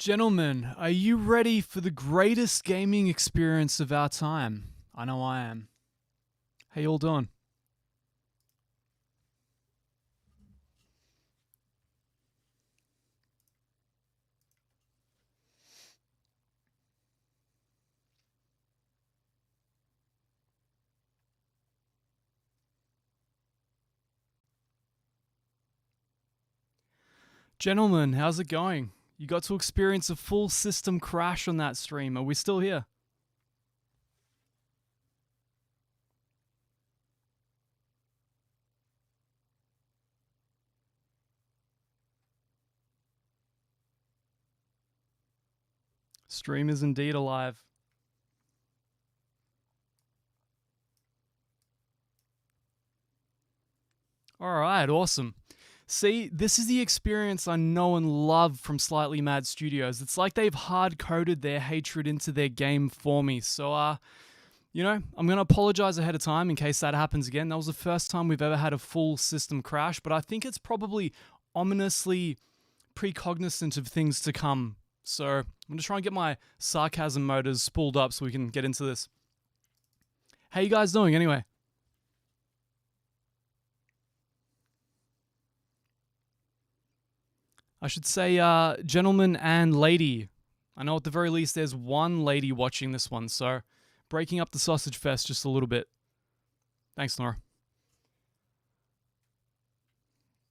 Gentlemen, are you ready for the greatest gaming experience of our time? I know I am. How you all doing? Gentlemen, how's it going? You got to experience a full system crash on that stream. Are we still here? Stream is indeed alive. All right, awesome. See, this is the experience I know and love from Slightly Mad Studios. It's like they've hard-coded their hatred into their game for me. So, I'm going to apologize ahead of time in case that happens again. That was the first time we've ever had a full system crash, but I think it's probably ominously precognizant of things to come. So, I'm going to try and get my sarcasm motors spooled up so we can get into this. How you guys doing anyway? I should say, gentleman and lady. I know at the very least there's one lady watching this one, so breaking up the sausage fest just a little bit. Thanks, Nora.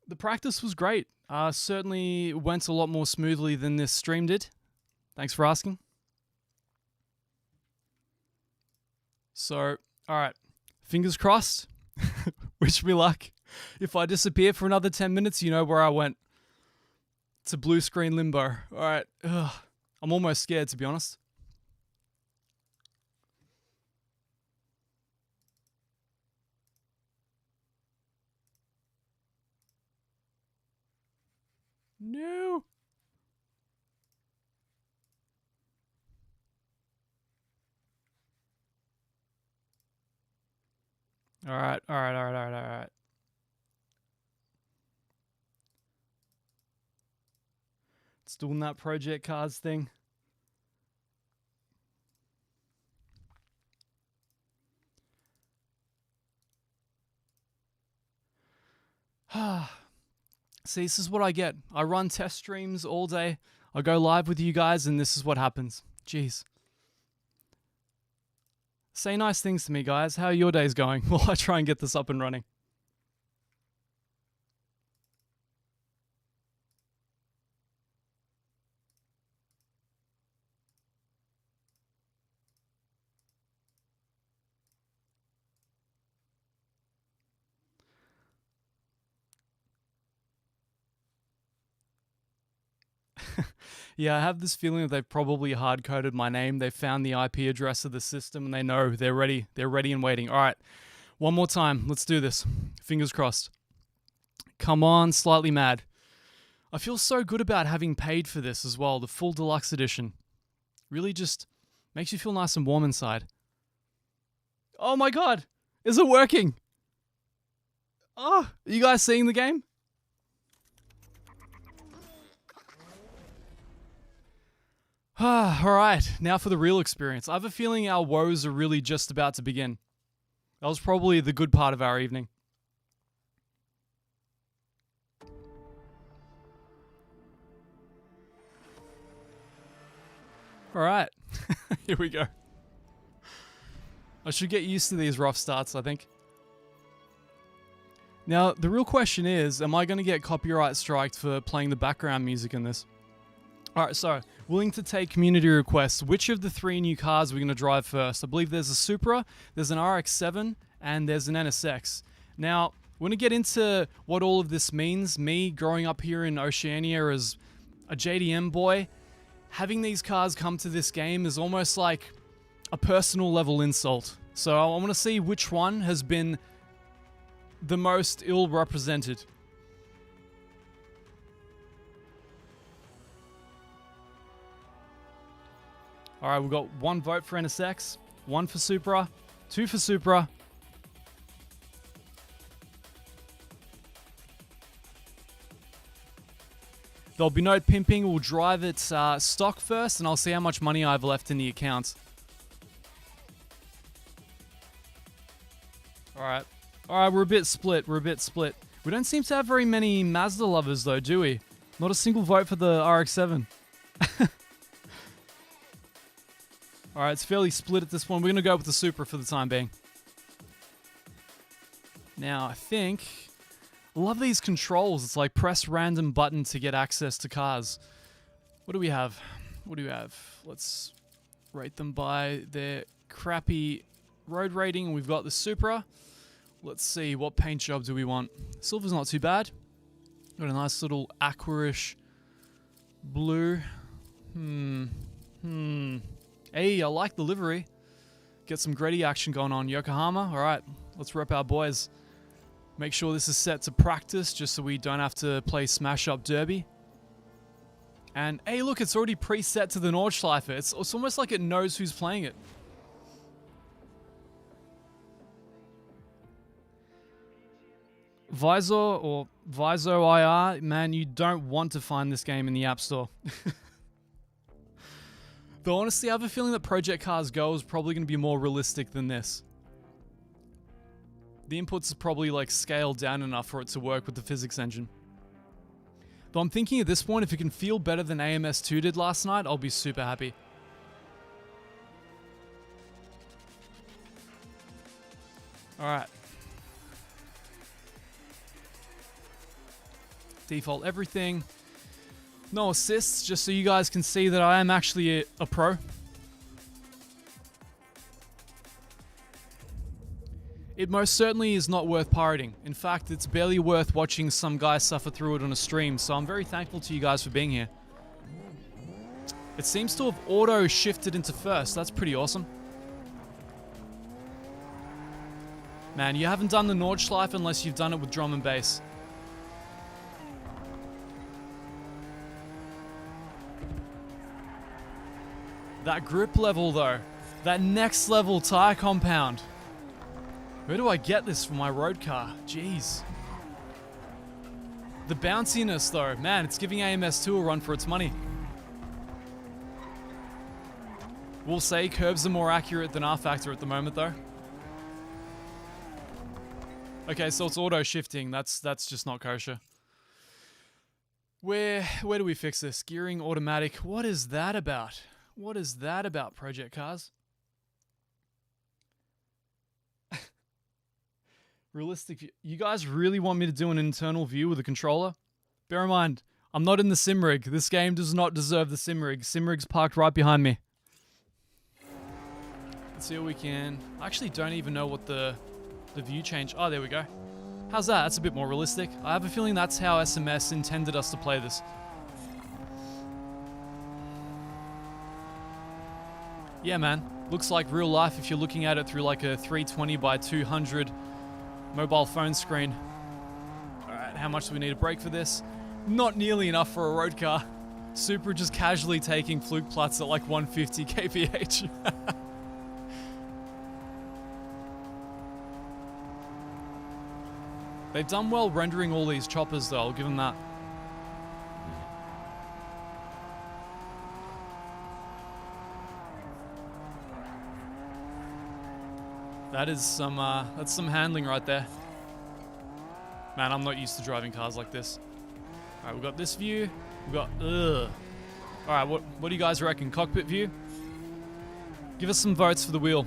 The practice was great. Certainly went a lot more smoothly than this stream did. Thanks for asking. So, alright. Fingers crossed. Wish me luck. If I disappear for another 10 minutes, you know where I went. It's a blue screen limbo. Alright. I'm almost scared, to be honest. No. Alright. It's doing that project cards thing. See, this is what I get. I run test streams all day. I go live with you guys, and this is what happens. Jeez. Say nice things to me, guys. How are your days going? While I try and get this up and running. Yeah, I have this feeling that they've probably hard-coded my name. They've found the IP address of the system, and they know they're ready. They're ready and waiting. All right, one more time. Let's do this. Fingers crossed. Come on, Slightly Mad. I feel so good about having paid for this as well, the full deluxe edition. Really just makes you feel nice and warm inside. Oh my god! Is it working? Oh, are you guys seeing the game? Alright, now for the real experience. I have a feeling our woes are really just about to begin. That was probably the good part of our evening. Alright, here we go. I should get used to these rough starts, I think. Now, the real question is, am I going to get copyright striked for playing the background music in this? Alright, so, willing to take community requests. Which of the three new cars are we going to drive first? I believe there's a Supra, there's an RX-7, and there's an NSX. Now, we're going to get into what all of this means. Me, growing up here in Oceania as a JDM boy, having these cars come to this game is almost like a personal level insult. So I want to see which one has been the most ill-represented. Alright, we've got one vote for NSX, one for Supra, two for Supra. There'll be no pimping. We'll drive it stock first, and I'll see how much money I have left in the account. Alright. Alright, we're a bit split. We don't seem to have very many Mazda lovers, though, do we? Not a single vote for the RX-7. Alright, it's fairly split at this point. We're going to go with the Supra for the time being. Now, I think... I love these controls. It's like press random button to get access to cars. What do we have? Let's rate them by their crappy road rating. We've got the Supra. Let's see, what paint job do we want? Silver's not too bad. Got a nice little aquarish blue. Hey, I like the livery. Get some gritty action going on. Yokohama, alright. Let's rep our boys. Make sure this is set to practice, just so we don't have to play Smash Up Derby. And, hey, look, it's already preset to the Nordschleife. It's almost like it knows who's playing it. Visor, or Viso IR, man, you don't want to find this game in the App Store. Though, honestly, I have a feeling that Project Cars Go is probably going to be more realistic than this. The inputs are probably like scaled down enough for it to work with the physics engine. Though I'm thinking at this point, if it can feel better than AMS2 did last night, I'll be super happy. Alright. Default everything. No assists, just so you guys can see that I am actually a pro. It most certainly is not worth pirating. In fact, it's barely worth watching some guy suffer through it on a stream, so I'm very thankful to you guys for being here. It seems to have auto-shifted into first. That's pretty awesome. Man, you haven't done the Nordschleife unless you've done it with drum and bass. That grip level, though. That next level tire compound. Where do I get this for my road car? Jeez. The bounciness, though. Man, it's giving AMS2 a run for its money. We'll say curves are more accurate than R-Factor at the moment, though. Okay, so it's auto-shifting. That's just not kosher. Where do we fix this? Gearing automatic. What is that about? What is that about, Project Cars? Realistic view. You guys really want me to do an internal view with a controller? Bear in mind, I'm not in the sim rig. This game does not deserve the sim rig. Sim rig's parked right behind me. Let's see what we can... I actually don't even know what the view change... Oh, there we go. How's that? That's a bit more realistic. I have a feeling that's how SMS intended us to play this. Yeah, man. Looks like real life if you're looking at it through like a 320 by 200 mobile phone screen. Alright, how much do we need to brake for this? Not nearly enough for a road car. Supra just casually taking Flugplatz at like 150 kph. They've done well rendering all these choppers though, I'll give them that. That's some handling right there. Man, I'm not used to driving cars like this. Alright, we've got this view. We've got, Alright, what do you guys reckon? Cockpit view? Give us some votes for the wheel.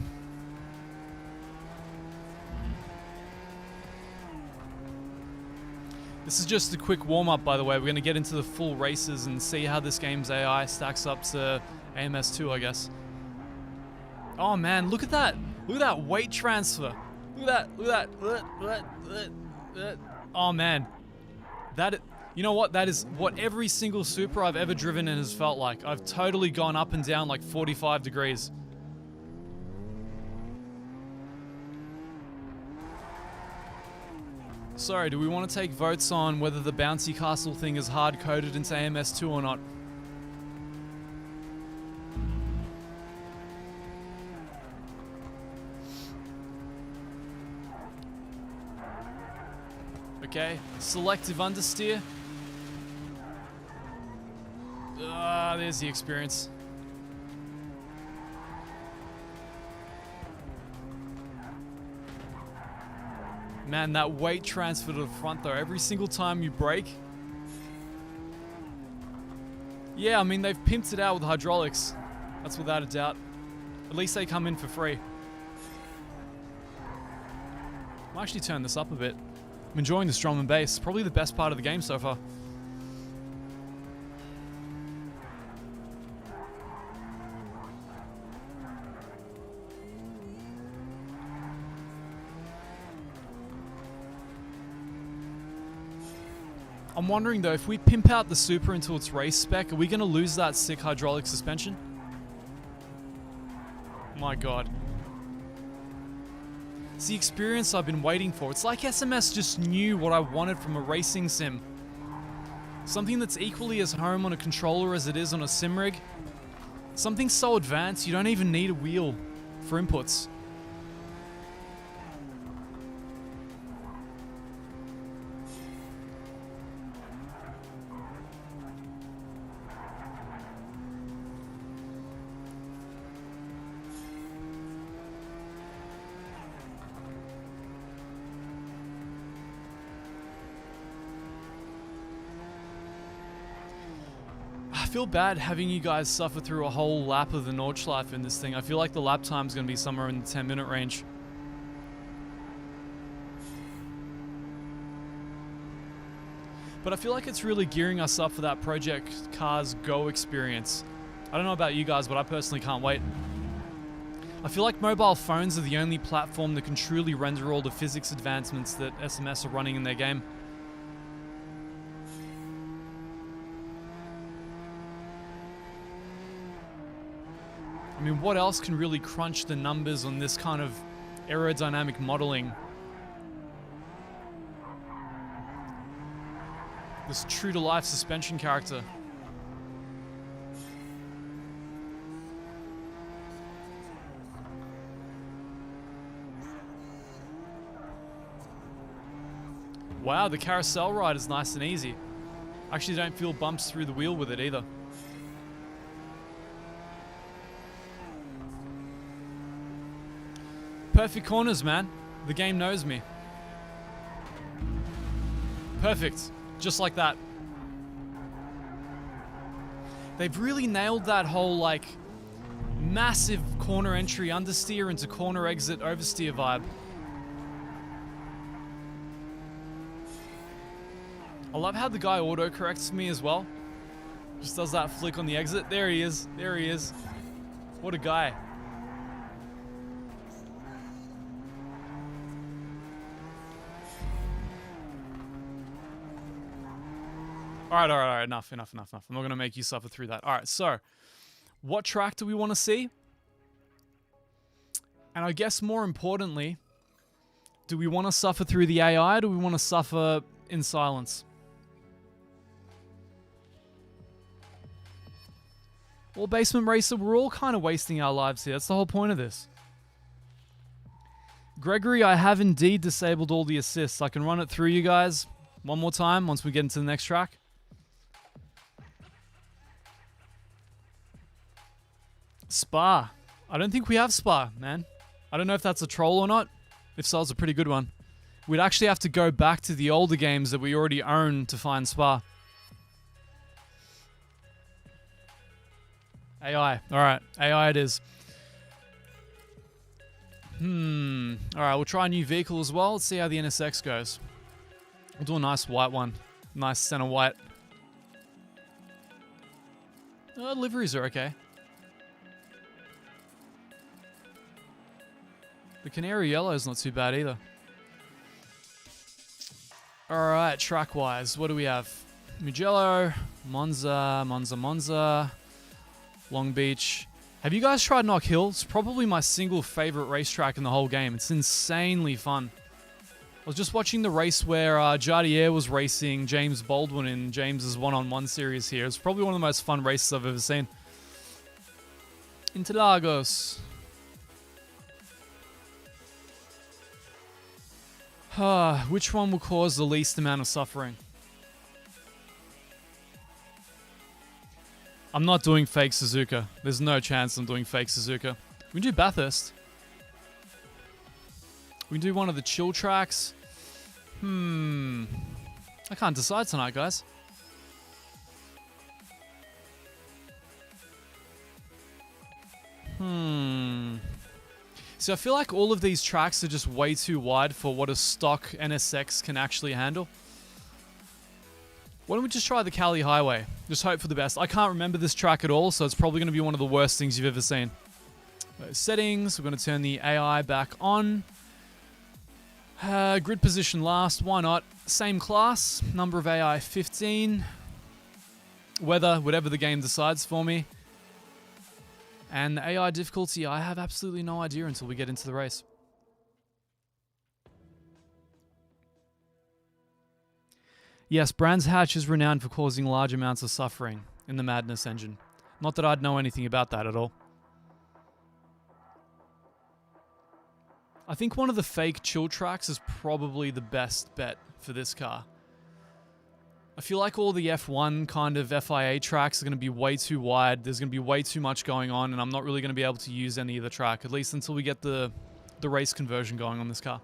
This is just a quick warm-up, by the way. We're going to get into the full races and see how this game's AI stacks up to AMS2, I guess. Oh man, look at that! Look at that weight transfer. Look at that. Oh man. You know what? That is what every single Supra I've ever driven in has felt like. I've totally gone up and down like 45 degrees. Sorry, do we want to take votes on whether the bouncy castle thing is hard-coded into AMS2 or not? Okay, selective understeer. Ah, there's the experience. Man, that weight transfer to the front though, every single time you brake. Yeah, I mean, they've pimped it out with hydraulics. That's without a doubt. At least they come in for free. I'll actually turn this up a bit. I'm enjoying this drum and bass. Probably the best part of the game so far. I'm wondering though, if we pimp out the Super into its race spec, are we going to lose that sick hydraulic suspension? My god. It's the experience I've been waiting for. It's like SMS just knew what I wanted from a racing sim. Something that's equally as home on a controller as it is on a sim rig. Something so advanced you don't even need a wheel for inputs. I feel bad having you guys suffer through a whole lap of the Nordschleife in this thing. I feel like the lap time's going to be somewhere in the 10-minute range. But I feel like it's really gearing us up for that Project Cars Go experience. I don't know about you guys, but I personally can't wait. I feel like mobile phones are the only platform that can truly render all the physics advancements that SMS are running in their game. I mean, what else can really crunch the numbers on this kind of aerodynamic modeling? This true-to-life suspension character. Wow, the carousel ride is nice and easy. I actually don't feel bumps through the wheel with it either. Perfect corners, man. The game knows me. Perfect. Just like that. They've really nailed that whole, like, massive corner entry understeer into corner exit oversteer vibe. I love how the guy auto-corrects me as well. Just does that flick on the exit. There he is. There he is. What a guy. All right, enough. I'm not going to make you suffer through that. All right, so what track do we want to see? And I guess more importantly, do we want to suffer through the AI or do we want to suffer in silence? Well, Basement Racer, we're all kind of wasting our lives here. That's the whole point of this. Gregory, I have indeed disabled all the assists. I can run it through you guys one more time once we get into the next track. Spa. I don't think we have Spa, man. I don't know if that's a troll or not. If so, it's a pretty good one. We'd actually have to go back to the older games that we already own to find Spa. AI. Alright, AI it is. Alright, we'll try a new vehicle as well. Let's see how the NSX goes. We'll do a nice white one. Nice center white. Liveries are okay. The Canary Yellow is not too bad either. Alright, track-wise, what do we have? Mugello, Monza, Long Beach. Have you guys tried Knock Hill? It's probably my single favorite racetrack in the whole game. It's insanely fun. I was just watching the race where Jardiere was racing James Baldwin in James's one-on-one series here. It's probably one of the most fun races I've ever seen. Interlagos. Which one will cause the least amount of suffering? I'm not doing fake Suzuka. There's no chance I'm doing fake Suzuka. We can do Bathurst. We can do one of the chill tracks. I can't decide tonight, guys. So I feel like all of these tracks are just way too wide for what a stock NSX can actually handle. Why don't we just try the Cali Highway? Just hope for the best. I can't remember this track at all, so it's probably going to be one of the worst things you've ever seen. Settings, we're going to turn the AI back on. Grid position last, why not? Same class, number of AI 15. Weather, whatever the game decides for me. And the AI difficulty, I have absolutely no idea until we get into the race. Yes, Brands Hatch is renowned for causing large amounts of suffering in the Madness engine. Not that I'd know anything about that at all. I think one of the fake chill tracks is probably the best bet for this car. I feel like all the F1 kind of FIA tracks are going to be way too wide. There's going to be way too much going on, and I'm not really going to be able to use any of the track, at least until we get the race conversion going on this car.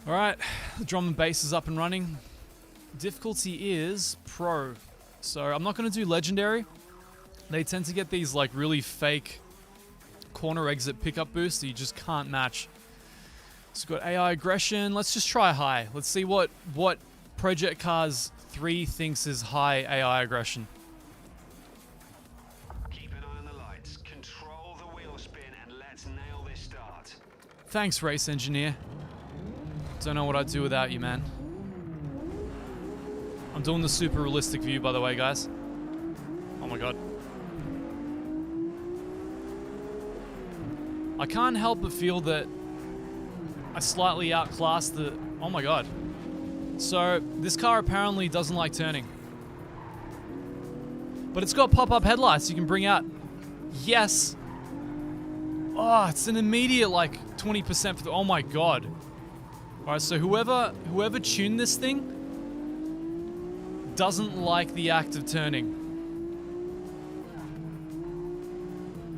Alright, the drum and bass is up and running. Difficulty is Pro. So I'm not going to do Legendary. They tend to get these like really fake corner exit pickup boosts that you just can't match. So we've got AI Aggression. Let's just try High. Let's see what Project Cars 3 thinks is high AI Aggression. Keep an eye on the lights. Control the wheel spin and let's nail this start. Thanks, Race Engineer. Don't know what I'd do without you, man. I'm doing the super realistic view, by the way, guys. Oh my god. I can't help but feel that I slightly outclassed the... Oh my god. So, this car apparently doesn't like turning. But it's got pop-up headlights you can bring out. Yes! Oh, it's an immediate, like, 20% for the... Oh my god. Alright, so whoever tuned this thing doesn't like the act of turning.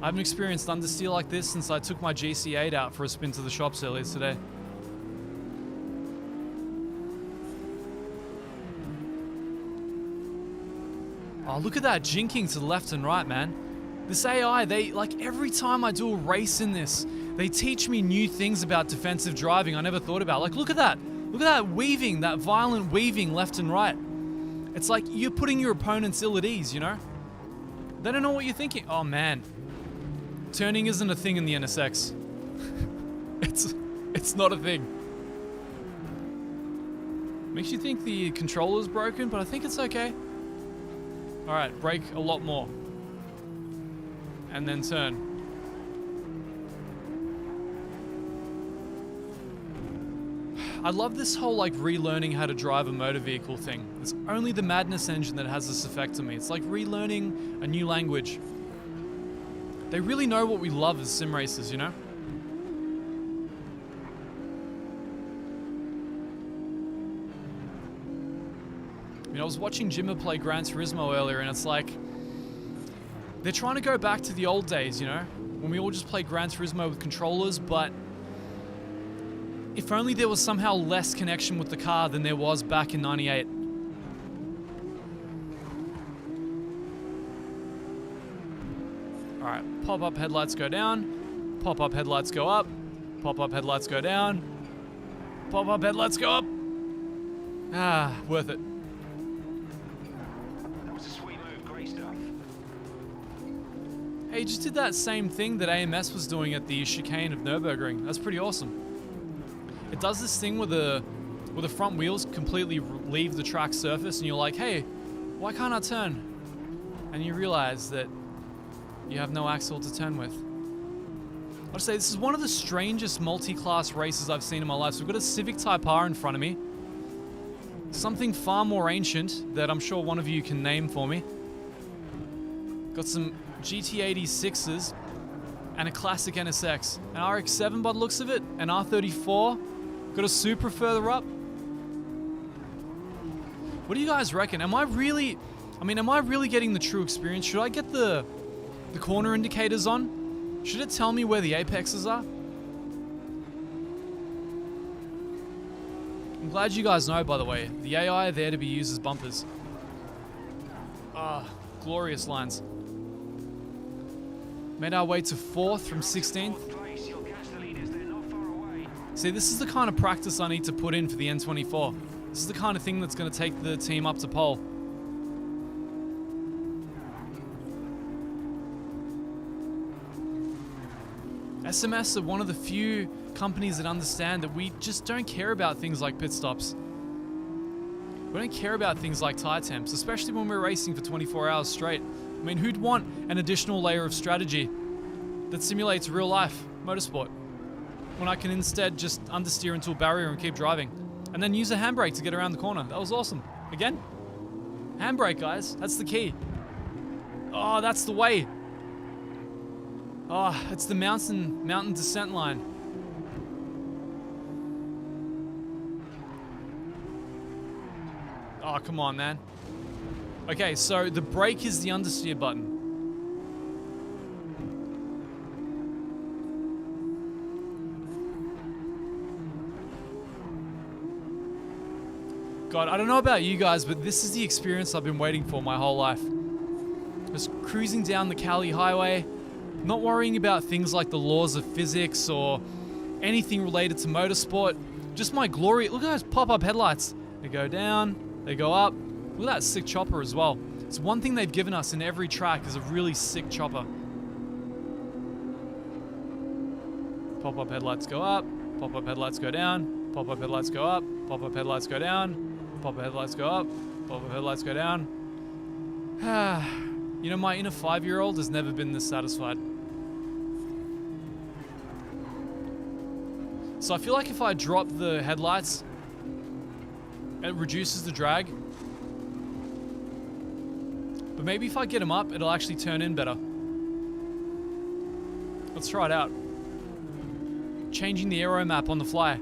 I haven't experienced understeer like this since I took my GC8 out for a spin to the shops earlier today. Oh, look at that jinking to the left and right, man. This AI, they, like, every time I do a race in this, they teach me new things about defensive driving I never thought about. Like, look at that. Look at that weaving, that violent weaving left and right. It's like you're putting your opponents ill at ease, you know? They don't know what you're thinking. Oh, man. Turning isn't a thing in the NSX. It's not a thing. Makes you think the controller's broken, but I think it's okay. Alright, brake a lot more. And then turn. I love this whole like relearning how to drive a motor vehicle thing. It's only the Madness engine that has this effect on me. It's like relearning a new language. They really know what we love as sim racers, you know? I mean, I was watching Jimmer play Gran Turismo earlier, and it's like they're trying to go back to the old days, you know? When we all just played Gran Turismo with controllers, but if only there was somehow less connection with the car than there was back in '98. Alright, pop-up headlights go down, pop-up headlights go up, pop-up headlights go down, pop-up headlights go up. Ah, worth it. That was a sweet move, great stuff. Hey, you just did that same thing that AMS was doing at the chicane of Nürburgring. That's pretty awesome. It does this thing where the front wheels completely leave the track surface and you're like, hey, why can't I turn? And you realize that you have no axle to turn with. I'll say this is one of the strangest multi-class races I've seen in my life. So we've got a Civic Type R in front of me. Something far more ancient that I'm sure one of you can name for me. Got some GT86s. and a classic NSX. An RX-7 by the looks of it, an R34, got a Supra further up. What do you guys reckon? Am I really getting the true experience? Should I get the corner indicators on? Should it tell me where the apexes are? I'm glad you guys know, by the way. The AI are there to be used as bumpers. Ah, glorious lines. Made our way to 4th from 16th. See, this is the kind of practice I need to put in for the N24. This is the kind of thing that's going to take the team up to pole. SMS are one of the few companies that understand that we just don't care about things like pit stops. We don't care about things like tire temps, especially when we're racing for 24 hours straight. I mean, who'd want an additional layer of strategy that simulates real life motorsport when I can instead just understeer into a barrier and keep driving and then use a handbrake to get around the corner? That was awesome. Again, handbrake, guys. That's the key. Oh, that's the way. Oh, it's the mountain descent line. Oh, come on, man. Okay, so the brake is the understeer button. God, I don't know about you guys, but this is the experience I've been waiting for my whole life. Just cruising down the Cali highway, not worrying about things like the laws of physics or anything related to motorsport. Just my glory. Look at those pop-up headlights. They go down, they go up. Look at that sick chopper as well. It's one thing they've given us in every track is a really sick chopper. Pop-up headlights go up, pop-up headlights go down, pop-up headlights go up, pop-up headlights go down, pop-up headlights go up, pop-up headlights go down. You know, my inner 5-year-old has never been this satisfied. So I feel like if I drop the headlights, it reduces the drag. But maybe if I get them up, it'll actually turn in better. Let's try it out. Changing the aero map on the fly.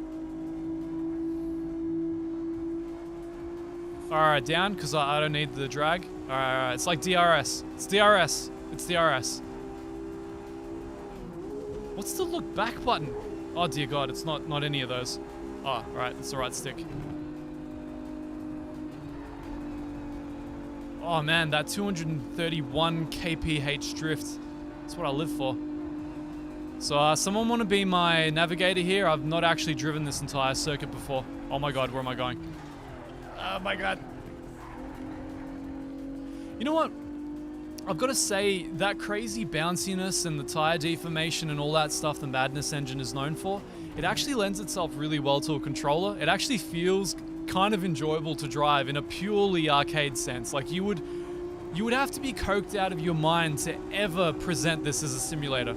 Alright, down, because I don't need the drag. Alright, it's like DRS. It's DRS. It's DRS. What's the look back button? Oh dear God, it's not any of those. Oh, right, it's the right stick. Oh man, that 231 kph drift. That's what I live for. So someone want to be my navigator here? I've not actually driven this entire circuit before. Oh my God, where am I going? Oh my God. You know what? I've got to say, that crazy bounciness and the tire deformation and all that stuff the Madness engine is known for, it actually lends itself really well to a controller. It actually feels kind of enjoyable to drive in a purely arcade sense. Like you would have to be coked out of your mind to ever present this as a simulator.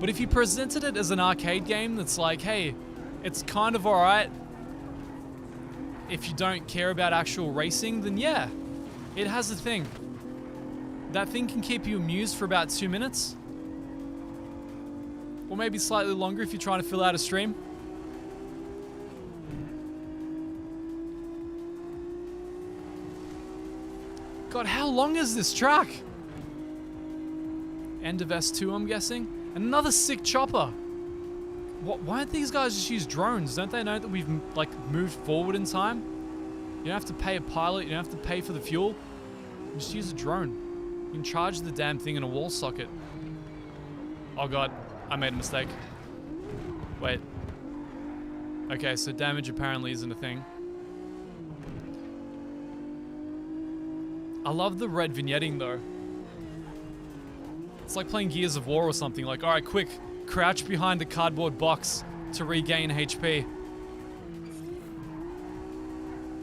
But if you presented it as an arcade game that's like, hey, it's kind of alright if you don't care about actual racing, then yeah, it has a thing. That thing can keep you amused for about 2 minutes. Or maybe slightly longer if you're trying to fill out a stream. God, how long is this track? End of S2, I'm guessing. Another sick chopper. Why don't these guys just use drones? Don't they know that we've like moved forward in time? You don't have to pay a pilot. You don't have to pay for the fuel. You just use a drone. You can charge the damn thing in a wall socket. Oh God, I made a mistake. Wait. Okay, so damage apparently isn't a thing. I love the red vignetting though. It's like playing Gears of War or something. Like, alright, quick, crouch behind the cardboard box to regain HP.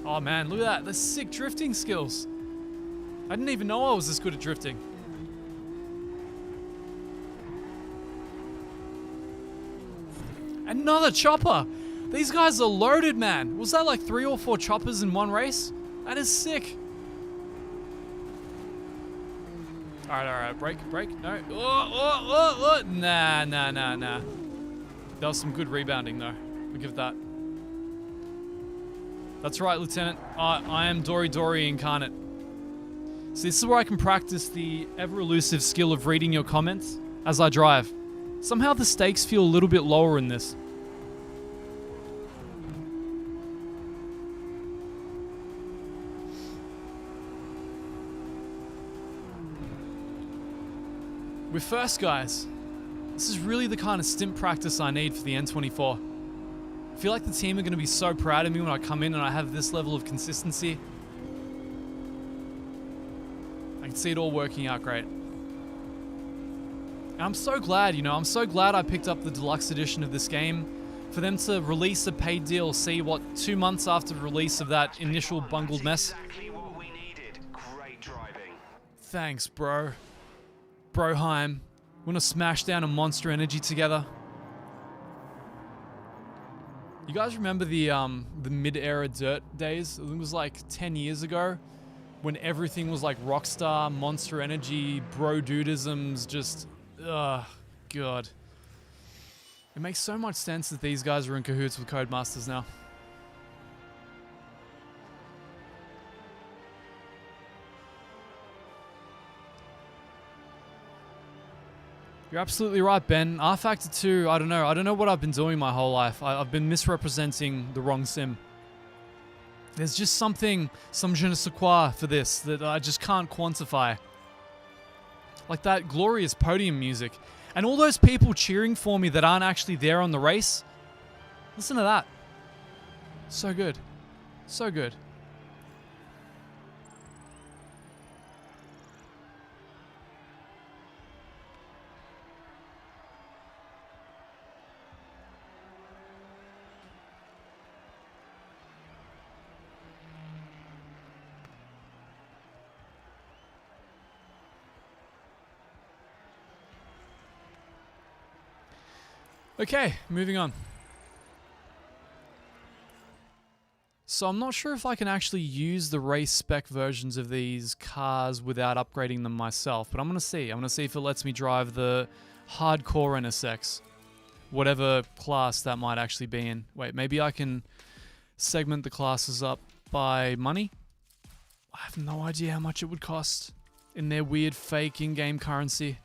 Oh man, look at that. The sick drifting skills. I didn't even know I was this good at drifting. Another chopper. These guys are loaded, man. Was that like 3 or 4 choppers in one race? That is sick. Alright. Break. No. Nah. That was some good rebounding, though. I'll give that. That's right, Lieutenant. I am Dory incarnate. So this is where I can practice the ever-elusive skill of reading your comments as I drive. Somehow the stakes feel a little bit lower in this. We're first, guys. This is really the kind of stint practice I need for the N24. I feel like the team are going to be so proud of me when I come in and I have this level of consistency. I can see it all working out great. And I'm so glad, I'm so glad I picked up the deluxe edition of this game. For them to release a paid DLC, 2 months after the release of that initial bungled mess. Exactly what we needed. Great driving. Thanks, bro. Broheim. We're gonna smash down a Monster Energy together. You guys remember the mid-era dirt days? It was like 10 years ago when everything was like Rockstar, Monster Energy, bro dudisms, just ugh, God. It makes so much sense that these guys are in cahoots with Codemasters now. You're absolutely right, Ben. R-Factor 2, I don't know what I've been doing my whole life. I've been misrepresenting the wrong sim. There's just some je ne sais quoi for this that I just can't quantify. Like that glorious podium music. And all those people cheering for me that aren't actually there on the race. Listen to that. So good. So good. Okay, moving on. So I'm not sure if I can actually use the race spec versions of these cars without upgrading them myself, but I'm going to see. I'm going to see if it lets me drive the hardcore NSX, whatever class that might actually be in. Wait, maybe I can segment the classes up by money? I have no idea how much it would cost in their weird fake in-game currency.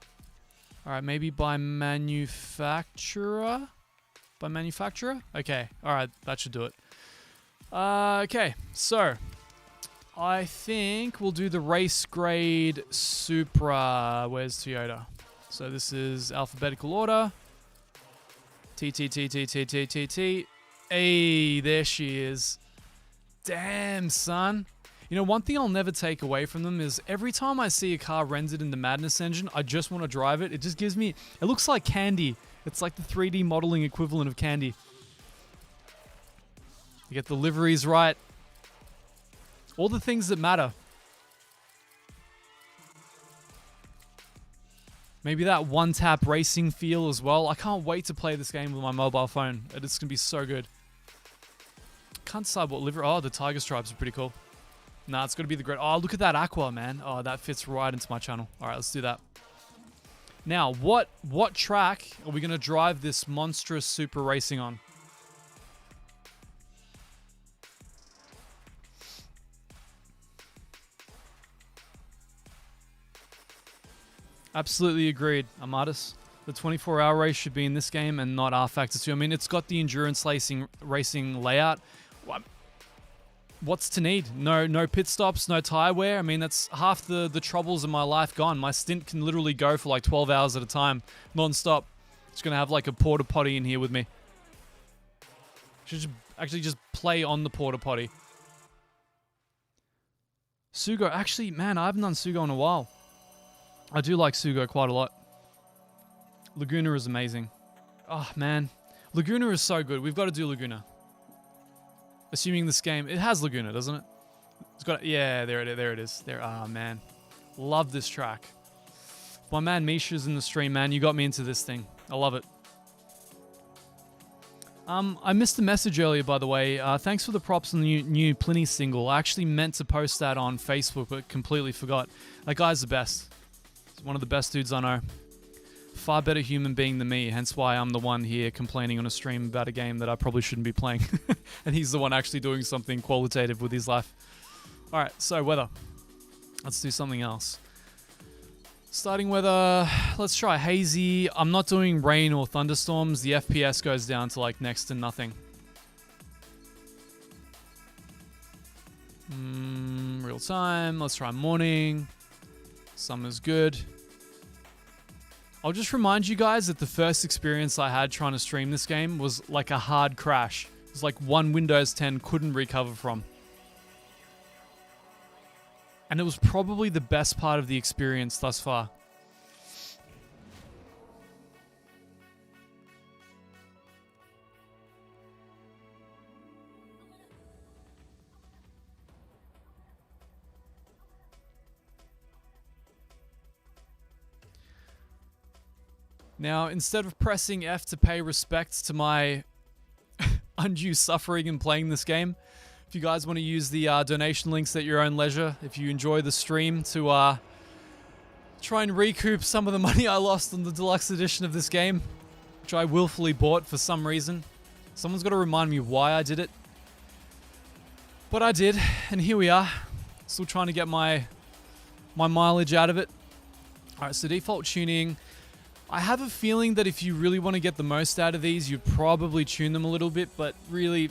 Alright, maybe by manufacturer? By manufacturer? Okay, alright, that should do it. Okay, so I think we'll do the race grade Supra. Where's Toyota? So this is alphabetical order. T. Hey, there she is. Damn, son. You know, one thing I'll never take away from them is every time I see a car rendered in the Madness engine, I just want to drive it. It just gives me... It looks like candy. It's like the 3D modeling equivalent of candy. You get the liveries right. All the things that matter. Maybe that one-tap racing feel as well. I can't wait to play this game with my mobile phone. It's going to be so good. Can't decide what livery... Oh, the Tiger Stripes are pretty cool. Nah, it's got to be the great... Oh, look at that Aqua, man. Oh, that fits right into my channel. All right, let's do that. Now, what track are we going to drive this monstrous Super racing on? Absolutely agreed, Amatus. The 24-hour race should be in this game and not R-Factor 2. I mean, it's got the endurance racing layout. What's to need? No pit stops, no tire wear. I mean, that's half the troubles in my life gone. My stint can literally go for like 12 hours at a time, non-stop. Just gonna have like a porta potty in here with me. Should actually just play on the porta potty. Sugo, actually, man, I haven't done Sugo in a while. I do like Sugo quite a lot. Laguna is amazing. Oh, man. Laguna is so good. We've got to do Laguna. Assuming this game... It has Laguna, doesn't it? It's got... Yeah, there it is. There. Ah, man. Love this track. My man Misha's in the stream, man. You got me into this thing. I love it. I missed a message earlier, by the way. Thanks for the props on the new Pliny single. I actually meant to post that on Facebook, but completely forgot. That guy's the best. He's one of the best dudes I know. Far better human being than me, hence why I'm the one here complaining on a stream about a game that I probably shouldn't be playing. And he's the one actually doing something qualitative with his life. Alright, so weather. Let's do something else. Starting weather, let's try hazy. I'm not doing rain or thunderstorms. The FPS goes down to like next to nothing. Real time, let's try morning. Summer's good. I'll just remind you guys that the first experience I had trying to stream this game was like a hard crash. It was like one Windows 10 couldn't recover from. And it was probably the best part of the experience thus far. Now, instead of pressing F to pay respect to my undue suffering in playing this game, if you guys want to use the donation links at your own leisure, if you enjoy the stream, to try and recoup some of the money I lost on the deluxe edition of this game, which I willfully bought for some reason. Someone's got to remind me why I did it. But I did, and here we are. Still trying to get my mileage out of it. Alright, so default tuning. I have a feeling that if you really want to get the most out of these, you'd probably tune them a little bit, but really,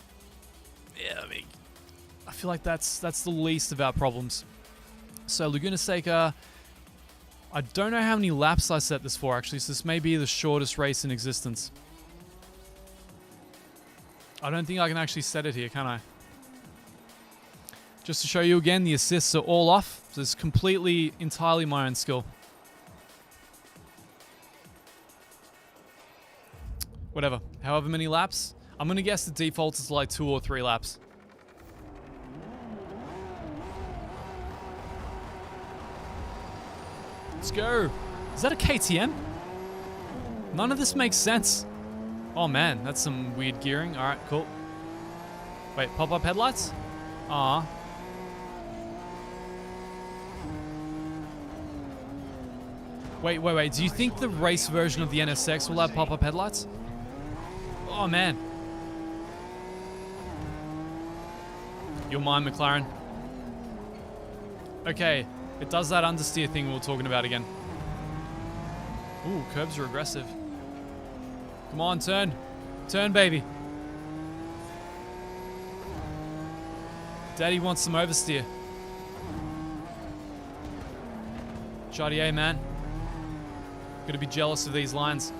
yeah, I mean, I feel like that's the least of our problems. So Laguna Seca, I don't know how many laps I set this for actually, so this may be the shortest race in existence. I don't think I can actually set it here, can I? Just to show you again, the assists are all off, so it's completely, entirely my own skill. Whatever, however many laps. I'm gonna guess the default is like 2 or 3 laps. Let's go. Is that a KTM? None of this makes sense. Oh man, that's some weird gearing. Alright, cool. Wait, pop-up headlights? Aw. Wait. Do you think the race version of the NSX will have pop-up headlights? Oh man. You're mine, McLaren. Okay, it does that understeer thing we were talking about again. Ooh, curbs are aggressive. Come on, turn. Turn, baby. Daddy wants some oversteer. Chartier, man. Gonna be jealous of these lines.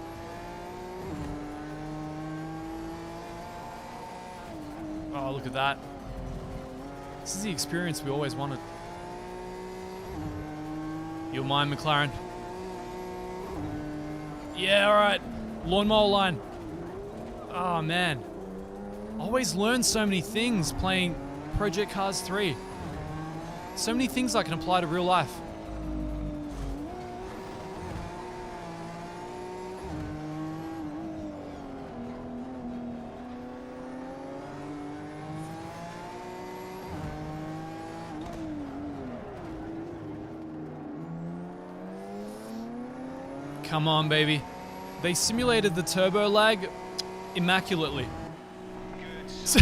Oh, look at that. This is the experience we always wanted. You're mine, McLaren. Yeah, alright. Lawnmower line. Oh, man. Always learn so many things playing Project Cars 3. So many things I can apply to real life. Come on, baby. They simulated the turbo lag immaculately. So,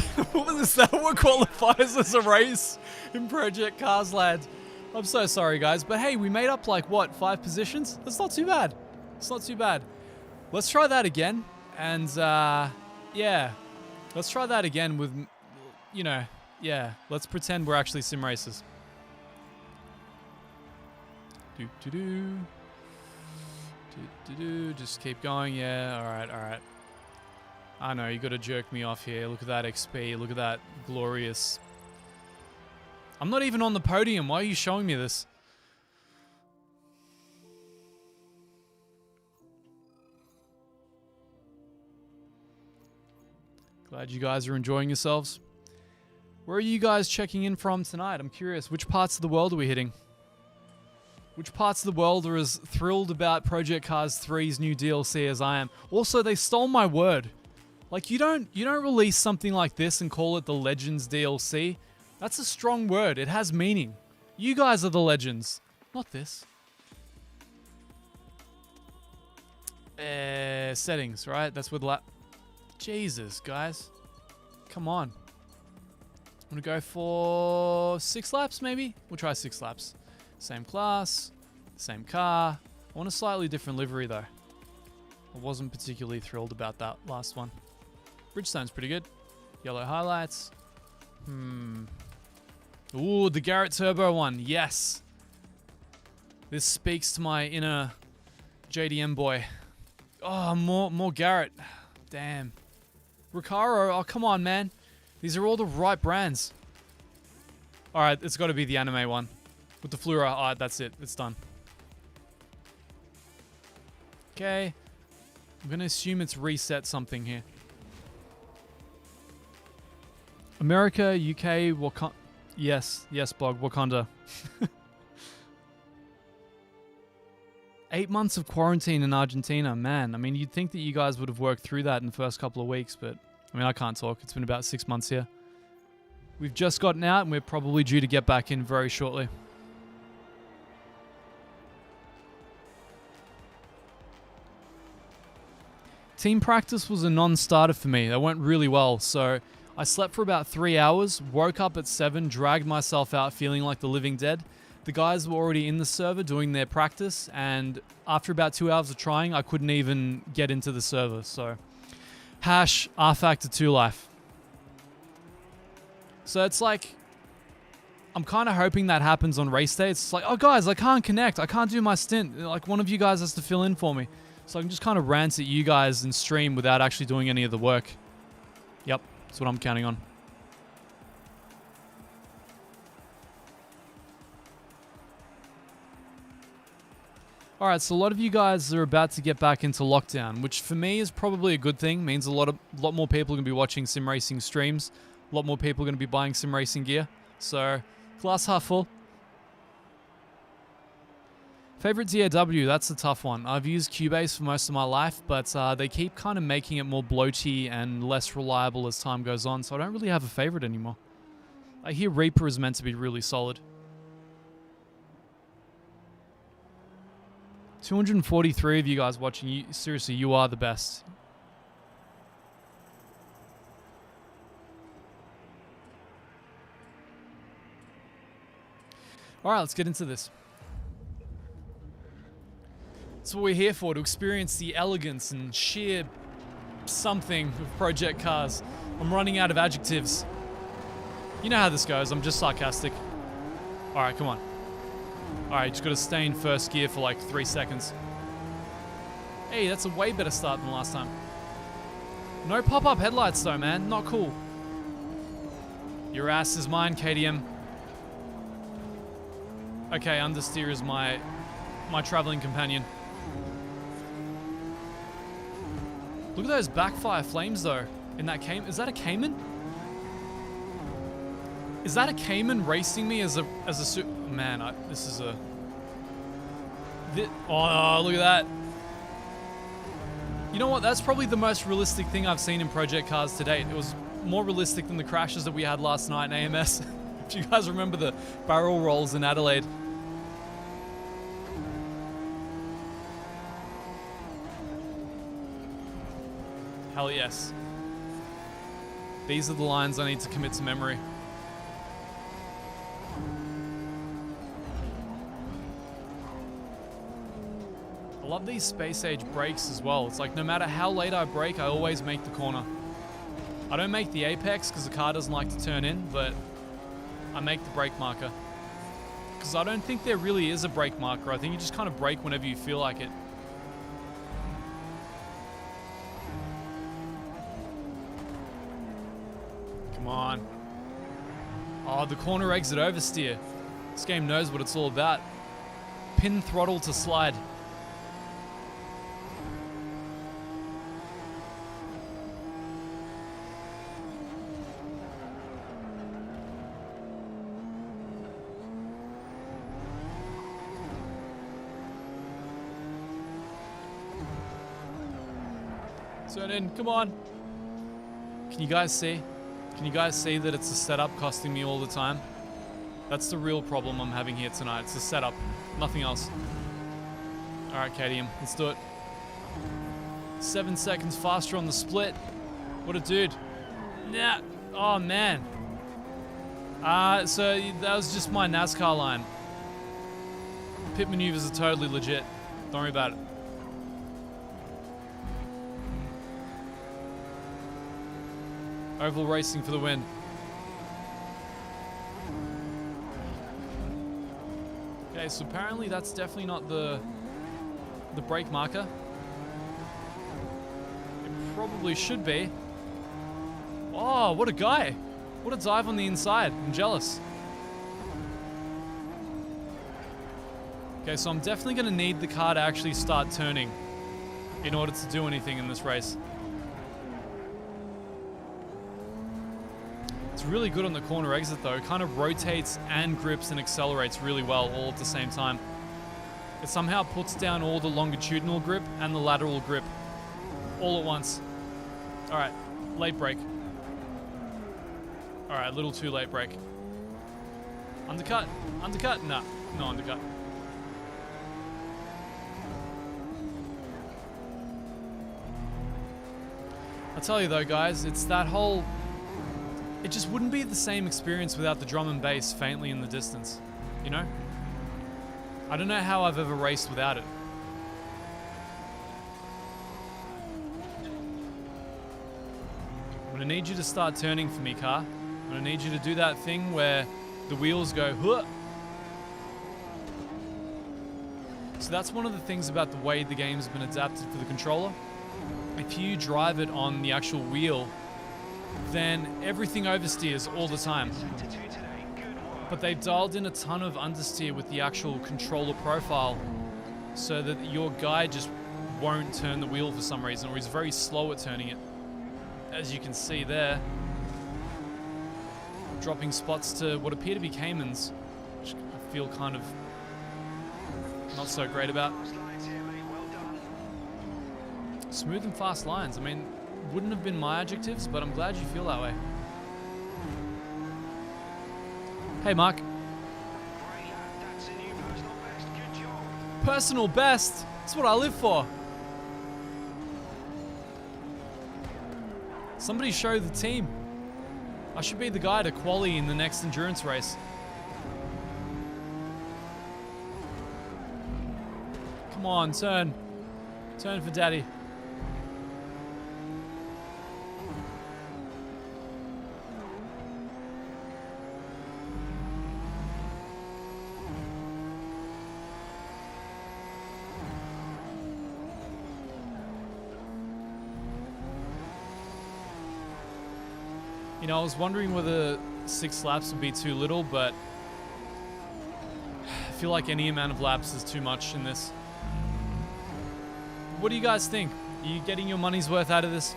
is that what qualifies as a race in Project Cars, lads? I'm so sorry, guys. But hey, we made up like, what, 5 positions? That's not too bad. It's not too bad. Let's try that again. And, yeah. Let's try that again with, you know, yeah. Let's pretend we're actually sim racers. Do-do-do. Just keep going, yeah, alright. I know, you gotta jerk me off here. Look at that XP, look at that glorious. I'm not even on the podium, why are you showing me this? Glad you guys are enjoying yourselves. Where are you guys checking in from tonight? I'm curious, which parts of the world are we hitting? Which parts of the world are as thrilled about Project Cars 3's new DLC as I am? Also, they stole my word. Like, you don't release something like this and call it the Legends DLC. That's a strong word. It has meaning. You guys are the legends, not this. Settings, right? That's with Jesus, guys. Come on. I'm gonna go for 6 laps, maybe? We'll try 6 laps. Same class, same car. I want a slightly different livery, though. I wasn't particularly thrilled about that last one. Bridgestone's pretty good. Yellow highlights. Ooh, the Garrett Turbo one. Yes. This speaks to my inner JDM boy. Oh, more Garrett. Damn. Recaro. Oh, come on, man. These are all the right brands. Alright, it's got to be the anime one. With the fluoro. Alright, that's it. It's done. Okay. I'm going to assume it's reset something here. America, UK, Wakanda. Yes, Bog, Wakanda. 8 months of quarantine in Argentina, man. I mean, you'd think that you guys would have worked through that in the first couple of weeks, but I mean, I can't talk. It's been about 6 months here. We've just gotten out, and we're probably due to get back in very shortly. Team practice was a non-starter for me. That went really well, so I slept for about 3 hours, woke up at 7, dragged myself out feeling like the living dead. The guys were already in the server doing their practice, and after about 2 hours of trying, I couldn't even get into the server, so... Hash R-Factor 2 life. So it's like... I'm kind of hoping that happens on race day. It's like, oh guys, I can't connect. I can't do my stint. Like, one of you guys has to fill in for me. So I can just kind of rant at you guys and stream without actually doing any of the work. Yep, that's what I'm counting on. Alright, so a lot of you guys are about to get back into lockdown, which for me is probably a good thing. Means a lot more people are going to be watching sim racing streams. A lot more people are going to be buying sim racing gear. So, glass half full. Favorite DAW, that's a tough one. I've used Cubase for most of my life, but they keep kind of making it more bloaty and less reliable as time goes on, so I don't really have a favorite anymore. I hear Reaper is meant to be really solid. 243 of you guys watching. Seriously, you are the best. Alright, let's get into this. That's what we're here for, to experience the elegance and sheer something of project cars. I'm running out of adjectives. You know how this goes, I'm just sarcastic. Alright, come on. Alright, just gotta stay in first gear for like 3 seconds. Hey, that's a way better start than last time. No pop-up headlights though, man. Not cool. Your ass is mine, KDM. Okay, understeer is my traveling companion. Look at those backfire flames though. In that Cayman. Is that a Cayman? Is that a Cayman racing me as a man? This is a. Oh, look at that. You know what? That's probably the most realistic thing I've seen in project cars to date. It was more realistic than the crashes that we had last night in AMS. If you guys remember the barrel rolls in Adelaide. Hell yes. These are the lines I need to commit to memory. I love these space age brakes as well. It's like no matter how late I brake, I always make the corner. I don't make the apex because the car doesn't like to turn in, but I make the brake marker. Because I don't think there really is a brake marker. I think you just kind of brake whenever you feel like it. Come on. Oh, the corner exit oversteer. This game knows what it's all about. Pin throttle to slide. Turn in, come on. Can you guys see? Can you guys see that it's a setup costing me all the time? That's the real problem I'm having here tonight. It's a setup, nothing else. All right, KDM, let's do it. 7 seconds faster on the split. What a dude. Nah. Oh, man. So that was just my NASCAR line. Pit maneuvers are totally legit. Don't worry about it. Oval racing for the win. Okay, so apparently that's definitely not the brake marker. It probably should be. Oh, what a guy. What a dive on the inside. I'm jealous. Okay, so I'm definitely going to need the car to actually start turning in order to do anything in this race. It's really good on the corner exit though. It kind of rotates and grips and accelerates really well all at the same time. It somehow puts down all the longitudinal grip and the lateral grip all at once. All right, late brake. All right, a little too late brake. Undercut, undercut, nah, no undercut. I'll tell you though, guys, it's that whole... It just wouldn't be the same experience without the drum and bass faintly in the distance, you know? I don't know how I've ever raced without it. I'm gonna need you to start turning for me, car. I'm gonna need you to do that thing where the wheels go, huh. So that's one of the things about the way the game's been adapted for the controller. If you drive it on the actual wheel, then everything oversteers all the time. But they've dialed in a ton of understeer with the actual controller profile so that your guy just won't turn the wheel for some reason, or he's very slow at turning it. As you can see there, dropping spots to what appear to be Caymans, which I feel kind of not so great about. Smooth and fast lines. I mean, wouldn't have been my adjectives, but I'm glad you feel that way. Hey, Mark. Personal best? That's what I live for. Somebody show the team. I should be the guy to quali in the next endurance race. Come on, turn. Turn for daddy. You know, I was wondering whether 6 laps would be too little, but I feel like any amount of laps is too much in this. What do you guys think? Are you getting your money's worth out of this?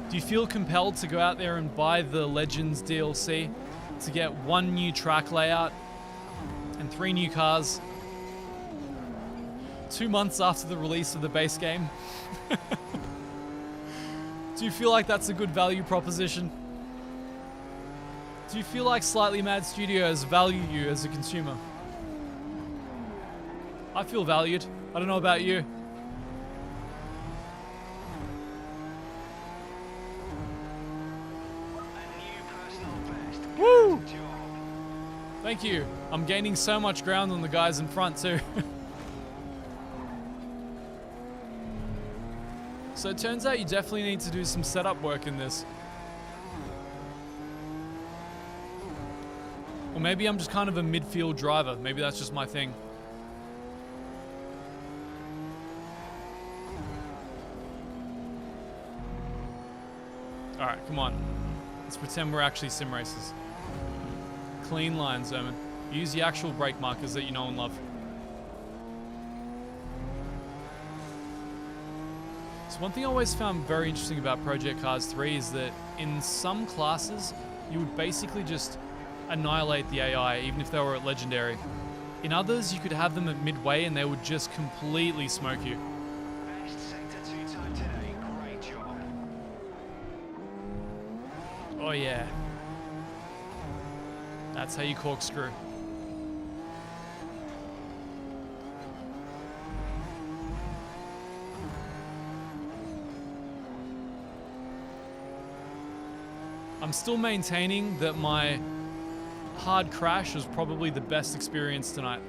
Do you feel compelled to go out there and buy the Legends DLC to get 1 new track layout and 3 new cars 2 months after the release of the base game? Do you feel like that's a good value proposition? Do you feel like Slightly Mad Studios value you as a consumer? I feel valued. I don't know about you. Woo! Thank you. I'm gaining so much ground on the guys in front too. So it turns out you definitely need to do some setup work in this. Or maybe I'm just kind of a midfield driver. Maybe that's just my thing. Alright, come on. Let's pretend we're actually sim racers. Clean lines, Zerman. Use the actual brake markers that you know and love. So one thing I always found very interesting about Project Cars 3 is that in some classes, you would basically just annihilate the AI, even if they were at Legendary. In others, you could have them at midway and they would just completely smoke you. Best sector 2 time today. Great job. Oh yeah. That's how you corkscrew. I'm still maintaining that my hard crash was probably the best experience tonight.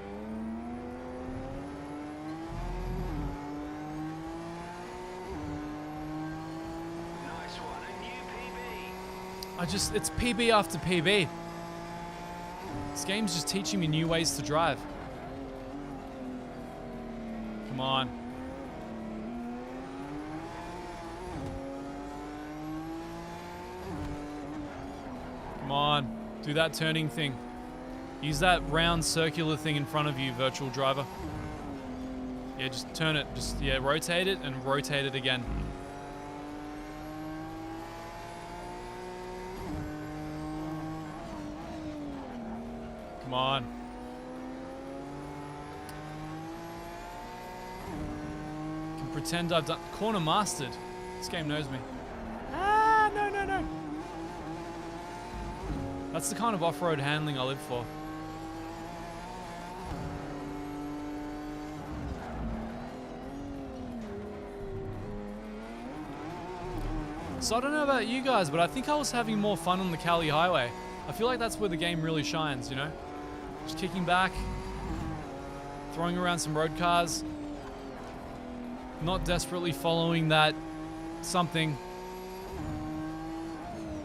Nice one, a new PB. It's PB after PB. This game's just teaching me new ways to drive. Come on. Come on. Do that turning thing. Use that round circular thing in front of you, virtual driver. Yeah, just turn it. Just, yeah, rotate it and rotate it again. Come on. Can pretend I've done... Corner mastered. This game knows me. Ah, no, no, no. That's the kind of off-road handling I live for. So I don't know about you guys, but I think I was having more fun on the Cali Highway. I feel like that's where the game really shines, you know? Just kicking back, throwing around some road cars, not desperately following that something,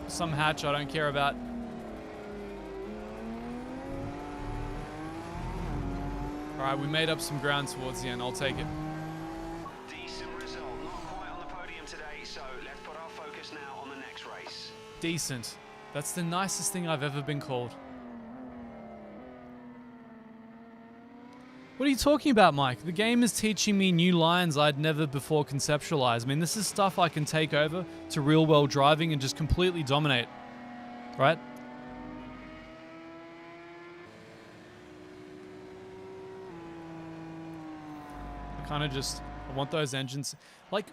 some hatch I don't care about. Alright, we made up some ground towards the end. I'll take it. Decent result. Not quite on the podium today, so let's put our focus now on the next race. Decent. That's the nicest thing I've ever been called. What are you talking about, Mike? The game is teaching me new lines I'd never before conceptualized. I mean, this is stuff I can take over to real-world driving and just completely dominate. Right? I want those engines. Like,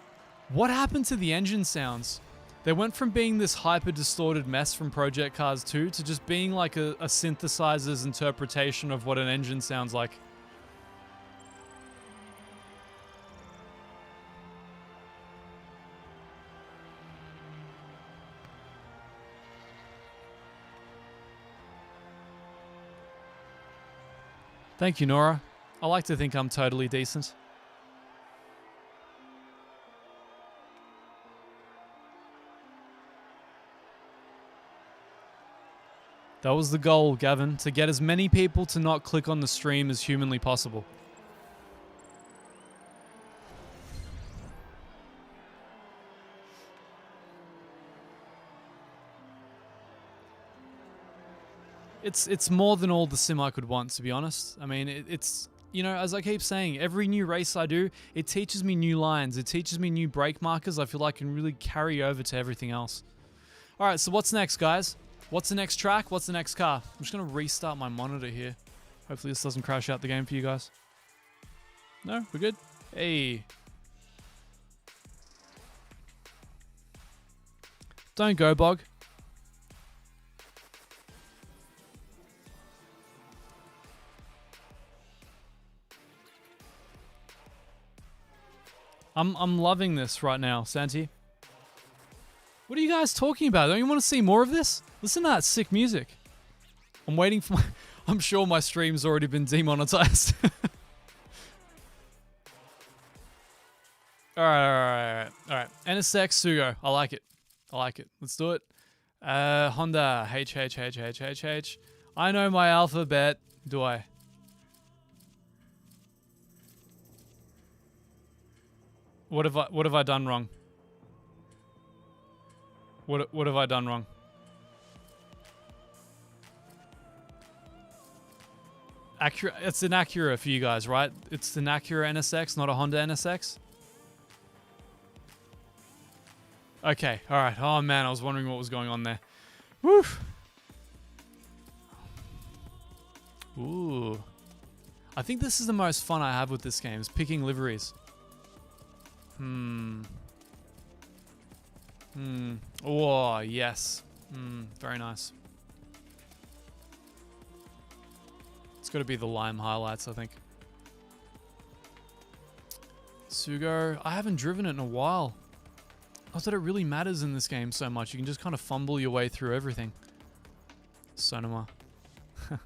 what happened to the engine sounds? They went from being this hyper distorted mess from Project Cars 2 to just being like a synthesizer's interpretation of what an engine sounds like. Thank you, Nora. I like to think I'm totally decent. That was the goal, Gavin, to get as many people to not click on the stream as humanly possible. It's more than all the sim I could want, to be honest. I mean, it's, you know, as I keep saying, every new race I do, it teaches me new lines. It teaches me new brake markers I feel like can really carry over to everything else. All right, so what's next, guys? What's the next track? What's the next car? I'm just going to restart my monitor here. Hopefully this doesn't crash out the game for you guys. No? We're good? Hey. Don't go, Bog. I'm loving this right now, Santi. What are you guys talking about? Don't you want to see more of this? Listen to that sick music. I'm waiting for my... I'm sure my stream's already been demonetized. Alright. NSX Sugo. I like it. Let's do it. Honda. H. I know my alphabet. Do I? What have I done wrong? What have I done wrong? Acura, it's an Acura for you guys, right? It's an Acura NSX, not a Honda NSX. Okay, all right. Oh man, I was wondering what was going on there. Woo. Ooh. I think this is the most fun I have with this game, is picking liveries. Oh, yes. Very nice. It's got to be the lime highlights, I think. Sugo. I haven't driven it in a while. Not that it really matters in this game so much. You can just kind of fumble your way through everything. Sonoma. I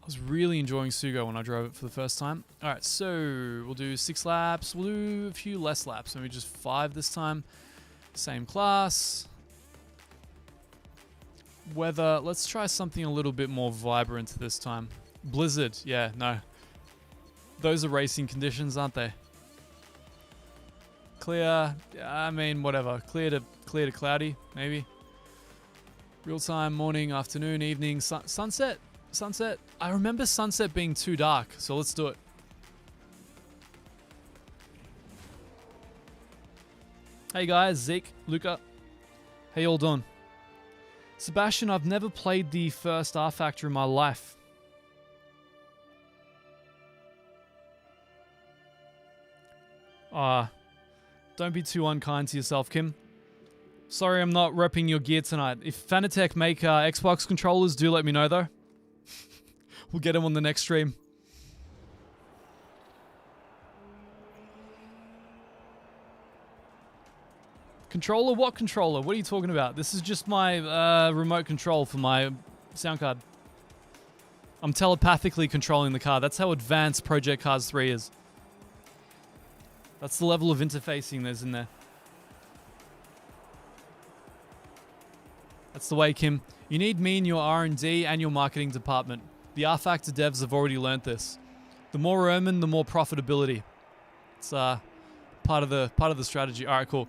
was really enjoying Sugo when I drove it for the first time. Alright, so we'll do 6 laps. We'll do a few less laps. Maybe just 5 this time. Same class. Weather. Let's try something a little bit more vibrant this time. Blizzard. Yeah, no. Those are racing conditions, aren't they? Clear. I mean, whatever. Clear to cloudy, maybe. Real time, morning, afternoon, evening, sunset. Sunset. I remember sunset being too dark, so let's do it. Hey guys, Zeke, Luca. How y'all doing? Sebastian, I've never played the first R Factor in my life. Don't be too unkind to yourself, Kim. Sorry I'm not repping your gear tonight. If Fanatec make Xbox controllers, do let me know though. We'll get them on the next stream. Controller? What controller? What are you talking about? This is just my remote control for my sound card. I'm telepathically controlling the car. That's how advanced Project Cars 3 is. That's the level of interfacing there's in there. That's the way, Kim. You need me in your R&D and your marketing department. The R Factor devs have already learnt this. The more Ermin, the more profitability. It's part of the strategy. All right, cool.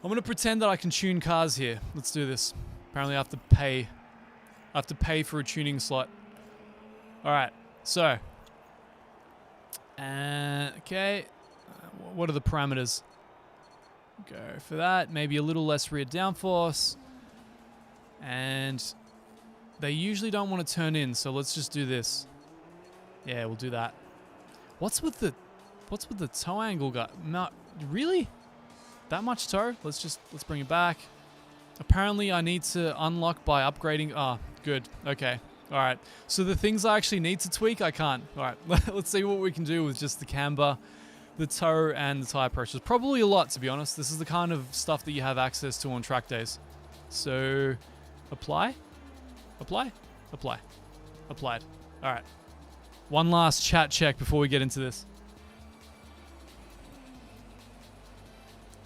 I'm gonna pretend that I can tune cars here. Let's do this. Apparently, I have to pay. I have to pay for a tuning slot. All right. So, okay. What are the parameters? Go for that. Maybe a little less rear downforce. And they usually don't want to turn in, so let's just do this. Yeah, we'll do that. What's with the toe angle guy? No, really? That much toe? Let's bring it back. Apparently I need to unlock by upgrading. Ah, good. Okay. All right. So the things I actually need to tweak, I can't. All right. Let's see what we can do with just the camber, the toe, and the tire pressures. Probably a lot, to be honest. This is the kind of stuff that you have access to on track days. So, apply. Apply? Apply. Applied. All right. One last chat check before we get into this.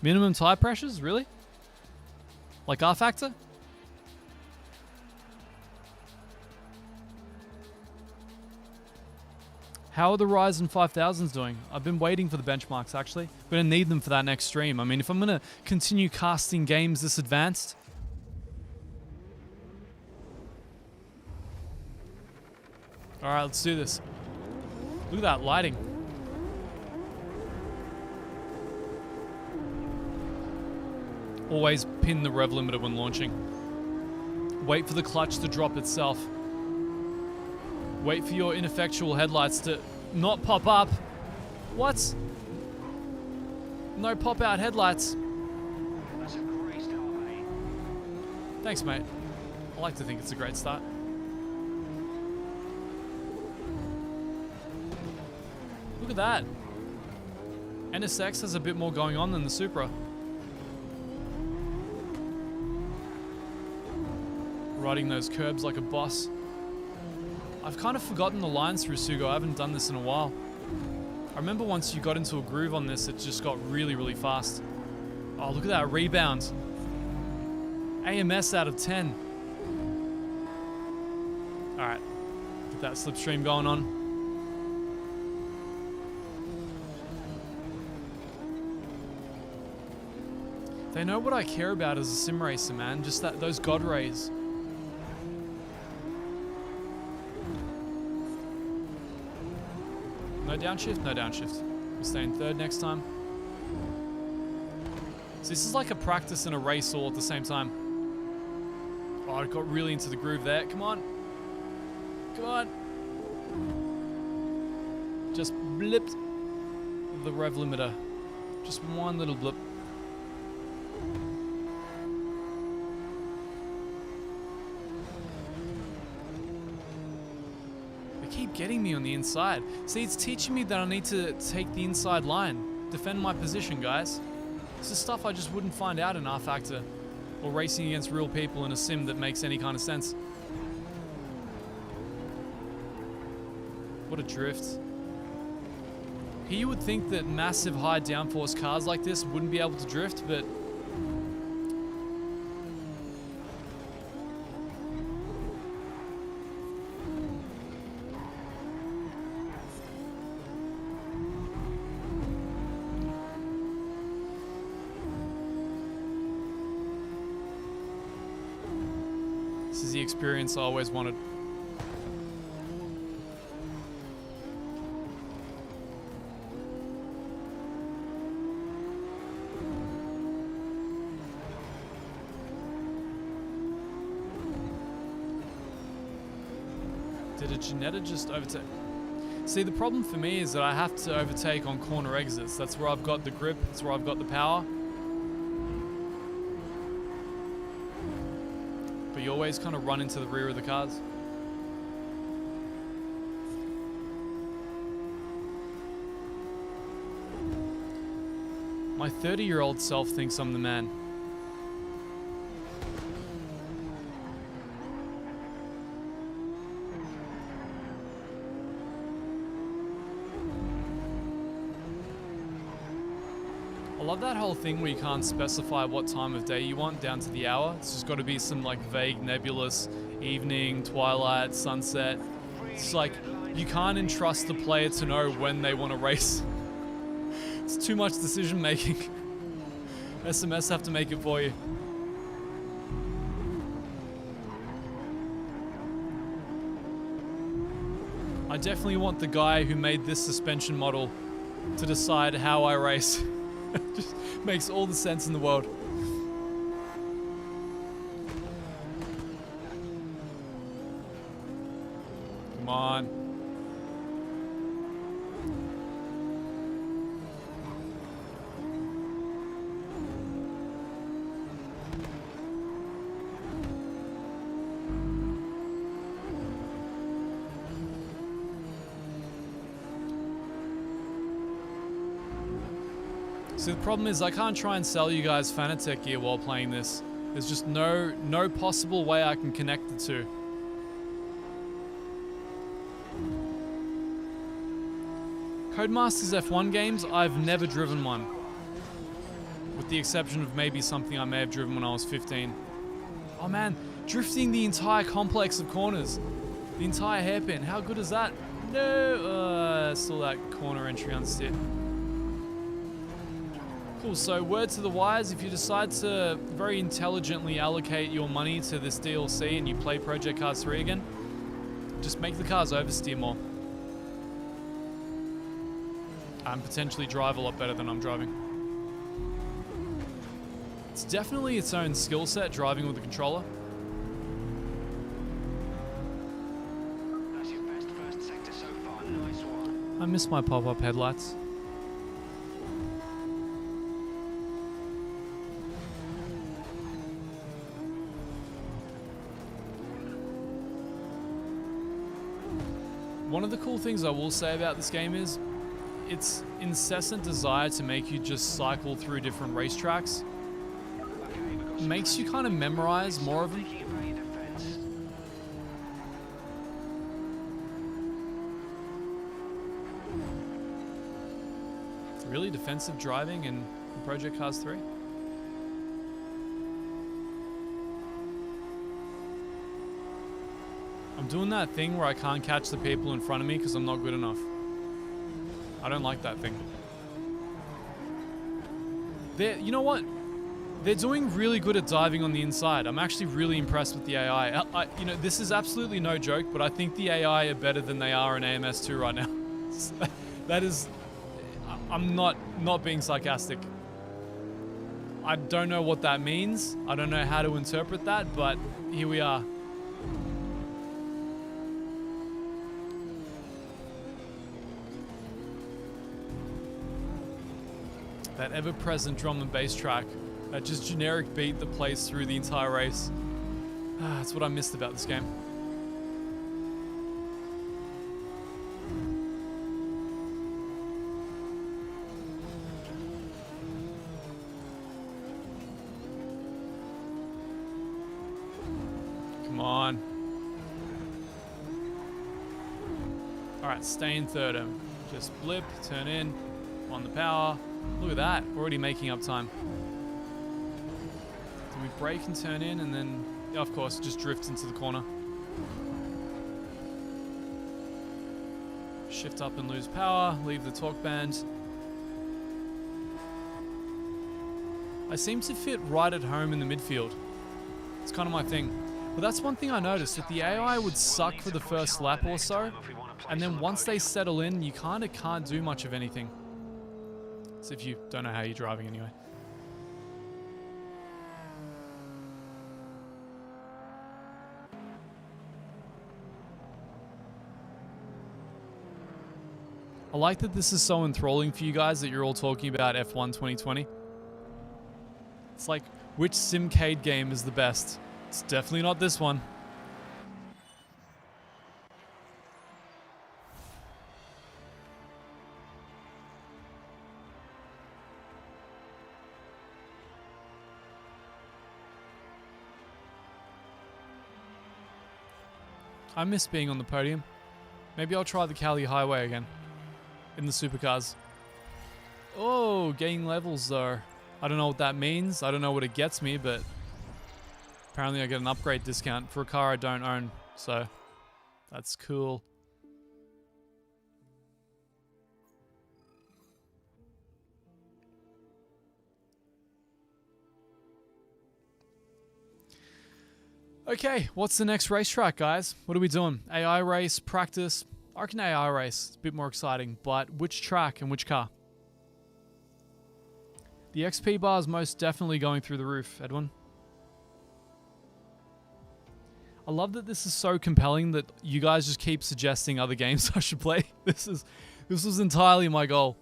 Minimum tire pressures? Really? Like R Factor? How are the Ryzen 5000s doing? I've been waiting for the benchmarks, actually. I'm going to need them for that next stream. I mean, if I'm going to continue casting games this advanced... Alright, let's do this. Look at that lighting. Always pin the rev limiter when launching. Wait for the clutch to drop itself. Wait for your ineffectual headlights to not pop up. What? No pop-out headlights. That's a great start, mate. Thanks, mate. I like to think it's a great start. Look at that. NSX has a bit more going on than the Supra. Riding those curbs like a boss. I've kind of forgotten the lines through Sugo. I haven't done this in a while. I remember once you got into a groove on this, it just got really, really fast. Oh, look at that rebound. AMS out of 10. Alright. Get that slipstream going on. They know what I care about as a sim racer, man. Just those God rays. No downshift? No downshift. We'll stay in third next time. So this is like a practice and a race all at the same time. Oh, I got really into the groove there. Come on. Come on. Just blipped the rev limiter. Just one little blip. Keep getting me on the inside. See, it's teaching me that I need to take the inside line. defend my position, guys. This is stuff I just wouldn't find out in R-Factor or racing against real people in a sim that makes any kind of sense. What a drift. Here you would think that massive high downforce cars like this wouldn't be able to drift, but this is the experience I always wanted. Did a Ginetta just overtake? See, the problem for me is that I have to overtake on corner exits. That's where I've got the grip, that's where I've got the power. But you always kind of run into the rear of the cars. My 30-year-old self thinks I'm the man. I love that whole thing where you can't specify what time of day you want down to the hour. It's just got to be some like vague, nebulous evening, twilight, sunset. It's like you can't entrust the player to know when they want to race. It's too much decision making. SMS have to make it for you. I definitely want the guy who made this suspension model to decide how I race. It just makes all the sense in the world. Come on. See, the problem is I can't try and sell you guys Fanatec gear while playing this. There's just no possible way I can connect the two. Codemasters F1 games, I've never driven one. With the exception of maybe something I may have driven when I was 15. Oh man, drifting the entire complex of corners. The entire hairpin, how good is that? No, still that corner entry unsteer. Cool, so word to the wise, if you decide to very intelligently allocate your money to this DLC and you play Project Cars 3 again, just make the cars oversteer more. And potentially drive a lot better than I'm driving. It's definitely its own skill set, driving with a controller. That's your best first sector so far. Nice one. I miss my pop-up headlights. One of the cool things I will say about this game is its incessant desire to make you just cycle through different racetracks makes you kind of memorize more of them. Really defensive driving in Project Cars 3? I'm doing that thing where I can't catch the people in front of me because I'm not good enough. I don't like that thing. You know what? They're doing really good at diving on the inside. I'm actually really impressed with the AI. You know, this is absolutely no joke, but I think the AI are better than they are in AMS2 right now. That is... I'm not being sarcastic. I don't know what that means. I don't know how to interpret that, but here we are. That ever-present drum and bass track, that just generic beat that plays through the entire race. That's what I missed about this game. Come on. Alright, stay in third. Just blip, turn in, on the power. Look at that, already making up time. Do we brake and turn in and then, yeah, of course, just drift into the corner. Shift up and lose power, leave the torque band. I seem to fit right at home in the midfield. It's kind of my thing. But that's one thing I noticed, that the AI would suck for the first lap or so, and then once they settle in, you kind of can't do much of anything. So if you don't know how you're driving anyway. I like that this is so enthralling for you guys that you're all talking about F1 2020. It's like, which Simcade game is the best? It's definitely not this one. I miss being on the podium. Maybe I'll try the Cali Highway again. In the supercars. Oh, gaining levels though. I don't know what that means. I don't know what it gets me, but apparently I get an upgrade discount for a car I don't own. So that's cool. Okay, what's the next racetrack, guys? What are we doing? AI race, practice? I reckon AI race. It's a bit more exciting, but which track and which car? The XP bar is most definitely going through the roof, Edwin. I love that this is so compelling that you guys just keep suggesting other games I should play. This was entirely my goal.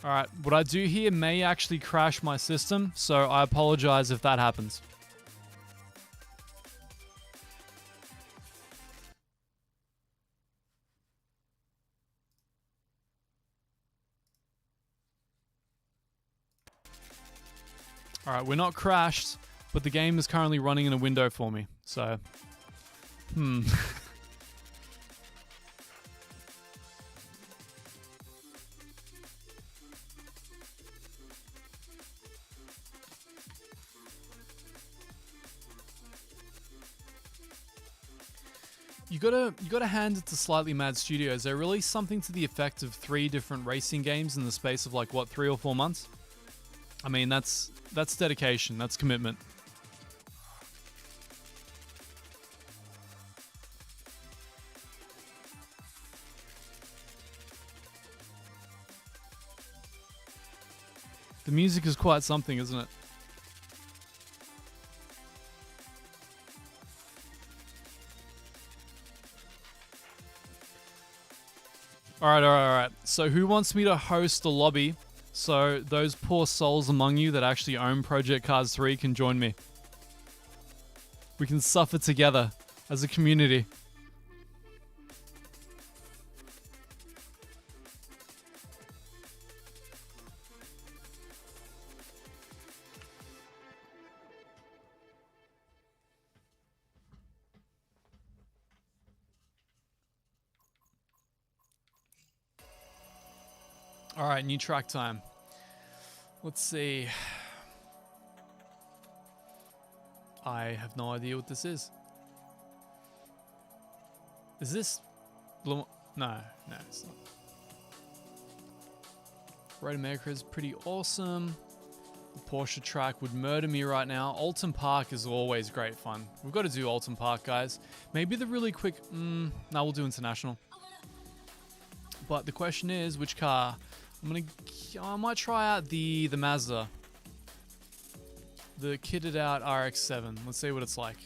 Alright, what I do here may actually crash my system, so I apologize if that happens. Alright, we're not crashed, but the game is currently running in a window for me, so... You gotta hand it to Slightly Mad Studios. They released something to the effect of 3 different racing games in the space of like, what, 3 or 4 months? I mean, that's dedication, that's commitment. The music is quite something, isn't it? Alright. So who wants me to host the lobby so those poor souls among you that actually own Project Cars 3 can join me? We can suffer together as a community. Alright, new track time. Let's see. I have no idea what this is. Is this... No, it's not. Road America is pretty awesome. The Porsche track would murder me right now. Alton Park is always great fun. We've got to do Alton Park, guys. Maybe the really quick... no, we'll do International. But the question is, which car? I might try out the Mazda. The kitted out RX-7. Let's see what it's like.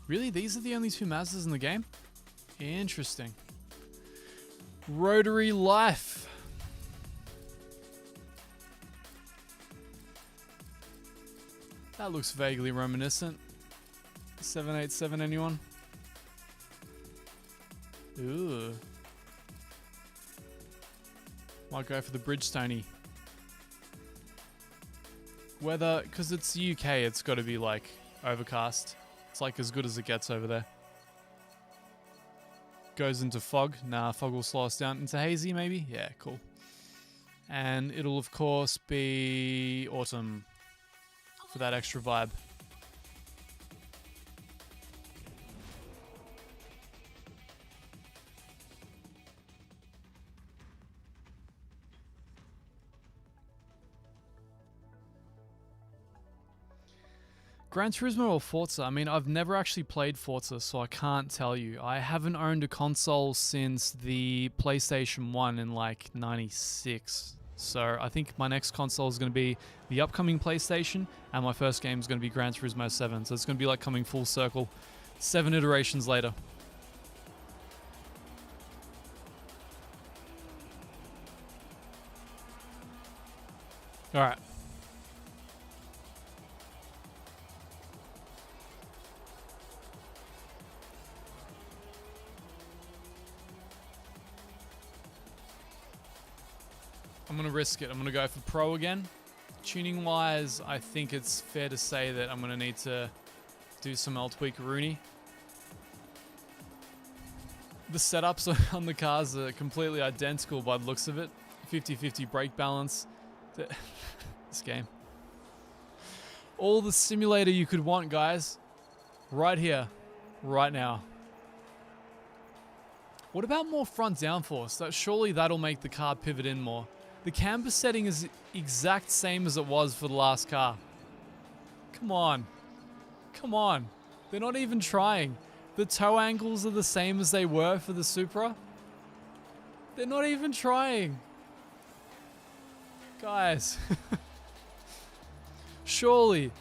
Really? These are the only 2 Mazdas in the game? Interesting. Rotary Life. That looks vaguely reminiscent. 787, anyone? Ooh. Might go for the Bridgestone-y. Weather, because it's UK, it's got to be like overcast. It's like as good as it gets over there. Goes into fog. Nah, fog will slow us down. Into hazy, maybe? Yeah, cool. And it'll, of course, be autumn for that extra vibe. Gran Turismo or Forza? I mean, I've never actually played Forza, so I can't tell you. I haven't owned a console since the PlayStation 1 in like 96. So I think my next console is going to be the upcoming PlayStation, and my first game is going to be Gran Turismo 7. So it's going to be like coming full circle 7 iterations later. Alright. I'm going to risk it. I'm going to go for Pro again. Tuning wise, I think it's fair to say that I'm going to need to do some El Tweakaroonie. The setups on the cars are completely identical by the looks of it. 50-50 brake balance. This game. All the simulator you could want, guys. Right here. Right now. What about more front downforce? Surely that'll make the car pivot in more. The camber setting is exact same as it was for the last car. Come on. Come on. They're not even trying. The toe angles are the same as they were for the Supra. They're not even trying. Guys. Surely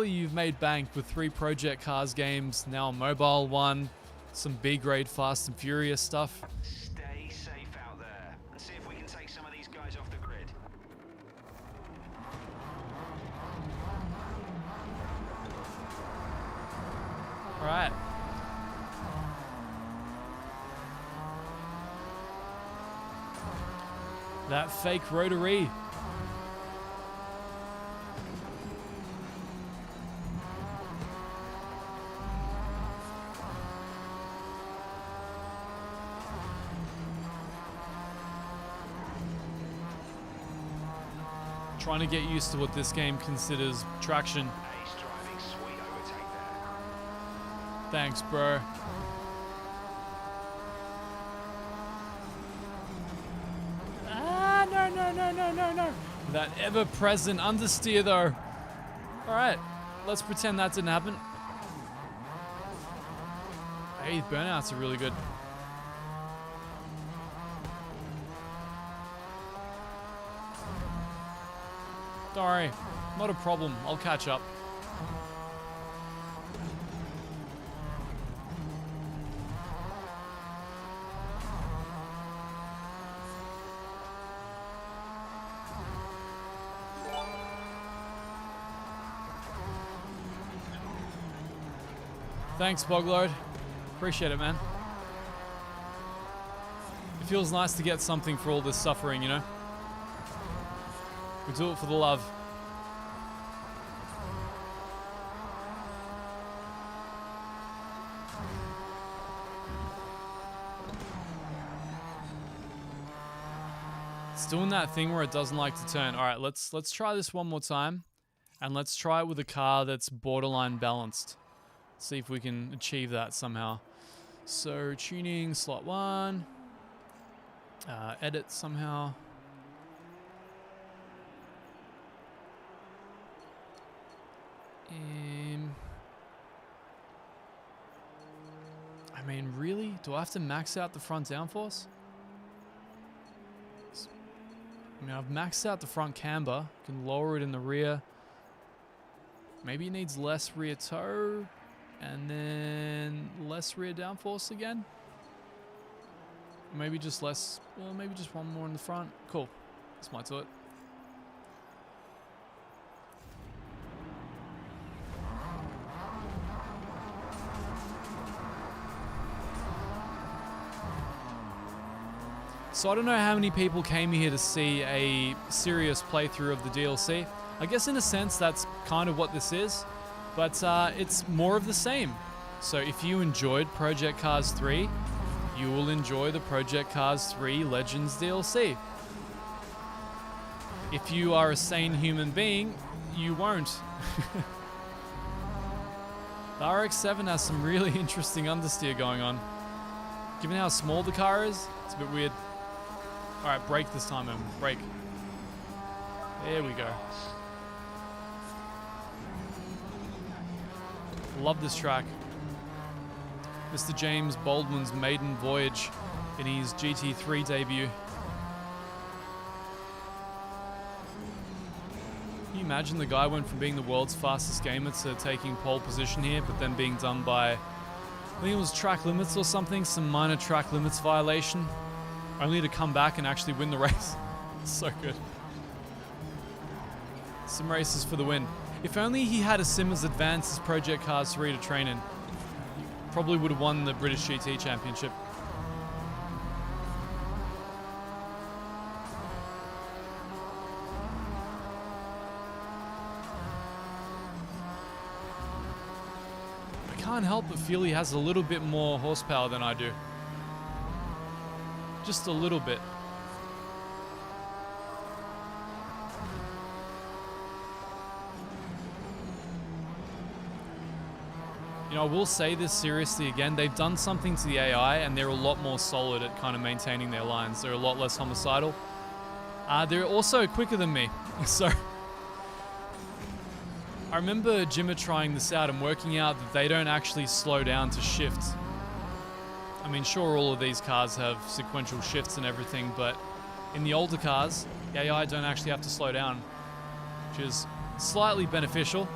you've made bank with 3 Project Cars games, now a mobile one, some B-grade Fast and Furious stuff. Stay safe out there and see if we can take some of these guys off the grid. Alright. That fake rotary. Trying to get used to what this game considers traction. Ace driving, sweet overtake there. Thanks, bro. No. That ever-present understeer, though. Alright, let's pretend that didn't happen. Hey, burnouts are really good. Don't worry, not a problem. I'll catch up. Thanks, Bogload. Appreciate it, man. It feels nice to get something for all this suffering, you know? We do it for the love. It's doing that thing where it doesn't like to turn. All right, let's try this one more time, and let's try it with a car that's borderline balanced. See if we can achieve that somehow. So tuning slot 1, edit somehow. I mean, really? Do I have to max out the front downforce? I mean, I've maxed out the front camber. Can lower it in the rear. Maybe it needs less rear toe. And then less rear downforce again. Maybe just less. Well, maybe just one more in the front. Cool. This might do it. So I don't know how many people came here to see a serious playthrough of the DLC. I guess in a sense that's kind of what this is, but it's more of the same. So if you enjoyed Project Cars 3, you will enjoy the Project Cars 3 Legends DLC. If you are a sane human being, you won't. The RX-7 has some really interesting understeer going on. Given how small the car is, it's a bit weird. Alright, brake this time, Em. Brake. There we go. Love this track. Mr. James Baldwin's maiden voyage in his GT3 debut. Can you imagine the guy went from being the world's fastest gamer to taking pole position here, but then being done by, I think it was track limits or something, some minor track limits violation, only to come back and actually win the race. So good. Sim races for the win. If only he had a sim as advanced as Project Cars 3 to train in. Probably would have won the British GT Championship. I can't help but feel he has a little bit more horsepower than I do. Just a little bit. You know, I will say this seriously again, they've done something to the AI and they're a lot more solid at kind of maintaining their lines. They're a lot less homicidal. They're also quicker than me. So I remember Jimmer trying this out and working out that they don't actually slow down to shift. I mean, sure, all of these cars have sequential shifts and everything, but in the older cars, the AI don't actually have to slow down, which is slightly beneficial.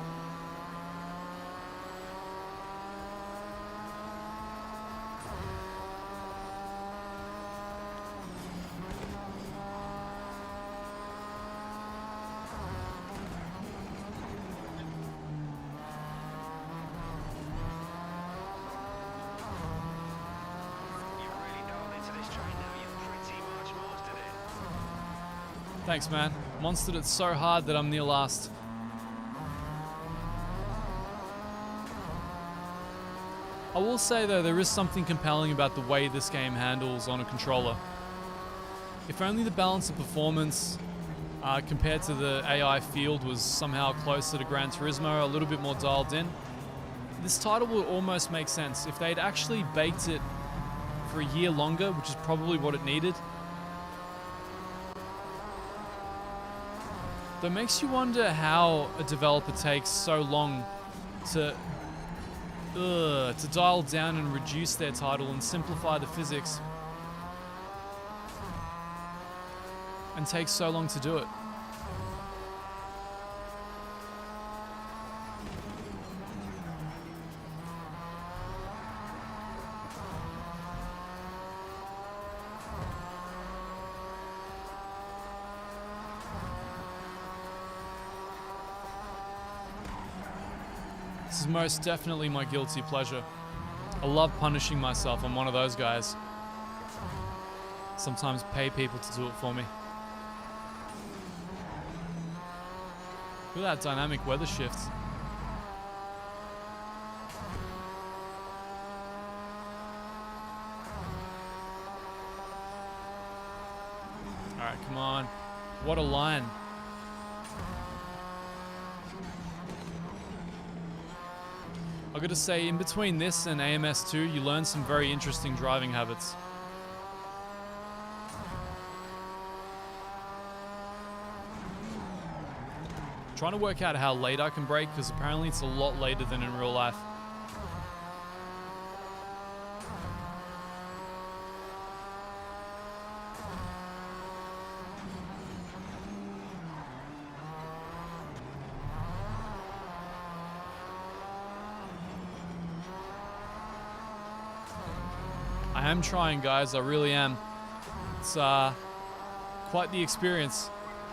Thanks, man. Monstered it so hard that I'm near last. I will say though, there is something compelling about the way this game handles on a controller. If only the balance of performance compared to the AI field was somehow closer to Gran Turismo, a little bit more dialed in, this title would almost make sense. If they'd actually baked it for a year longer, which is probably what it needed. That makes you wonder how a developer takes so long to dial down and reduce their title and simplify the physics. And takes so long to do it. This is most definitely my guilty pleasure. I love punishing myself. I'm one of those guys. Sometimes pay people to do it for me. Look at that dynamic weather shift. Alright, come on. What a line. I gotta say, in between this and AMS2, you learn some very interesting driving habits. Trying to work out how late I can brake, because apparently it's a lot later than in real life. I am trying, guys, I really am. It's quite the experience.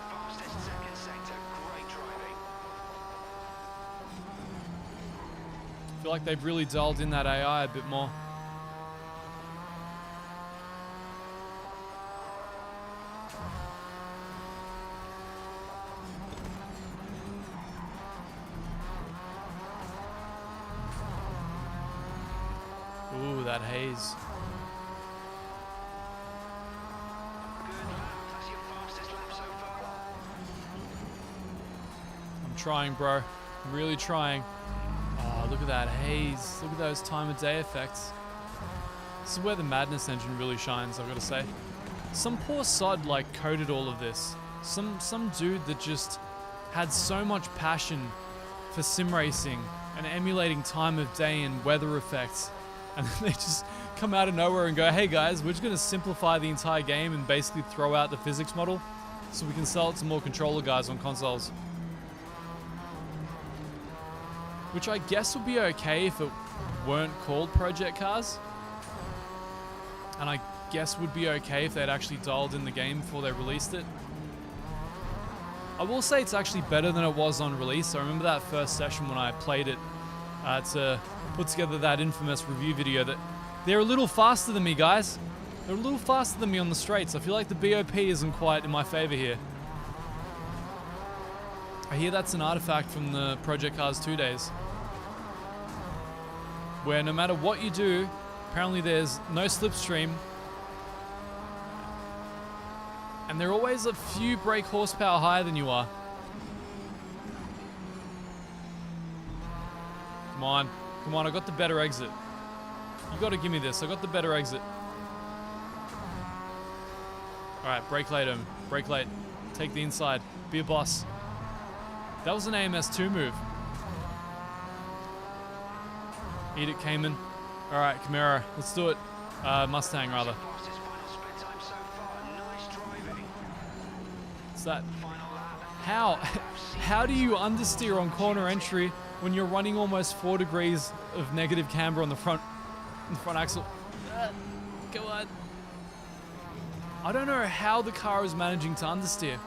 Fastest second sector, great driving. I feel like they've really dialed in that AI a bit more. Ooh, that haze. That's your fastest lap so far. I'm trying, bro. I'm really trying. Oh, look at that haze. Look at those time of day effects. This is where the Madness engine really shines, I've got to say. Some poor sod like coded all of this. Some dude that just had so much passion for sim racing and emulating time of day and weather effects. And then they just come out of nowhere and go, hey guys, we're just going to simplify the entire game and basically throw out the physics model so we can sell it to more controller guys on consoles. Which I guess would be okay if it weren't called Project Cars. And I guess would be okay if they'd actually dialed in the game before they released it. I will say it's actually better than it was on release. I remember that first session when I played it to put together that infamous review video that they're a little faster than me, guys. They're a little faster than me on the straights. I feel like the BOP isn't quite in my favor here. I hear that's an artifact from the Project Cars 2 days, where no matter what you do, apparently there's no slipstream, and they're always a few brake horsepower higher than you are. Come on, come on, I got the better exit. You gotta give me this, I got the better exit. Alright, brake late, brake late. Take the inside, be a boss. That was an AMS2 move. Eat it, Cayman. Alright, Camaro, let's do it. Mustang, rather. Fastest final split time so far. Nice driving. What's that? Final lap. How do you understeer on corner entry when you're running almost 4 degrees of negative camber on the front axle? Come on. I don't know how the car is managing to understeer.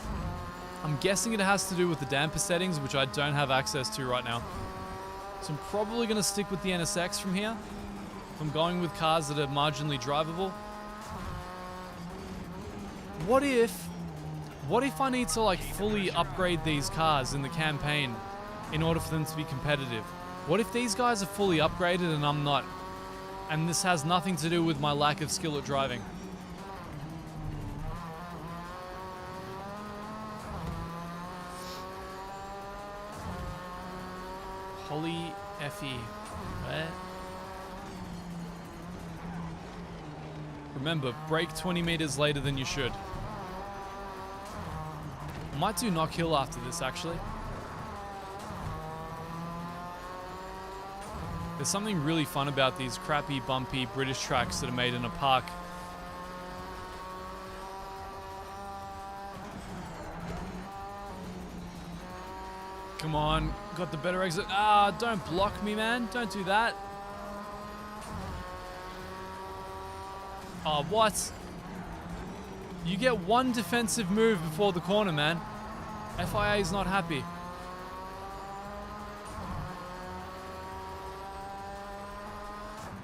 I'm guessing it has to do with the damper settings, which I don't have access to right now. So I'm probably going to stick with the NSX from here. If I'm going with cars that are marginally drivable. What if I need to like fully upgrade these cars in the campaign in order for them to be competitive? What if these guys are fully upgraded and I'm not? And this has nothing to do with my lack of skill at driving. Holy F-E. What? Remember, brake 20 meters later than you should. I might do Knock Hill after this, actually. There's something really fun about these crappy, bumpy British tracks that are made in a park. Come on, got the better exit. Ah, don't block me, man. Don't do that. Oh, what? You get one defensive move before the corner, man. FIA is not happy.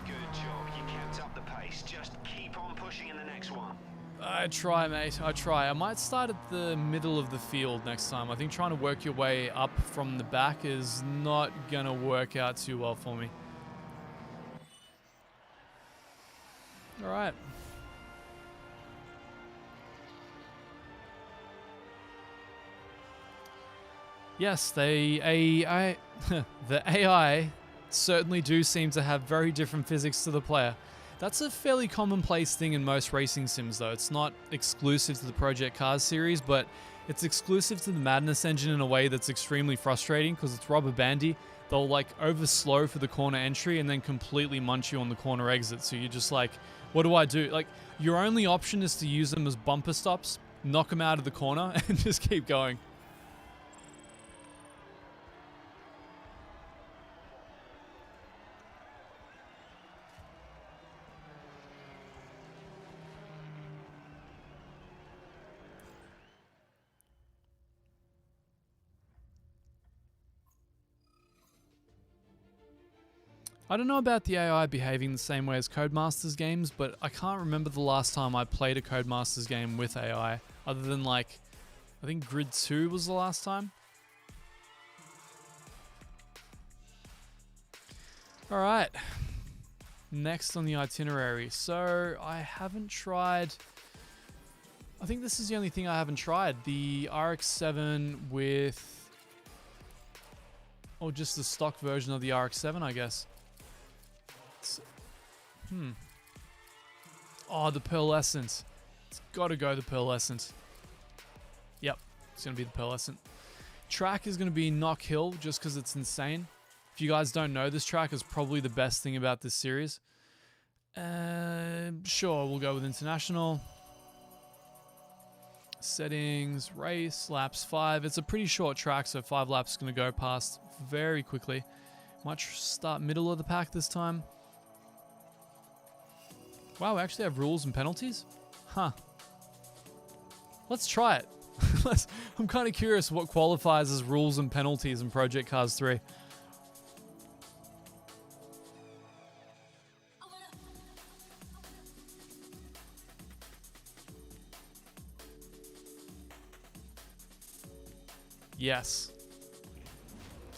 Good job. You kept up the pace. Just keep on pushing in the next one. I try, mate. I try. I might start at the middle of the field next time. I think trying to work your way up from the back is not going to work out too well for me. All right. Yes, the AI certainly do seem to have very different physics to the player. That's a fairly commonplace thing in most racing sims, though. It's not exclusive to the Project Cars series, but it's exclusive to the Madness engine in a way that's extremely frustrating because it's rubber bandy. They'll like over slow for the corner entry and then completely munch you on the corner exit. So you're just like, what do I do? Like, your only option is to use them as bumper stops, knock them out of the corner, and just keep going. I don't know about the AI behaving the same way as Codemasters games, but I can't remember the last time I played a Codemasters game with AI, other than like, I think Grid 2 was the last time. Alright, next on the itinerary. So, I haven't tried... I think this is the only thing I haven't tried. The RX-7 with... or just the stock version of the RX-7, I guess. Oh, the pearlescent. It's gotta go the pearlescent. Yep, it's gonna be the pearlescent. Track is gonna be Knock Hill, just because it's insane. If you guys don't know, this track is probably the best thing about this series. Sure, we'll go with international. Settings, race, laps 5. It's a pretty short track, so 5 laps is gonna go past very quickly. Might start middle of the pack this time. Wow, we actually have rules and penalties? Huh. Let's try it. I'm kind of curious what qualifies as rules and penalties in Project Cars 3. Yes.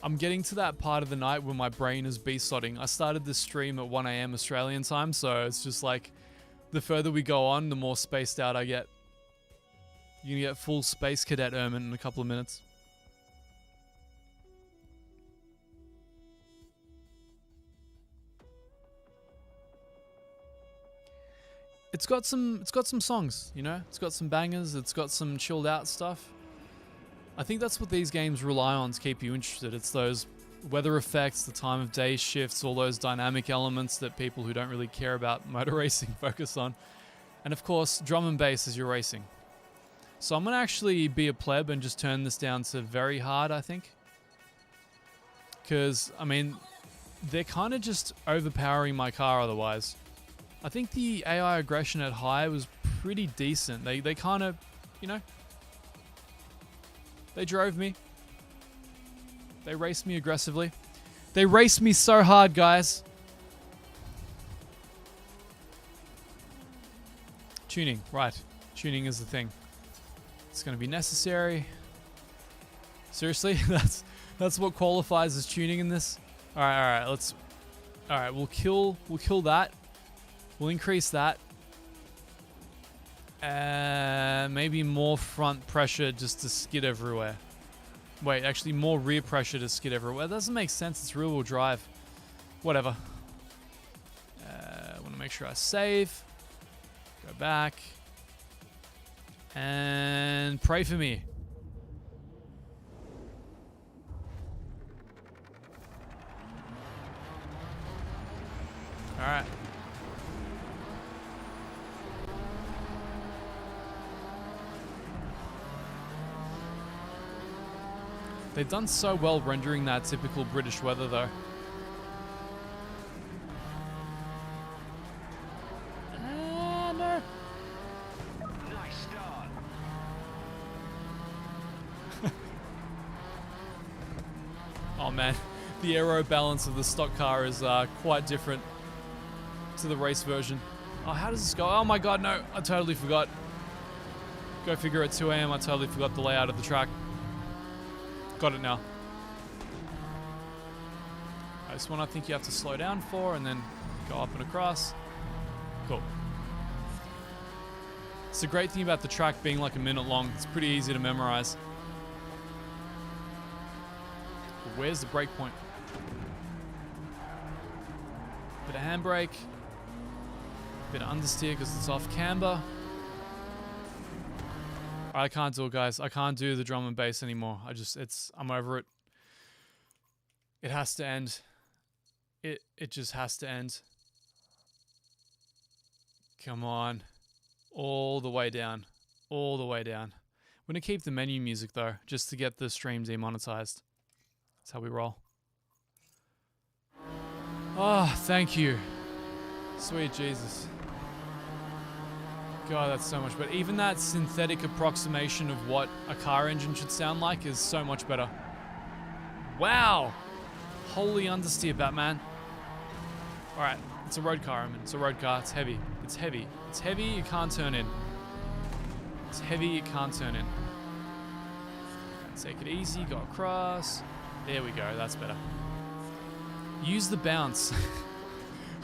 I'm getting to that part of the night where my brain is beast-sodding. I started this stream at 1 AM Australian time, so it's just like, the further we go on, the more spaced out I get. You're gonna get full Space Cadet Ermin in a couple of minutes. It's got some songs, you know? It's got some bangers, it's got some chilled out stuff. I think that's what these games rely on to keep you interested. It's those weather effects, the time of day shifts, all those dynamic elements that people who don't really care about motor racing focus on. And of course, drum and bass as you're racing. So I'm going to actually be a pleb and just turn this down to very hard, I think. Because, I mean, they're kind of just overpowering my car otherwise. I think the AI aggression at high was pretty decent. They kind of, you know... They drove me. They raced me aggressively. They raced me so hard, guys. Tuning, right. Tuning is the thing. It's going to be necessary. Seriously? That's what qualifies as tuning in this? Alright, let's... Alright, we'll kill that. We'll increase that. Maybe more front pressure just to skid everywhere. Wait, actually more rear pressure to skid everywhere. That doesn't make sense. It's rear-wheel drive. Whatever. I want to make sure I save. Go back. And pray for me. Alright. They've done so well rendering that typical British weather, though. No. Nice start. Oh man, the aero balance of the stock car is quite different to the race version. Oh, how does this go? Oh my god, no, I totally forgot. Go figure at 2 AM, I totally forgot the layout of the track. Got it now. This one I think you have to slow down for and then go up and across. Cool. It's the great thing about the track being like a minute long. It's pretty easy to memorize. But where's the brake point? Bit of handbrake. Bit of understeer because it's off camber. I can't do it, guys. I can't do the drum and bass anymore. I'm over it. It has to end. It just has to end. Come on. All the way down. All the way down. I'm going to keep the menu music, though, just to get the stream demonetized. That's how we roll. Oh, thank you. Sweet Jesus. God, that's so much better. Even that synthetic approximation of what a car engine should sound like is so much better. Wow! Holy understeer, Batman. Alright, it's a road car, I mean. It's a road car. It's heavy. It's heavy. It's heavy, you can't turn in. It's heavy, you can't turn in. Take it easy, go across. There we go, that's better. Use the bounce.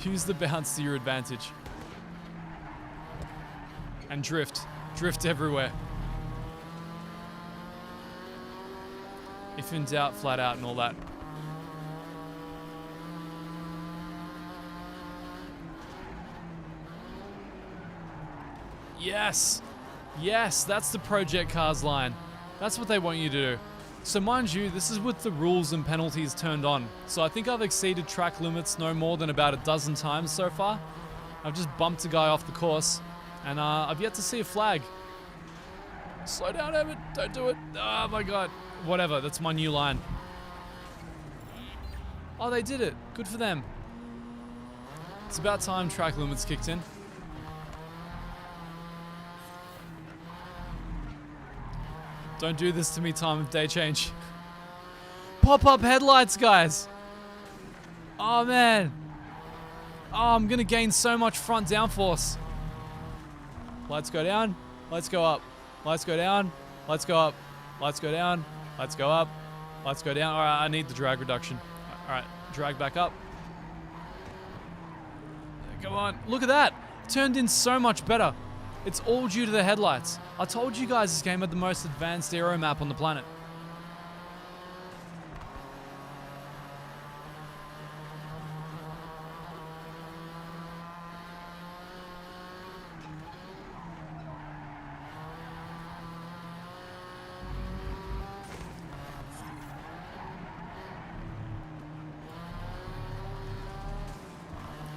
Use the bounce to your advantage. And drift. Drift everywhere. If in doubt, flat out and all that. Yes! Yes, that's the Project Cars line. That's what they want you to do. So mind you, this is with the rules and penalties turned on. So I think I've exceeded track limits no more than about a dozen times so far. I've just bumped a guy off the course, and I've yet to see a flag. Slow down, Evan. Don't do it. Oh my god. Whatever, that's my new line. Oh, they did it. Good for them. It's about time track limits kicked in. Don't do this to me, time of day change. Pop-up headlights, guys. Oh, man. Oh, I'm going to gain so much front downforce. Lights go down. Lights go up. Lights go down. Lights go up. Lights go down. Lights go up. Lights go down. All right, I need the drag reduction. All right, drag back up. Come on. Look at that. Turned in so much better. It's all due to the headlights. I told you guys this game had the most advanced aero map on the planet.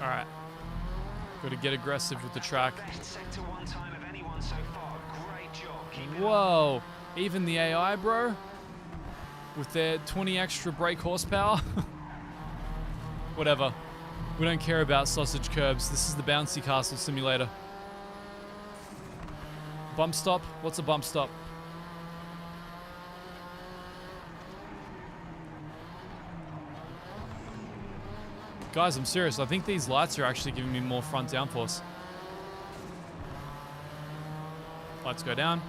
Alright. Got to get aggressive with the track. Whoa, even the AI, bro, with their 20 extra brake horsepower. Whatever, we don't care about sausage curbs. This is the bouncy castle simulator. Bump stop? What's a bump stop? Guys, I'm serious. I think these lights are actually giving me more front downforce. Lights go down.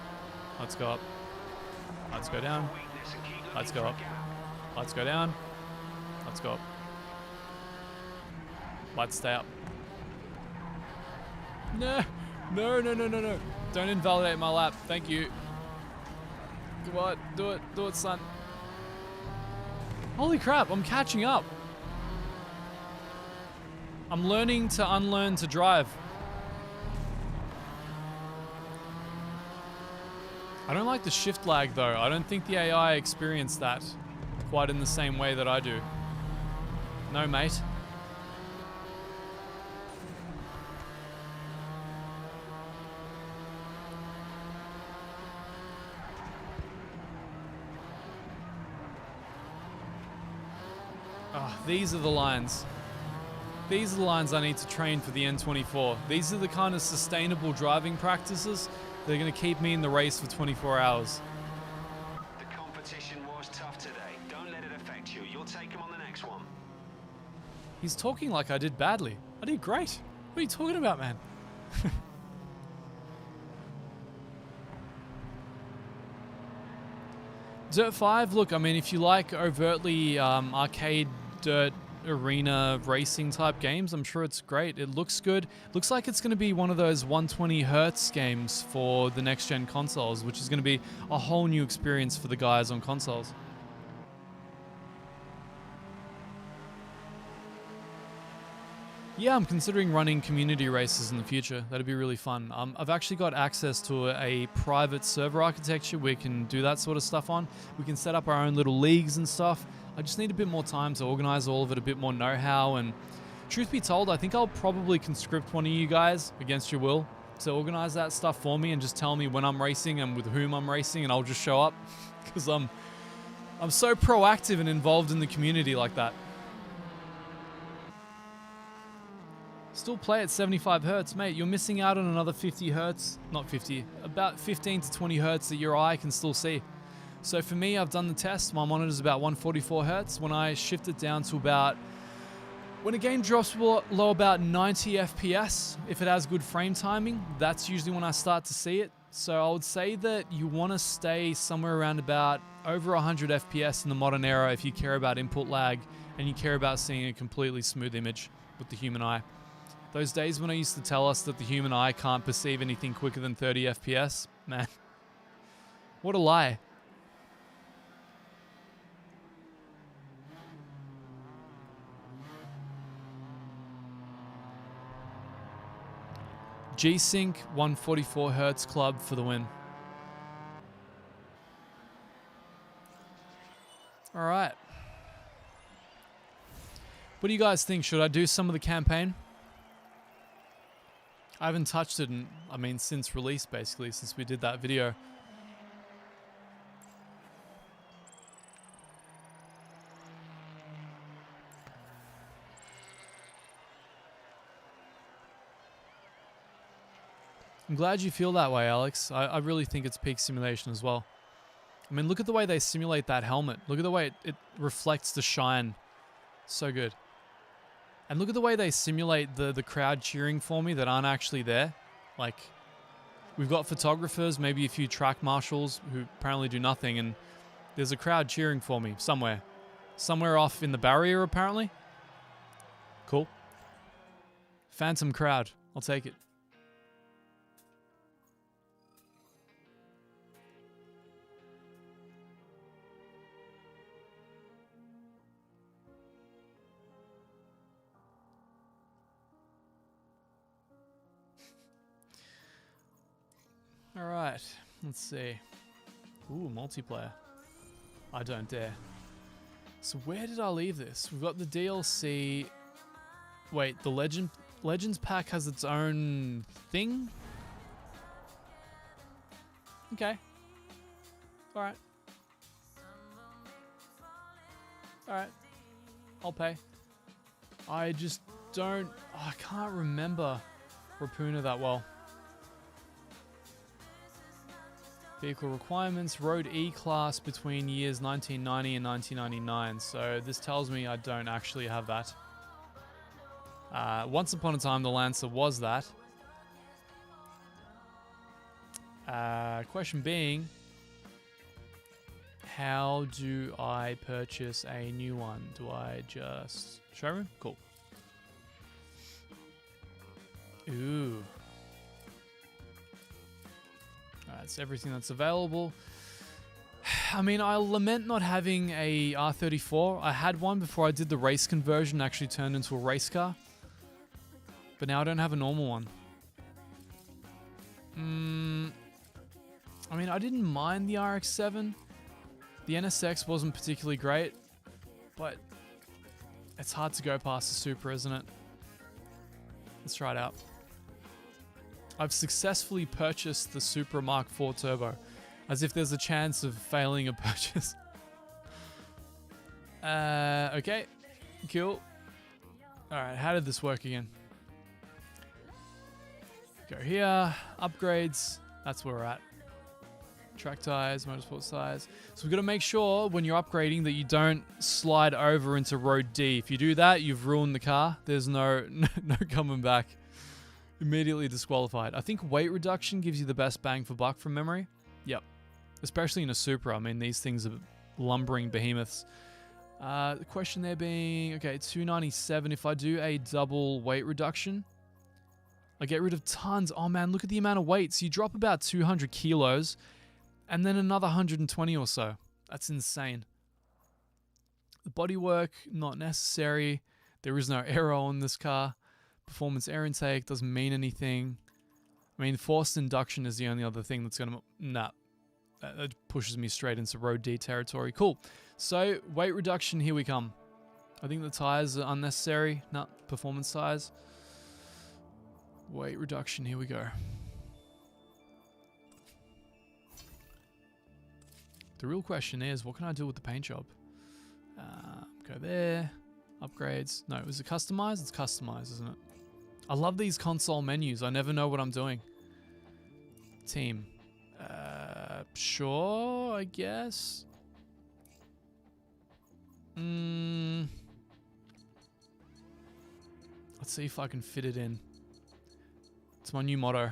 Lights go up. Lights go down. Lights go up. Lights go down. Lights go up. Lights stay up. No. No, no, no, no, no. Don't invalidate my lap. Thank you. Come on. Do it. Do it, son. Holy crap. I'm catching up. I'm learning to unlearn to drive. I don't like the shift lag though. I don't think the AI experienced that quite in the same way that I do. No, mate. Oh, these are the lines. These are the lines I need to train for the N24. These are the kind of sustainable driving practices that are going to keep me in the race for 24 hours. The competition was tough today. Don't let it affect you. You'll take him on the next one. He's talking like I did badly. I did great. What are you talking about, man? Dirt 5, look, I mean, if you like overtly arcade dirt arena racing type games, I'm sure it's great. It looks good. Looks like it's going to be one of those 120 hertz games for the next gen consoles, which is going to be a whole new experience for the guys on consoles. Yeah, I'm considering running community races in the future. That'd be really fun. I've actually got access to a private server architecture we can do that sort of stuff on. We can set up our own little leagues and stuff. I just need a bit more time to organize all of it, a bit more know-how, and truth be told, I think I'll probably conscript one of you guys against your will to organize that stuff for me and just tell me when I'm racing and with whom I'm racing, and I'll just show up because I'm so proactive and involved in the community like that. Still play at 75 hertz, mate. You're missing out on another 50 hertz, not 50, about 15 to 20 hertz that your eye can still see. So for me, I've done the test. My monitor's about 144 hertz. When I shift it down to about When a game drops below about 90 FPS, if it has good frame timing, that's usually when I start to see it. So I would say that you want to stay somewhere around about over 100 FPS in the modern era if you care about input lag and you care about seeing a completely smooth image with the human eye. Those days when I used to tell us that the human eye can't perceive anything quicker than 30 FPS, man, what a lie. G-Sync 144 Hertz Club for the win. All right. What do you guys think? Should I do some of the campaign? I haven't touched it since release, basically, since we did that video. I'm glad you feel that way, Alex. I really think it's peak simulation as well. I mean, look at the way they simulate that helmet. Look at the way it reflects the shine. So good. And look at the way they simulate the crowd cheering for me that aren't actually there. Like, we've got photographers, maybe a few track marshals who apparently do nothing, and there's a crowd cheering for me somewhere. Somewhere off in the barrier, apparently. Cool. Phantom crowd. I'll take it. Alright, let's see. Ooh, multiplayer. I don't dare. So where did I leave this? We've got the DLC. Wait, the Legends pack has its own thing? Okay. Alright. Alright. I'll pay. I just don't... Oh, I can't remember Rapuna that well. Vehicle requirements, Road E-Class between years 1990 and 1999. So this tells me I don't actually have that. Once upon a time, the Lancer was that. Question being, how do I purchase a new one? Do I just... Showroom? Cool. Ooh. That's everything that's available. I mean, I lament not having a R34. I had one before I did the race conversion, actually turned into a race car. But now I don't have a normal one. I mean, I didn't mind the RX-7. The NSX wasn't particularly great, but it's hard to go past the Supra, isn't it? Let's try it out. I've successfully purchased the Supra Mark IV Turbo, as if there's a chance of failing a purchase. Okay, cool. Alright, how did this work again? Go here, upgrades, that's where we're at. Track tires, motorsport tires. So we've got to make sure when you're upgrading that you don't slide over into road D. If you do that, you've ruined the car. There's no coming back. Immediately disqualified. I think weight reduction gives you the best bang for buck from memory. Yep. Especially in a Supra. I mean, these things are lumbering behemoths. The question there being, okay, 297. If I do a double weight reduction, I get rid of tons. Oh man, look at the amount of weight. So you drop about 200 kilos and then another 120 or so. That's insane. The bodywork, not necessary. There is no aero on this car. Performance air intake doesn't mean anything. I mean, forced induction is the only other thing that's going to... Nah. That pushes me straight into road D territory. Cool. So, weight reduction, here we come. I think the tires are unnecessary. Nah, performance tires. Weight reduction, here we go. The real question is, what can I do with the paint job? Go there. Upgrades. No, is it customized? It's customized, isn't it? I love these console menus. I never know what I'm doing. Team. Sure, I guess. Let's see if I can fit it in. It's my new motto.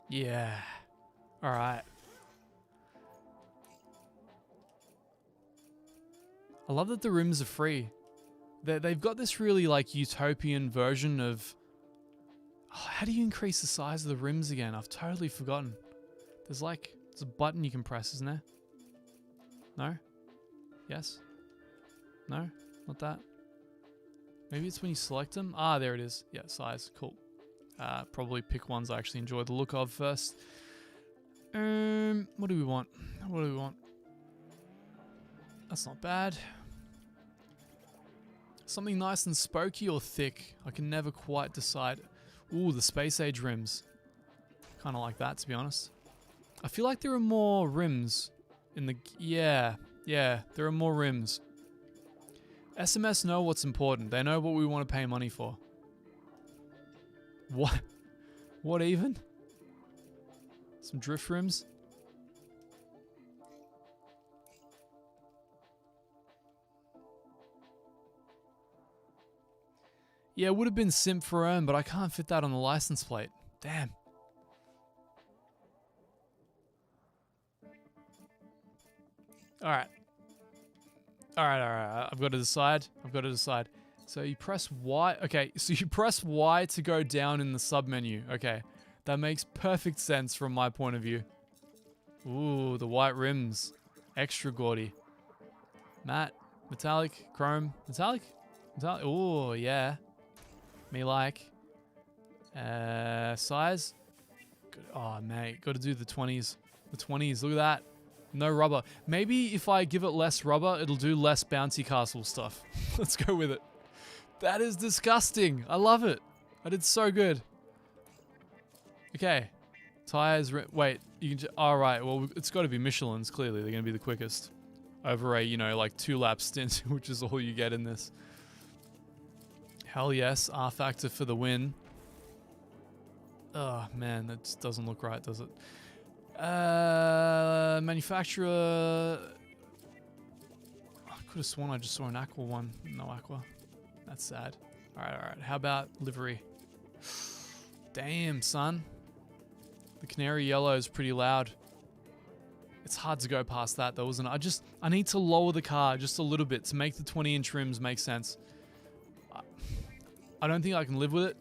Yeah. All right. I love that the rims are free. They've got this really like utopian version of... Oh, how do you increase the size of the rims again? I've totally forgotten. There's a button you can press, isn't there? No? Yes? No? Not that? Maybe it's when you select them? Ah, there it is. Yeah, size. Cool. Probably pick ones I actually enjoy the look of first. What do we want? What do we want? That's not bad. Something nice and spokey or thick? I can never quite decide. Ooh, the space age rims. Kind of like that, to be honest. I feel like there are more rims in the... Yeah, there are more rims. SMS know what's important. They know what we want to pay money for. What? What even? Some drift rims? Yeah, it would have been simp for earn, but I can't fit that on the license plate. Damn. Alright. I've got to decide. So you press Y. Okay, so you press Y to go down in the sub menu. Okay, that makes perfect sense from my point of view. Ooh, the white rims. Extra gaudy. Matte, metallic, chrome, metallic? Ooh, yeah. Me like. Size? Good. Oh, mate, got to do the 20s. The 20s, look at that. No rubber. Maybe if I give it less rubber, it'll do less bouncy castle stuff. Let's go with it. That is disgusting. I love it. I did so good. Okay. Tires. Wait. You can. All right. Well, it's got to be Michelin's. Clearly, they're going to be the quickest. Over a, like 2-lap stint, which is all you get in this. Hell yes. R factor for the win. Oh man, that just doesn't look right, does it? Manufacturer. I could have sworn I just saw an aqua one. No aqua. That's sad. Alright. How about livery? Damn, son. The canary yellow is pretty loud. It's hard to go past that though, isn't it? I need to lower the car just a little bit to make the 20-inch rims make sense. I don't think I can live with it.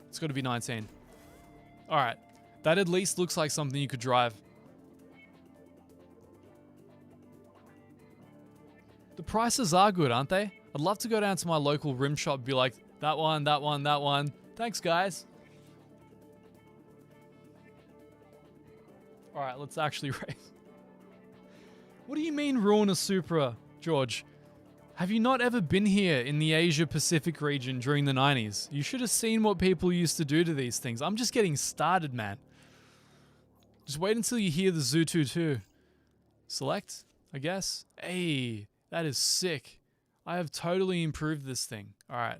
It's got to be 19. Alright. That at least looks like something you could drive. The prices are good, aren't they? I'd love to go down to my local rim shop and be like, that one, that one, that one. Thanks, guys. Alright, let's actually race. What do you mean ruin a Supra, George? Have you not ever been here in the Asia Pacific region during the 90s? You should have seen what people used to do to these things. I'm just getting started, man. Just wait until you hear the Zoo 22. Select, I guess. Hey, that is sick. I have totally improved this thing. All right.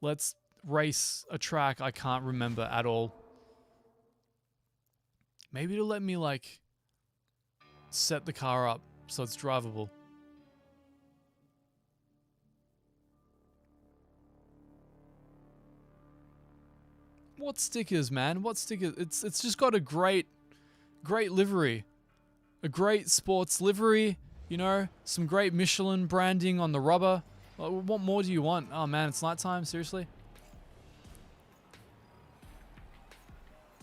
Let's race a track I can't remember at all. Maybe it'll let me, like, set the car up so it's drivable. What stickers, man? What stickers? It's just got a great livery. A great sports livery, some great Michelin branding on the rubber. What more do you want? Oh man, it's nighttime, seriously?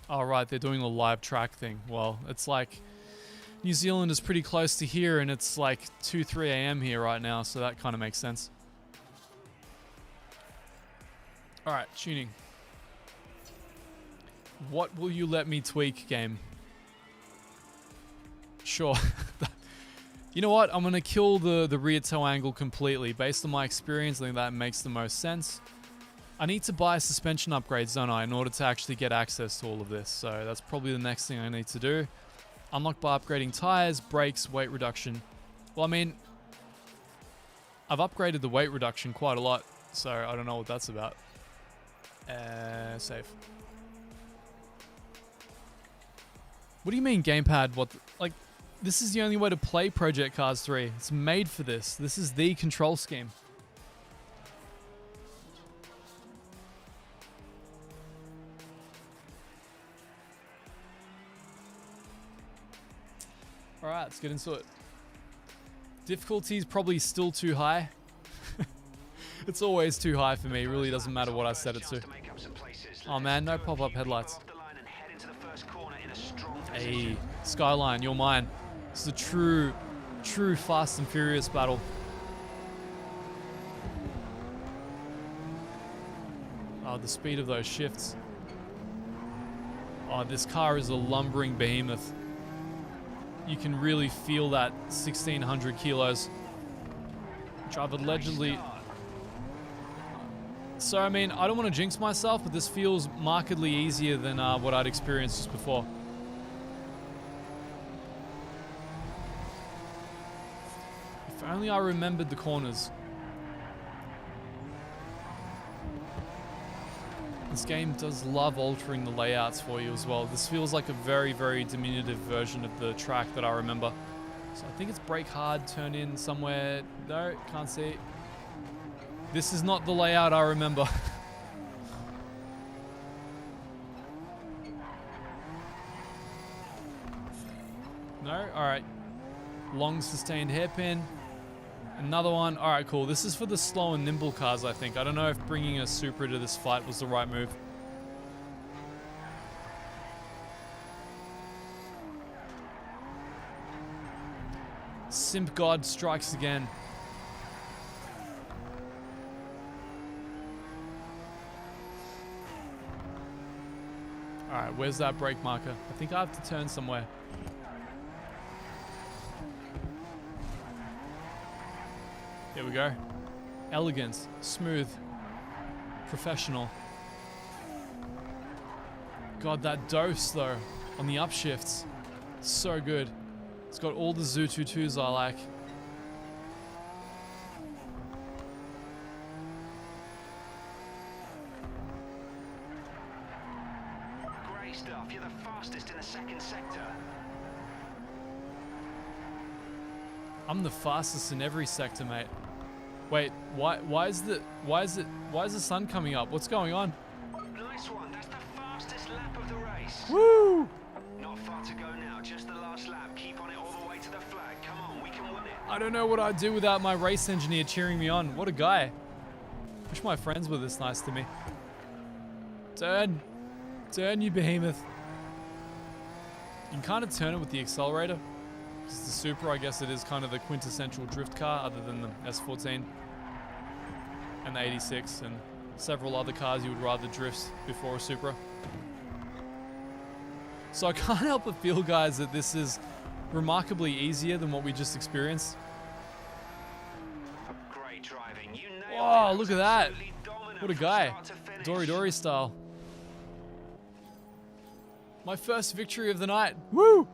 Oh right, they're doing a live track thing. Well, it's like New Zealand is pretty close to here and it's like 2, 3 a.m. here right now, so that kind of makes sense. Alright, tuning. What will you let me tweak, game? Sure. You know what? I'm going to kill the rear toe angle completely. Based on my experience, I think that makes the most sense. I need to buy suspension upgrades, don't I, in order to actually get access to all of this. So that's probably the next thing I need to do. Unlock by upgrading tires, brakes, weight reduction. Well, I mean, I've upgraded the weight reduction quite a lot. So I don't know what that's about. Save. What do you mean gamepad? What? Like, this is the only way to play Project Cars 3. It's made for this. This is the control scheme. Alright, let's get into it. Difficulty is probably still too high. It's always too high for me. It really doesn't matter what I set it to. Oh man, no pop-up headlights. Hey, Skyline, you're mine. This is a true Fast and Furious battle. Oh, the speed of those shifts. Oh, this car is a lumbering behemoth. You can really feel that 1,600 kilos, which I've allegedly... So, I mean, I don't want to jinx myself, but this feels markedly easier than what I'd experienced just before. If only I remembered the corners. This game does love altering the layouts for you as well. This feels like a very, very diminutive version of the track that I remember. So I think it's brake hard, turn in somewhere. No, can't see. This is not the layout I remember. No? Alright. Long sustained hairpin. Another one. Alright, cool. This is for the slow and nimble cars, I think. I don't know if bringing a Supra to this fight was the right move. Simp God strikes again. Alright, where's that brake marker? I think I have to turn somewhere. Here we go. Elegance, smooth, professional. God, that dose though, on the upshifts. So good. It's got all the Zoo-22s I like. Great stuff. You're the fastest in the second sector. I'm the fastest in every sector, mate. Wait, why is the sun coming up? What's going on? Nice one. That's the fastest lap of the race. Woo! Not far to go now. Just the last lap. Keep on it all the way to the flag. Come on, we can win it. I don't know what I'd do without my race engineer cheering me on. What a guy. Wish my friends were this nice to me. Turn. Turn, you behemoth. You can kind of turn it with the accelerator. It's the Supra, I guess it is kind of the quintessential drift car other than the S14 and the 86 and several other cars you would rather drift before a Supra. So I can't help but feel, guys, that this is remarkably easier than what we just experienced. Great driving. You nailed Oh, it. look at that. Absolutely dominant What a from guy. start to finish. Dory Dory style. My first victory of the night. Woo!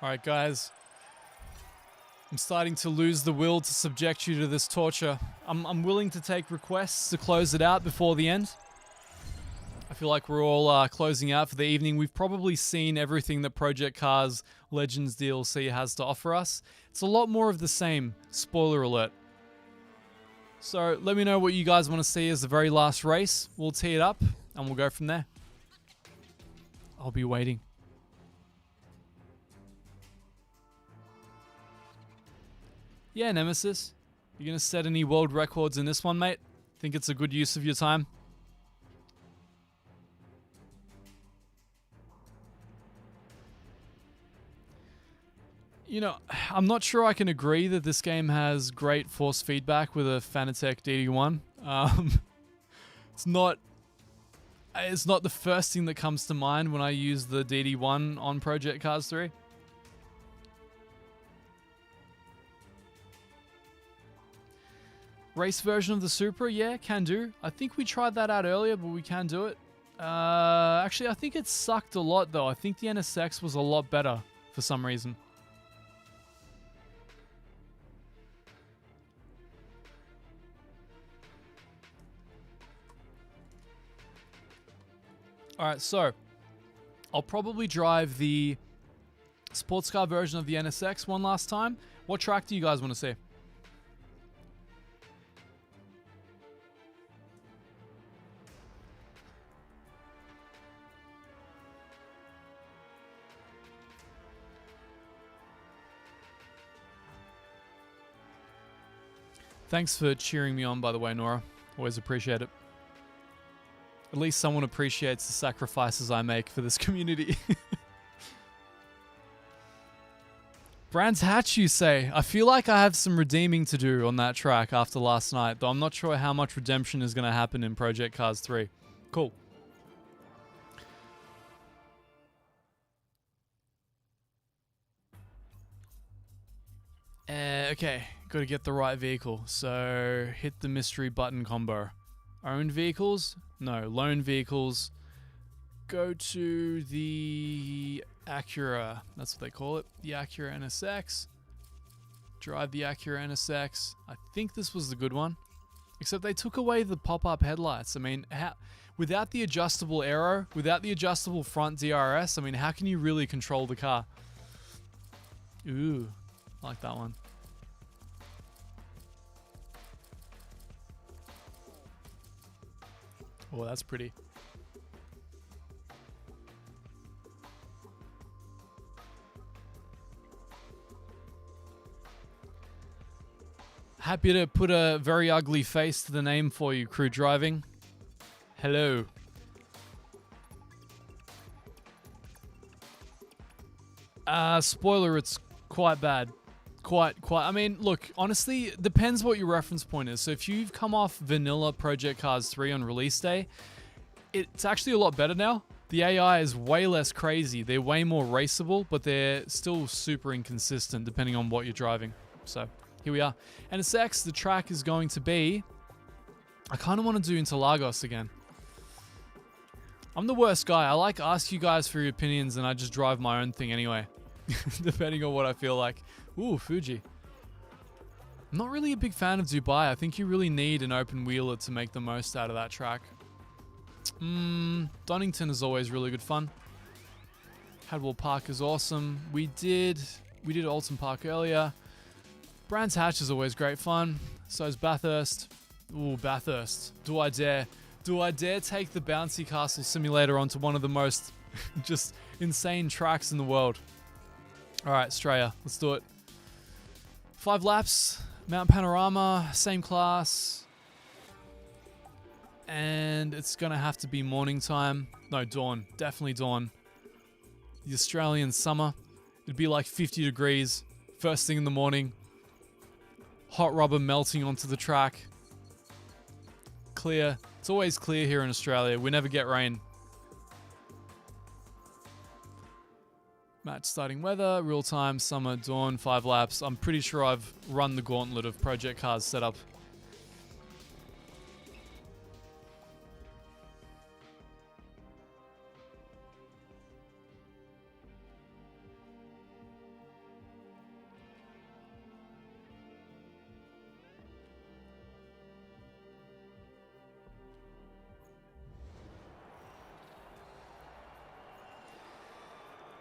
Alright guys, I'm starting to lose the will to subject you to this torture. I'm willing to take requests to close it out before the end. I feel like we're all closing out for the evening. We've probably seen everything that Project Cars Legends DLC has to offer us. It's a lot more of the same, spoiler alert. So let me know what you guys want to see as the very last race. We'll tee it up and we'll go from there. I'll be waiting. Yeah, Nemesis. You gonna set any world records in this one, mate? Think it's a good use of your time? You know, I'm not sure I can agree that this game has great force feedback with a Fanatec DD1. It's not the first thing that comes to mind when I use the DD1 on Project Cars 3. Race version of the Supra, yeah, can do. I think we tried that out earlier, but we can do it. Actually, I think it sucked a lot, though. I think the NSX was a lot better for some reason. Alright, so I'll probably drive the sports car version of the NSX one last time. What track do you guys want to see? Thanks for cheering me on, by the way, Nora. Always appreciate it. At least someone appreciates the sacrifices I make for this community. Brands Hatch, you say? I feel like I have some redeeming to do on that track after last night, though I'm not sure how much redemption is going to happen in Project Cars 3. Cool. Okay, got to get the right vehicle. So hit the mystery button combo. Owned vehicles? No, loan vehicles. Go to the Acura. That's what they call it. The Acura NSX. Drive the Acura NSX. I think this was the good one. Except they took away the pop-up headlights. I mean, without the adjustable aero, without the adjustable front DRS, I mean, how can you really control the car? Ooh, I like that one. Oh, that's pretty. Happy to put a very ugly face to the name for you, Crew Driving. Hello. Spoiler, it's quite bad. Quite. I mean, look, honestly, it depends what your reference point is. So if you've come off vanilla Project Cars 3 on release day, it's actually a lot better now. The AI is way less crazy. They're way more raceable, but they're still super inconsistent depending on what you're driving. So here we are. NSX, the track is going to be... I kind of want to do Interlagos again. I'm the worst guy. I like ask you guys for your opinions and I just drive my own thing anyway. Depending on what I feel like. Ooh, Fuji. I'm not really a big fan of Dubai. I think you really need an open wheeler to make the most out of that track. Donington is always really good fun. Hadwell Park is awesome. We did Alton Park earlier. Brands Hatch is always great fun. So is Bathurst. Ooh, Bathurst. Do I dare take the Bouncy Castle Simulator onto one of the most just insane tracks in the world? Alright, Australia. Let's do it. 5 laps. Mount Panorama. Same class. And it's going to have to be morning time. No, dawn. Definitely dawn. The Australian summer. It'd be like 50 degrees. First thing in the morning. Hot rubber melting onto the track. Clear. It's always clear here in Australia. We never get rain. Match starting weather, real time, summer, dawn, 5 laps. I'm pretty sure I've run the gauntlet of Project Cars setup.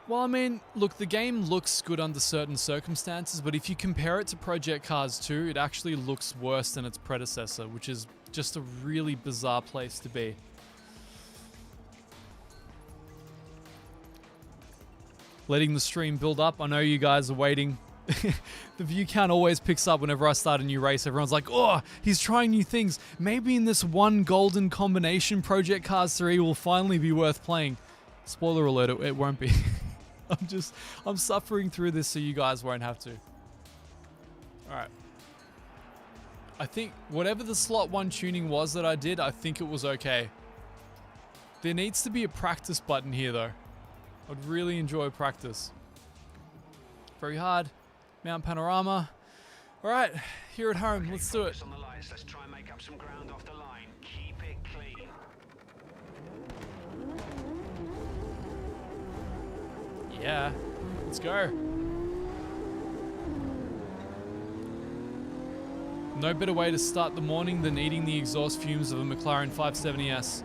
Well, I mean, look, the game looks good under certain circumstances, but if you compare it to Project Cars 2, it actually looks worse than its predecessor, which is just a really bizarre place to be. Letting the stream build up. I know you guys are waiting. The view count always picks up whenever I start a new race. Everyone's like, oh, he's trying new things. Maybe in this one golden combination, Project Cars 3 will finally be worth playing. Spoiler alert, it won't be. I'm suffering through this so you guys won't have to. Alright. I think whatever the slot 1 tuning was that I did, I think it was okay. There needs to be a practice button here though. I'd really enjoy practice. Very hard. Mount Panorama. Alright, here at home, let's do it. On the lights. Let's try and make up some ground off the line. Keep it clean. Yeah, let's go. No better way to start the morning than eating the exhaust fumes of a McLaren 570S.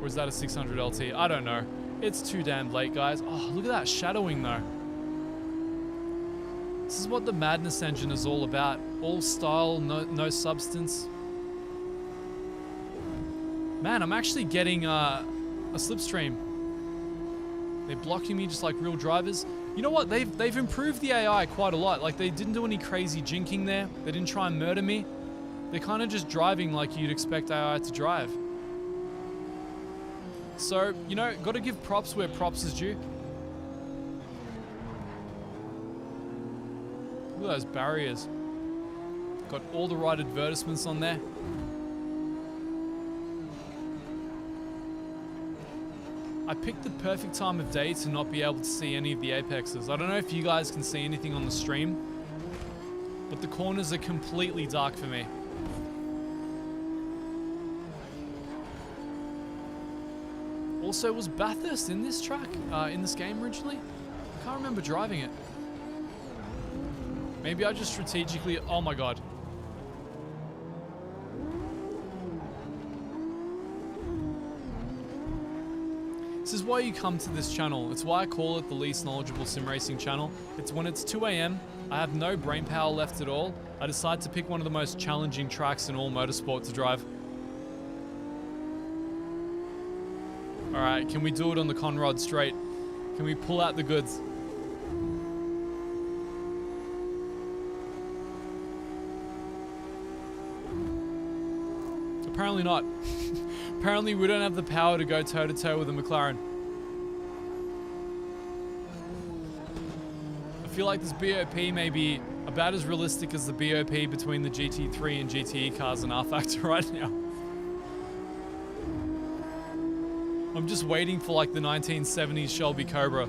Or is that a 600 LT? I don't know. It's too damn late, guys. Oh, look at that shadowing though. This is what the Madness engine is all about. All style, no substance. Man, I'm actually getting a slipstream. They're blocking me just like real drivers. You know what? They've improved the AI quite a lot. Like, they didn't do any crazy jinking there. They didn't try and murder me. They're kind of just driving like you'd expect AI to drive. So, you know, got to give props where props is due. Look at those barriers. Got all the right advertisements on there. I picked the perfect time of day to not be able to see any of the apexes. I don't know if you guys can see anything on the stream, but the corners are completely dark for me. Also, was Bathurst in this track, in this game originally? I can't remember driving it. Maybe I just strategically... Oh my god. This is why you come to this channel. It's why I call it the least knowledgeable sim racing channel. It's when it's 2 AM, I have no brain power left at all. I decide to pick one of the most challenging tracks in all motorsport to drive. Alright, can we do it on the Conrod straight? Can we pull out the goods? Apparently not. Apparently we don't have the power to go toe-to-toe with a McLaren. I feel like this BOP may be about as realistic as the BOP between the GT3 and GTE cars in R-Factor right now. I'm just waiting for like the 1970s Shelby Cobra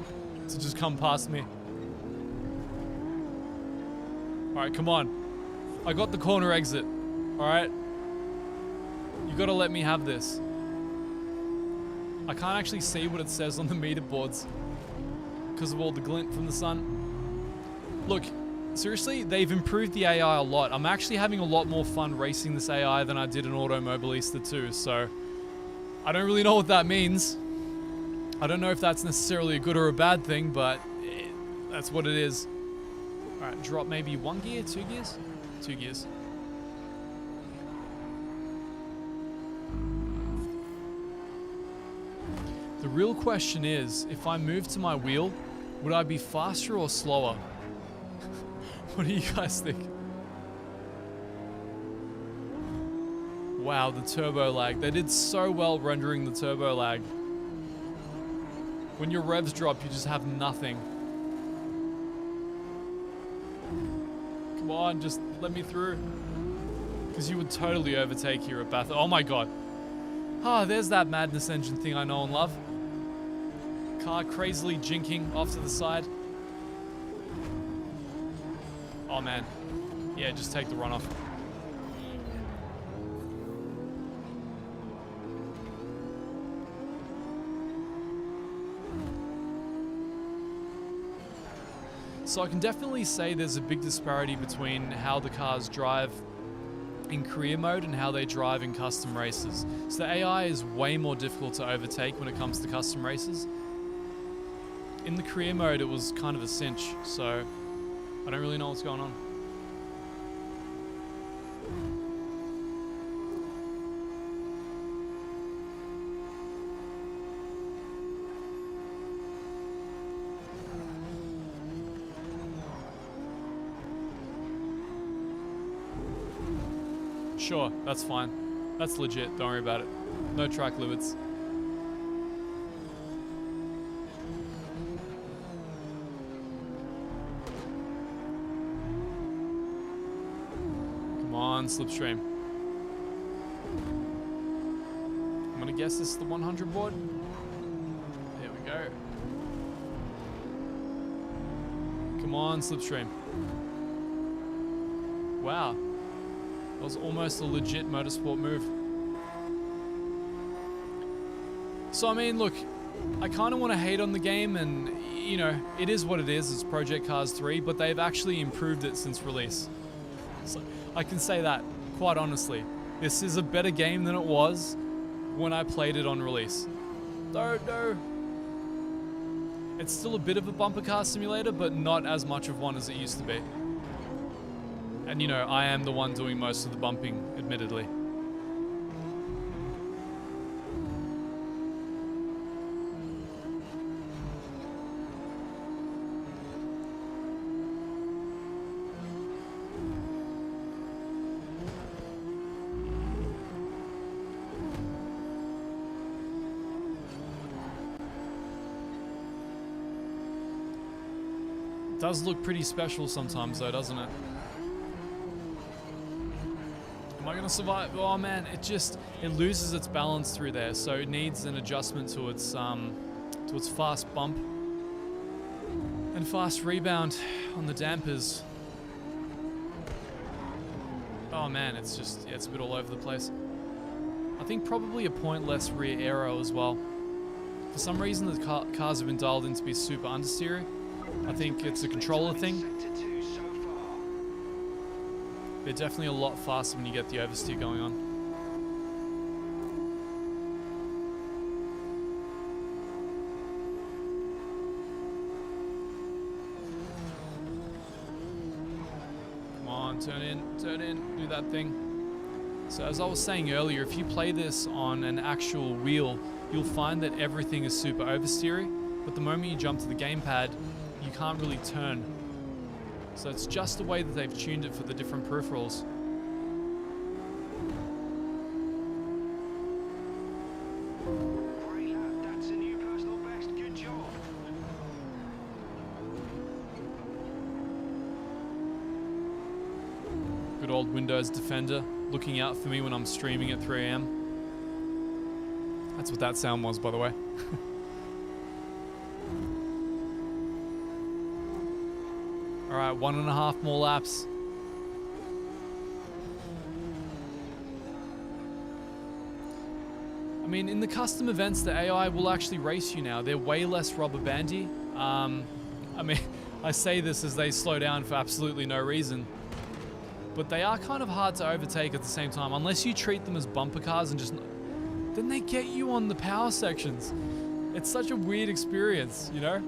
to just come past me. Alright, come on. I got the corner exit. Alright? You gotta let me have this. I can't actually see what it says on the meter boards because of all the glint from the sun. Look, seriously, they've improved the AI a lot. I'm actually having a lot more fun racing this AI than I did in Automobilista 2, so I don't really know what that means. I don't know if that's necessarily a good or a bad thing, but that's what it is. Alright, drop maybe 1 gear, 2 gears? 2 gears. The real question is, if I move to my wheel, would I be faster or slower? What do you guys think? Wow, the turbo lag. They did so well rendering the turbo lag. When your revs drop, you just have nothing. Come on, just let me through. Because you would totally overtake here at Bathurst. Oh my god. Ah, there's that Madness engine thing I know and love. Car crazily jinking off to the side. Oh man. Yeah, just take the runoff. So I can definitely say there's a big disparity between how the cars drive in career mode and how they drive in custom races. So the AI is way more difficult to overtake when it comes to custom races. In the career mode, it was kind of a cinch, so I don't really know what's going on. Sure, that's fine. That's legit, don't worry about it. No track limits. on, Slipstream. I'm gonna guess this is the 100 board. There we go. Come on, Slipstream. Wow. That was almost a legit motorsport move. So, I mean, look, I kind of want to hate on the game, and, you know, it is what it is. It's Project Cars 3, but they've actually improved it since release. So I can say that, quite honestly. This is a better game than it was when I played it on release. No. It's still a bit of a bumper car simulator, but not as much of one as it used to be. And, you know, I am the one doing most of the bumping, admittedly. Does look pretty special sometimes though, doesn't it? Am I gonna survive? Oh man, it loses its balance through there, so it needs an adjustment to its fast bump and fast rebound on the dampers. Oh man, it's just, yeah, it's a bit all over the place. I think probably a point less rear aero as well. For some reason the cars have been dialed in to be super understeery. I think it's a controller thing. They're definitely a lot faster when you get the oversteer going on. Come on, turn in, do that thing. So as I was saying earlier, if you play this on an actual wheel, you'll find that everything is super oversteery, but the moment you jump to the gamepad, you can't really turn. So it's just the way that they've tuned it for the different peripherals. Great lap, that's a new personal best. Good job. Good old Windows Defender looking out for me when I'm streaming at 3 AM. That's what that sound was, by the way. Alright, 1.5 more laps. I mean, in the custom events, the AI will actually race you now. They're way less rubber bandy. I mean, I say this as they slow down for absolutely no reason. But they are kind of hard to overtake at the same time, unless you treat them as bumper cars and just... Then they get you on the power sections. It's such a weird experience, you know?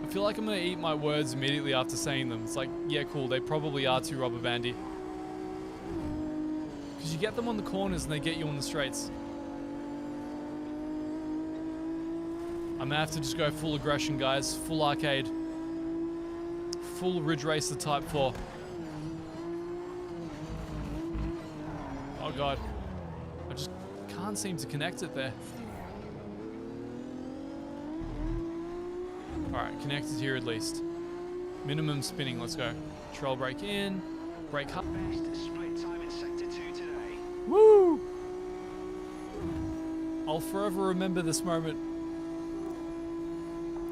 I feel like I'm gonna eat my words immediately after saying them. It's like, yeah, cool, they probably are too rubber bandy. Because you get them on the corners and they get you on the straights. I'm gonna have to just go full aggression, guys. Full arcade. Full Ridge Racer Type 4. Oh god. I just can't seem to connect it there. Alright, connected here at least. Minimum spinning, let's go. Trail brake in. Brake up. Best split time in sector 2 today. Woo! I'll forever remember this moment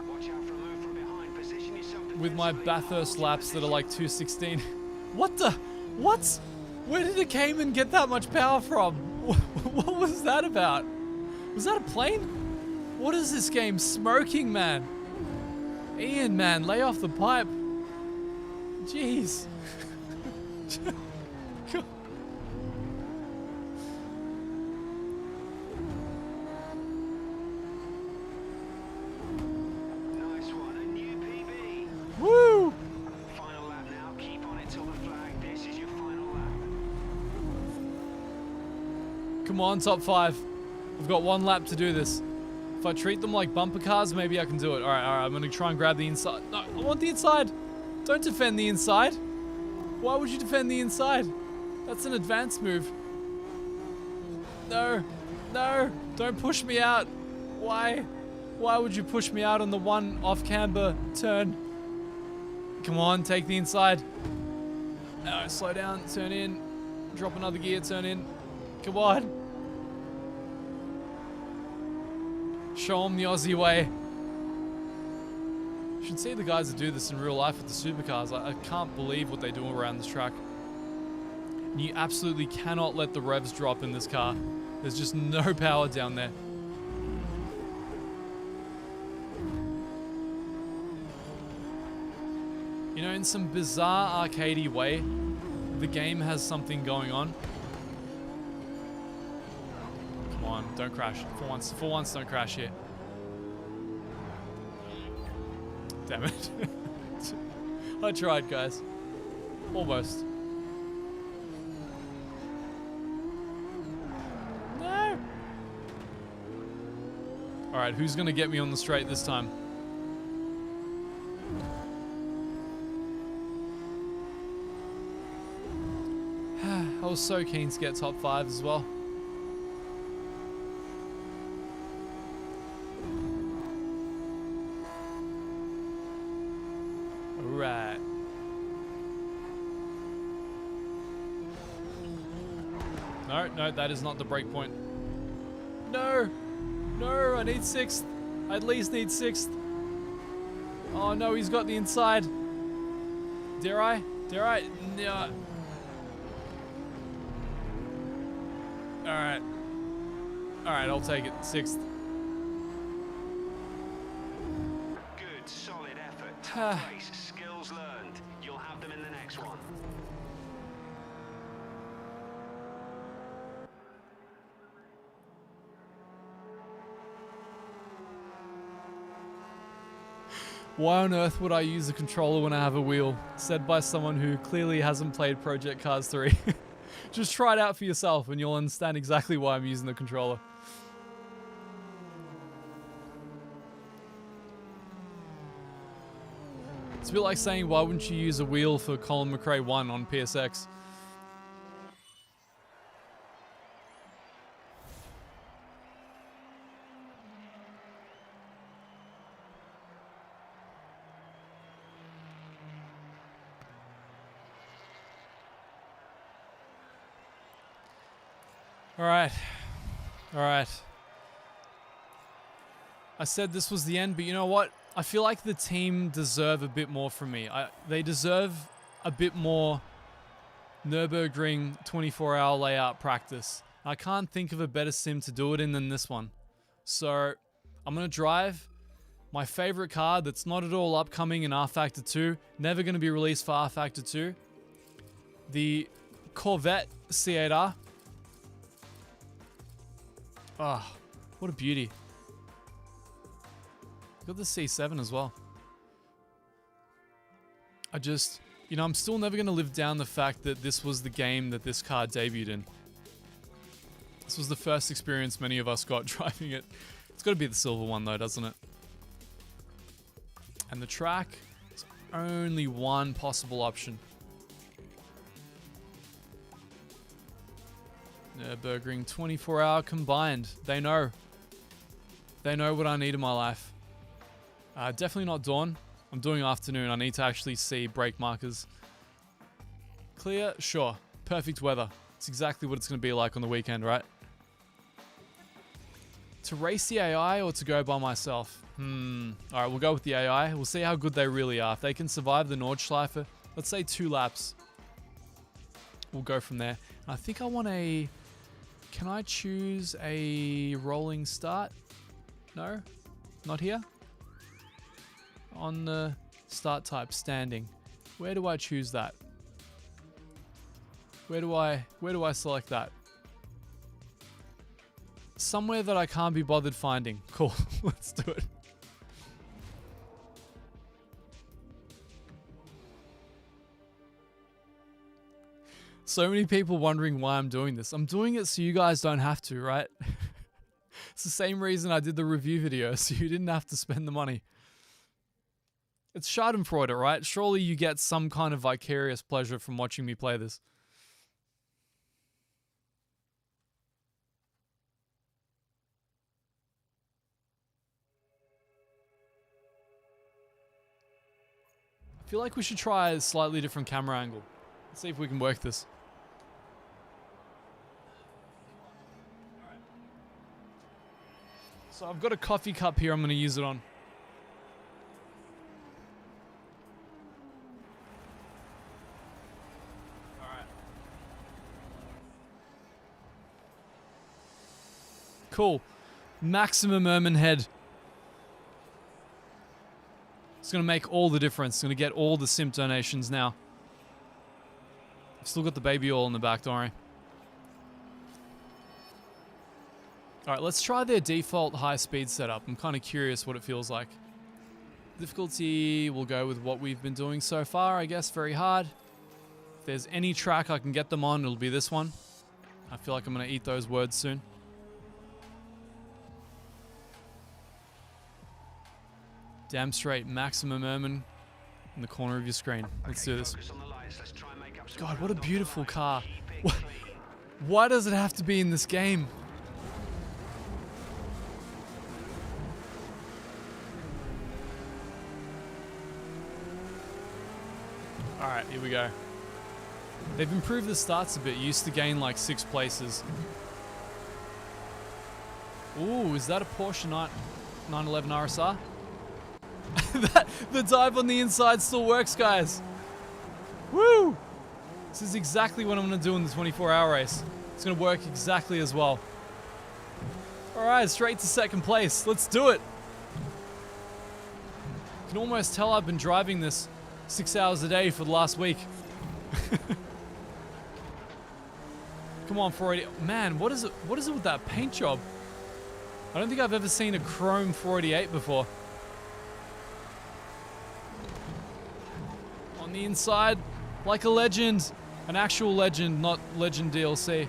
Watch out for a move from behind. Position yourself with my defensively. Bathurst Hold laps your that are like 216. What the? What? Where did a Cayman get that much power from? What was that about? Was that a plane? What is this game smoking, man? Ian, man, lay off the pipe. Jeez. Nice one, a new PB. Woo! Final lap now. Keep on it till the flag. This is your final lap. Come on, top 5. I've got 1 lap to do this. If I treat them like bumper cars, maybe I can do it. Alright, I'm gonna try and grab the inside. No, I want the inside. Don't defend the inside. Why would you defend the inside? That's an advanced move. No, no, don't push me out. Why? Why would you push me out on the one off camber turn? Come on, take the inside. Slow down, turn in. Drop another gear, turn in. Come on. Show them the Aussie way. You should see the guys that do this in real life with the supercars. I can't believe what they do around this track. And you absolutely cannot let the revs drop in this car. There's just no power down there. You know, in some bizarre arcadey way, the game has something going on. Come on, don't crash. For once, don't crash here. Damn it. I tried, guys. Almost. No! Alright, who's gonna get me on the straight this time? I was so keen to get top 5 as well. Alright. No, that is not the break point. No! No, I need 6th. I at least need 6th. Oh no, he's got the inside. Dare I? Dare I? No. Alright. Alright, I'll take it. 6th. Good, solid effort. Tough race, skills learned. You'll have them in the next one. Why on earth would I use a controller when I have a wheel? Said by someone who clearly hasn't played Project Cars 3. Just try it out for yourself and you'll understand exactly why I'm using the controller. It's a bit like saying, why wouldn't you use a wheel for Colin McRae 1 on PSX? Alright. Alright. I said this was the end, but you know what? I feel like the team deserve a bit more from me. They deserve a bit more Nürburgring 24-hour layout practice. I can't think of a better sim to do it in than this one. So, I'm going to drive my favorite car that's not at all upcoming in R-Factor 2, never going to be released for R-Factor 2. The Corvette C8R. Ah, oh, what a beauty. Got the C7 as well. I'm still never going to live down the fact that this was the game that this car debuted in. This was the first experience many of us got driving it. It's got to be the silver one though, doesn't it? And the track is only one possible option. Nürburgring 24-hour combined. They know. They know what I need in my life. Definitely not dawn. I'm doing afternoon. I need to actually see brake markers. Clear? Sure. Perfect weather. It's exactly what it's going to be like on the weekend, right? To race the AI or to go by myself? Alright, we'll go with the AI. We'll see how good they really are. If they can survive the Nordschleife, let's say 2 laps. We'll go from there. I think I want a... Can I choose a rolling start? No? Not here? On the start type, standing. Where do I choose that? Where do I select that? Somewhere that I can't be bothered finding. Cool, let's do it. So many people wondering why I'm doing this. I'm doing it so you guys don't have to, right? It's the same reason I did the review video, so you didn't have to spend the money. It's Schadenfreude, right? Surely you get some kind of vicarious pleasure from watching me play this. I feel like we should try a slightly different camera angle. Let's see if we can work this. So I've got a coffee cup here I'm going to use it on. Alright. Cool. Maximum ermine head. It's going to make all the difference. It's going to get all the simp donations now. I've still got the baby oil in the back, don't worry. Alright, let's try their default high speed setup. I'm kind of curious what it feels like. Difficulty, we'll go with what we've been doing so far, I guess, very hard. If there's any track I can get them on, it'll be this one. I feel like I'm going to eat those words soon. Damn straight, maximum ermine in the corner of your screen. Let's do this. God, what a beautiful car. Why does it have to be in this game? Alright, here we go. They've improved the starts a bit. You used to gain like 6 places. Ooh, is that a Porsche 911 RSR? The dive on the inside still works, guys. Woo! This is exactly what I'm going to do in the 24-hour race. It's going to work exactly as well. Alright, straight to second place. Let's do it. You can almost tell I've been driving this 6 hours a day for the last week. Come on, 488. Man, what is it with that paint job? I don't think I've ever seen a chrome 488 before. On the inside, like a legend. An actual legend, not legend DLC.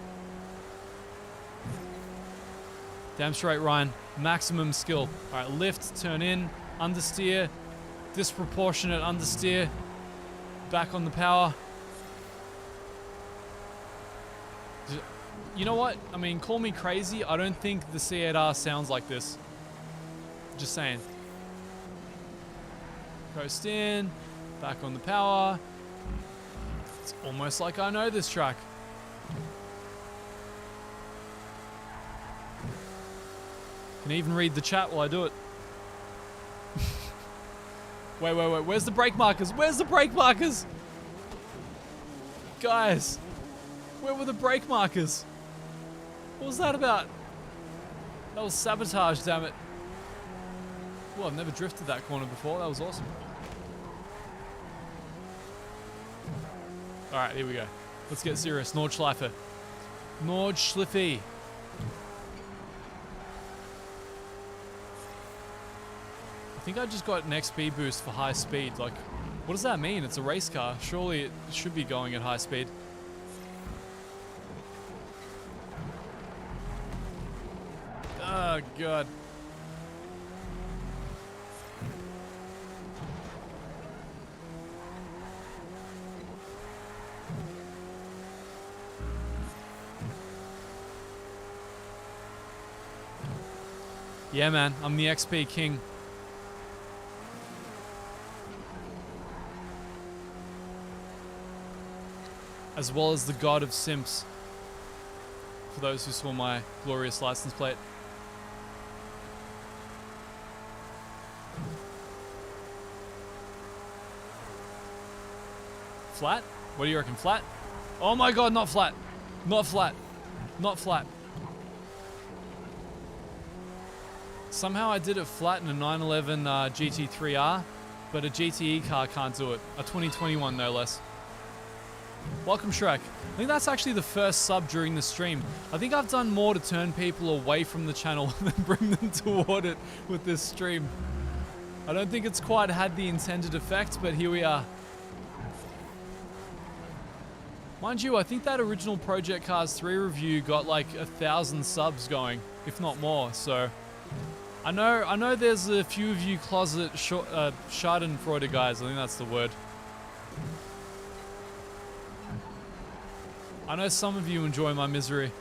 Damn straight, Ryan. Maximum skill. Alright, lift, turn in, understeer, disproportionate understeer, back on the power. You know what? I mean, call me crazy. I don't think the C8R sounds like this. Just saying. Coast in, back on the power. It's almost like I know this track. Can even read the chat while I do it. Wait. Where's the brake markers? Where's the brake markers? Guys, where were the brake markers? What was that about? That was sabotage, damn it. Well, I've never drifted that corner before. That was awesome. Alright, here we go. Let's get serious. Nordschleife. Nordschleife. I think I just got an XP boost for high speed. Like, what does that mean? It's a race car. Surely it should be going at high speed. Oh, God. Yeah, man. I'm the XP king. As well as the god of simps. For those who saw my glorious license plate. Flat? What do you reckon? Flat? Oh my god, not flat. Not flat. Not flat. Somehow I did it flat in a 911 GT3R, but a GTE car can't do it. A 2021 no less. Welcome, Shrek. I think that's actually the first sub during the stream. I think I've done more to turn people away from the channel than bring them toward it with this stream. I don't think it's quite had the intended effect, but here we are. Mind you, I think that original Project Cars 3 review got like 1,000 subs going, if not more, so... I know there's a few of you closet Schadenfreude guys, I think that's the word. I know some of you enjoy my misery.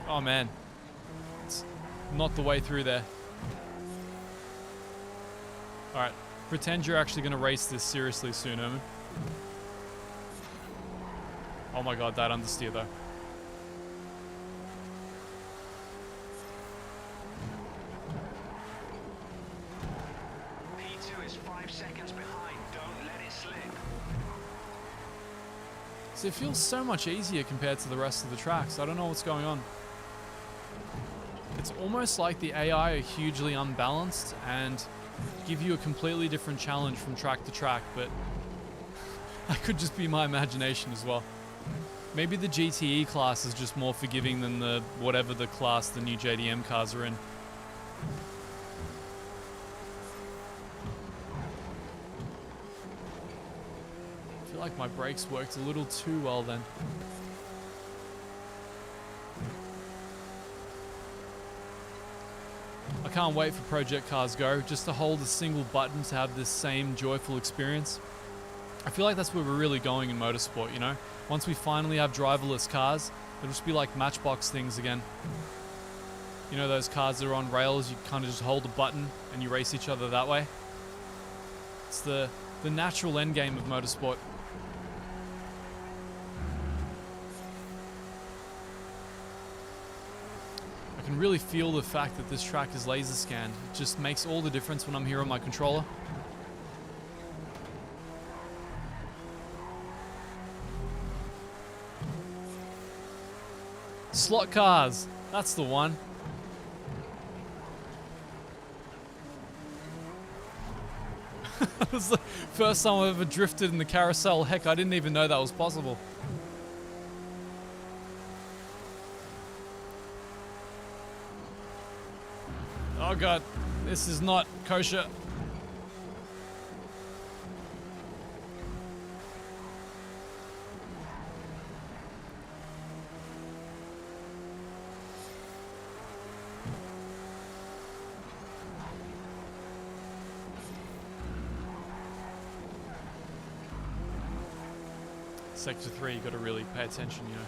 Oh man. not the way through there. Alright, pretend you're actually going to race this seriously soon, Herman. Oh my god, that understeer though. P2 is 5 seconds behind. Don't let it slip. So it feels so much easier compared to the rest of the tracks. I don't know what's going on. It's almost like the AI are hugely unbalanced and give you a completely different challenge from track to track, but that could just be my imagination as well. Maybe the GTE class is just more forgiving than the whatever the class the new JDM cars are in. I feel like my brakes worked a little too well then. I can't wait for Project Cars Go, just to hold a single button to have this same joyful experience. I feel like that's where we're really going in motorsport, you know? Once we finally have driverless cars, it'll just be like Matchbox things again. You know those cars that are on rails, you kind of just hold a button and you race each other that way? It's the natural end game of motorsport. I can really feel the fact that this track is laser scanned. It just makes all the difference when I'm here on my controller. Slot cars, that's the one. That was the first time I've ever drifted in the carousel. Heck, I didn't even know that was possible. Oh god, this is not kosher. Sector 3, you gotta really pay attention, you know.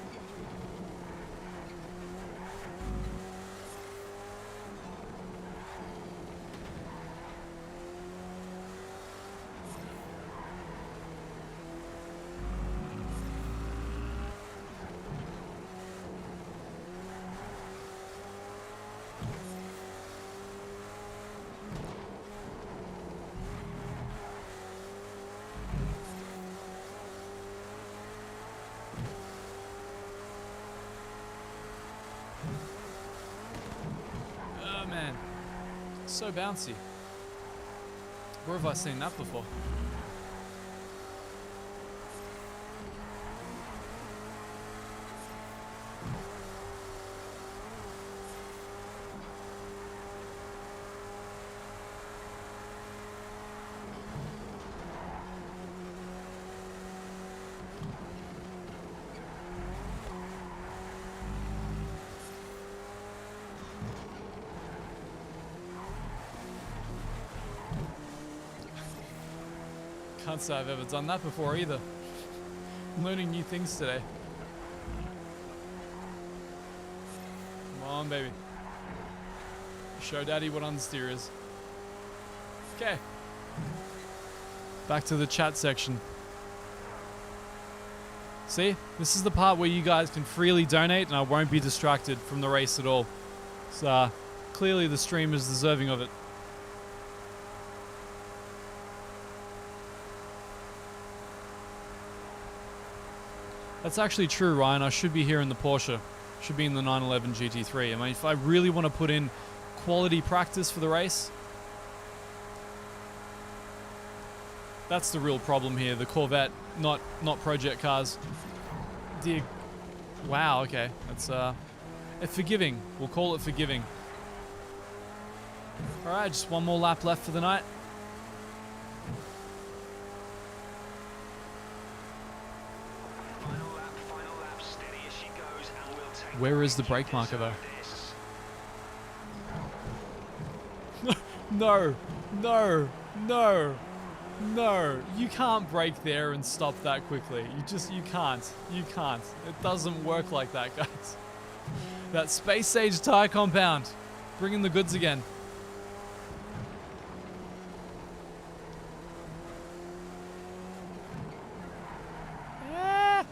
So bouncy. Where have I seen that before? Can't say I've ever done that before either. I'm learning new things today. Come on, baby. Show daddy what understeer is. Okay. Back to the chat section. See? This is the part where you guys can freely donate and I won't be distracted from the race at all. So, clearly the stream is deserving of it. That's actually true, Ryan. I should be here in the Porsche. Should be in the 911 GT3. I mean, if I really want to put in quality practice for the race, that's the real problem here. The Corvette, not project cars. Dear, wow. Okay, that's forgiving. We'll call it forgiving. All right, just one more lap left for the night. Where is the brake marker though? No, no, no, no. You can't brake there and stop that quickly. You can't. You can't. It doesn't work like that, guys. That space age tire compound. bringing the goods again. Ah.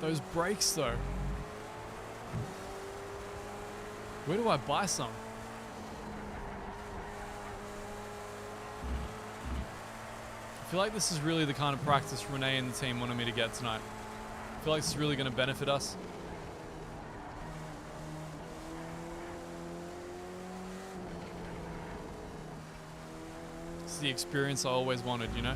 Those brakes though. Where do I buy some? I feel like this is really the kind of practice Renee and the team wanted me to get tonight. I feel like this is really going to benefit us. This is the experience I always wanted, you know?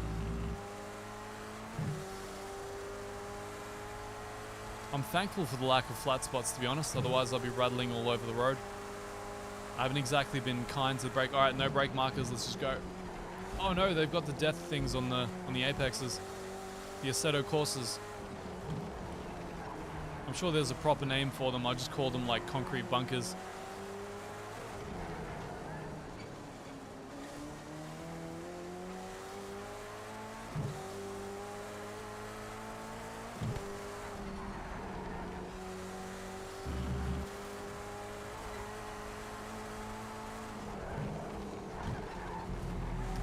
I'm thankful for the lack of flat spots, to be honest, otherwise I'll be rattling all over the road. I haven't exactly been kind to the brake. Alright, no brake markers, let's just go. Oh no, they've got the death things on the apexes. The Assetto courses. I'm sure there's a proper name for them, I just call them like concrete bunkers.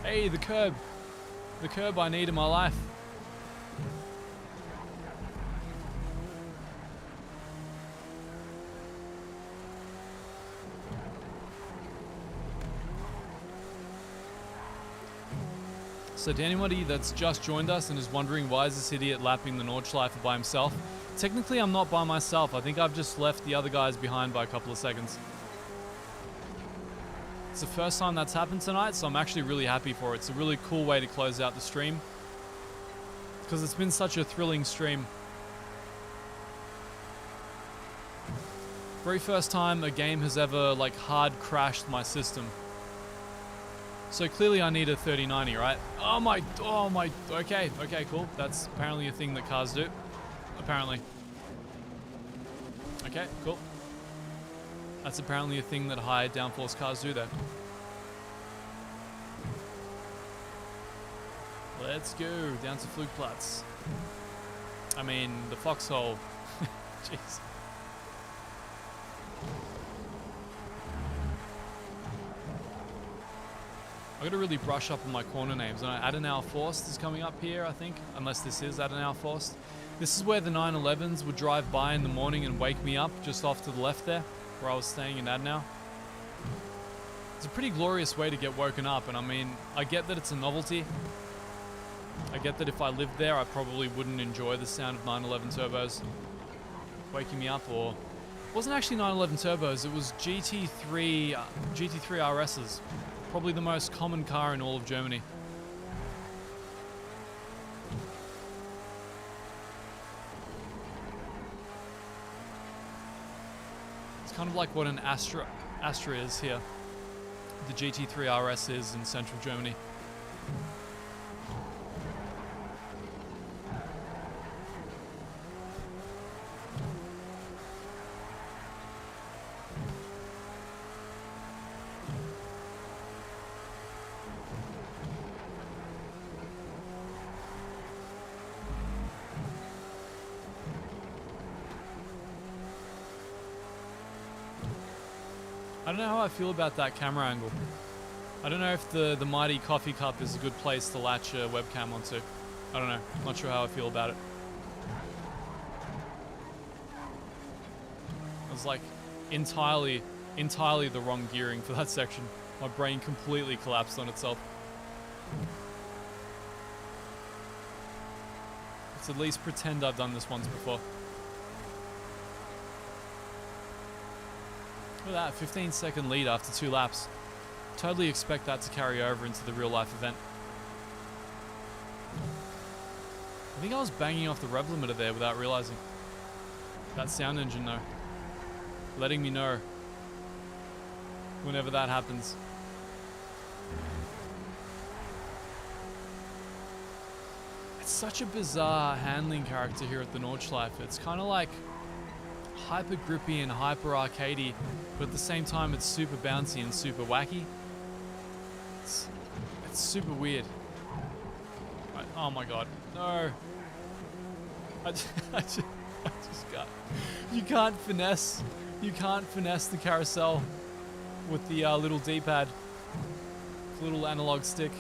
Hey, the curb. The curb I need in my life. So to anybody that's just joined us and is wondering why is this idiot lapping the Nordschleife by himself, technically I'm not by myself. I think I've just left the other guys behind by a couple of seconds. It's the first time that's happened tonight, so I'm actually really happy for it. It's a really cool way to close out the stream, because it's been such a thrilling stream. Very first time a game has ever like hard crashed my system. So clearly I need a 3090, right? Oh my, okay, cool. That's apparently a thing that cars do. Apparently. Okay, cool. That's apparently a thing that high downforce cars do though. Let's go down to Flugplatz. I mean, the foxhole. Jeez. I gotta really brush up on my corner names. Adenauer Forst is coming up here, I think, unless this is Adenauer Forst. This is where the 911s would drive by in the morning and wake me up just off to the left there, where I was staying in Adenauer. It's a pretty glorious way to get woken up, and I mean, I get that it's a novelty. I get that if I lived there, I probably wouldn't enjoy the sound of 911 turbos waking me up, or... It wasn't actually 911 turbos, it was GT3 RSs. Probably the most common car in all of Germany. It's kind of like what an Astra is here. The GT3 RS is in central Germany. I don't know how I feel about that camera angle. I don't know if the mighty coffee cup is a good place to latch a webcam onto. I don't know. Not sure how I feel about it. It was like entirely the wrong gearing for that section. My brain completely collapsed on itself. Let's at least pretend I've done this once before. Look at that, 15-second lead after 2 laps. Totally expect that to carry over into the real-life event. I think I was banging off the rev limiter there without realizing. That sound engine though, letting me know whenever that happens. It's such a bizarre handling character here at the Nordschleife. It's kind of like hyper grippy and hyper arcadey, but at the same time it's super bouncy and super wacky. It's super weird. Oh my god, no. I just can't. You can't finesse the carousel with the little D-pad, the little analog stick.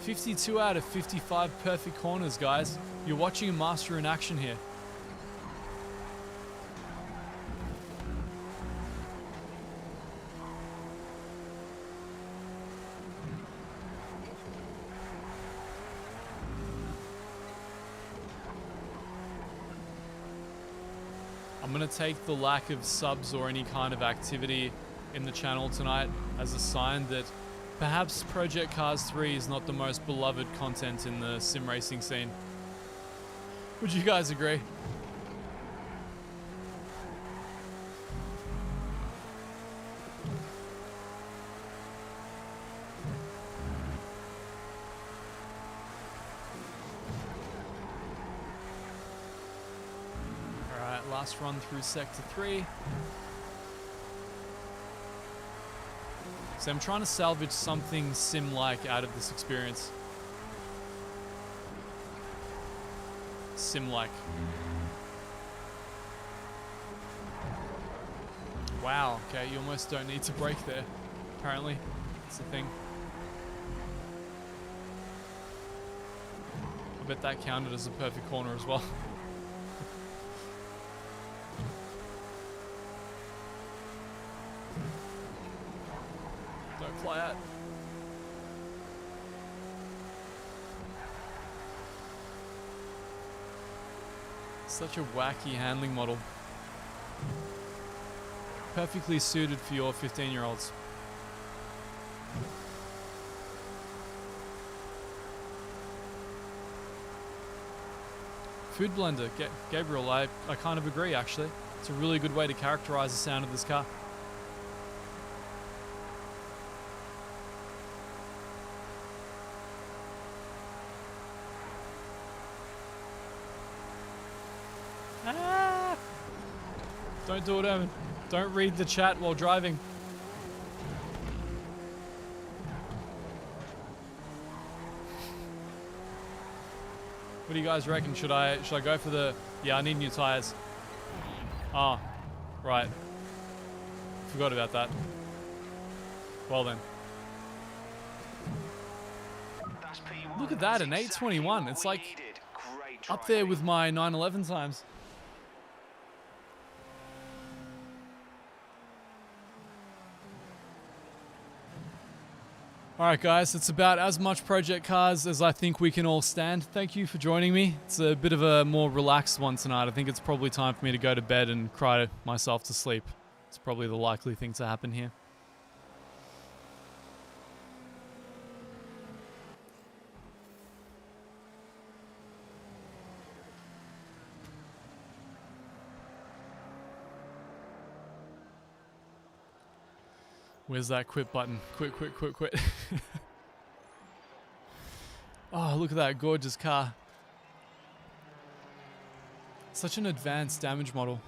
"52 out of 55 perfect corners, guys. You're watching a master in action here." I'm going to take the lack of subs or any kind of activity in the channel tonight as a sign that perhaps Project Cars 3 is not the most beloved content in the sim racing scene. Would you guys agree? Alright, last run through Sector 3. So I'm trying to salvage something sim-like out of this experience. Sim-like. Wow, okay, you almost don't need to brake there, apparently. That's the thing. I bet that counted as a perfect corner as well. Don't fly out. Such a wacky handling model. Perfectly suited for your 15-year-olds. Food blender, Gabriel, I kind of agree actually. It's a really good way to characterize the sound of this car. Ah! Don't do it, Evan. Don't read the chat while driving. What do you guys reckon? Should I go for the... Yeah, I need new tires. Ah, right. Forgot about that. Well then. Look at that, an 821. It's like up there with my 911 times. Alright guys, it's about as much Project Cars as I think we can all stand. Thank you for joining me. It's a bit of a more relaxed one tonight. I think it's probably time for me to go to bed and cry myself to sleep. It's probably the likely thing to happen here. Where's that quit button? Quit. Oh, look at that gorgeous car. Such an advanced damage model.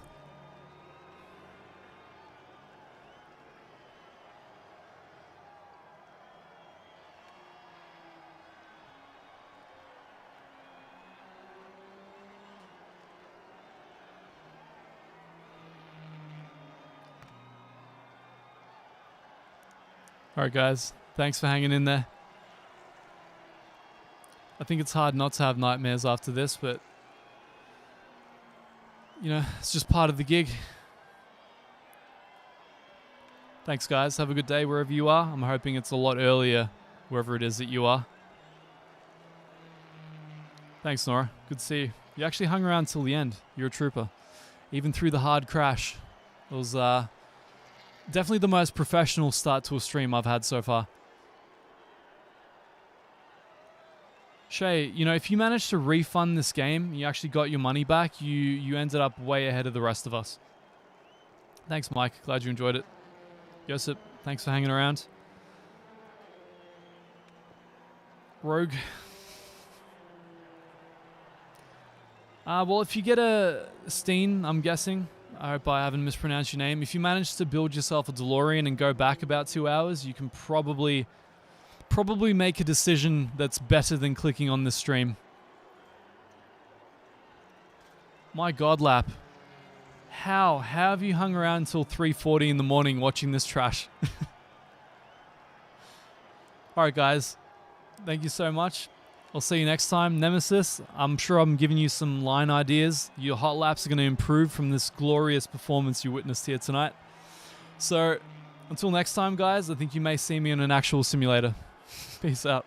Alright guys, thanks for hanging in there. I think it's hard not to have nightmares after this, but you know, it's just part of the gig. Thanks guys, have a good day wherever you are. I'm hoping it's a lot earlier wherever it is that you are. Thanks Nora, good to see you. You actually hung around till the end. You're a trooper. Even through the hard crash. It was definitely the most professional start to a stream I've had so far. Shay, you know, if you managed to refund this game, you actually got your money back, you ended up way ahead of the rest of us. Thanks, Mike. Glad you enjoyed it. Josip. Thanks for hanging around. Rogue. Well, if you get a Steen, I'm guessing, I hope I haven't mispronounced your name. If you manage to build yourself a DeLorean and go back about 2 hours, you can probably make a decision that's better than clicking on this stream. My God, Lap. How have you hung around until 3:40 in the morning watching this trash? Alright guys, thank you so much. I'll see you next time. Nemesis, I'm sure I'm giving you some line ideas. Your hot laps are going to improve from this glorious performance you witnessed here tonight. So, until next time guys, I think you may see me in an actual simulator. Peace out.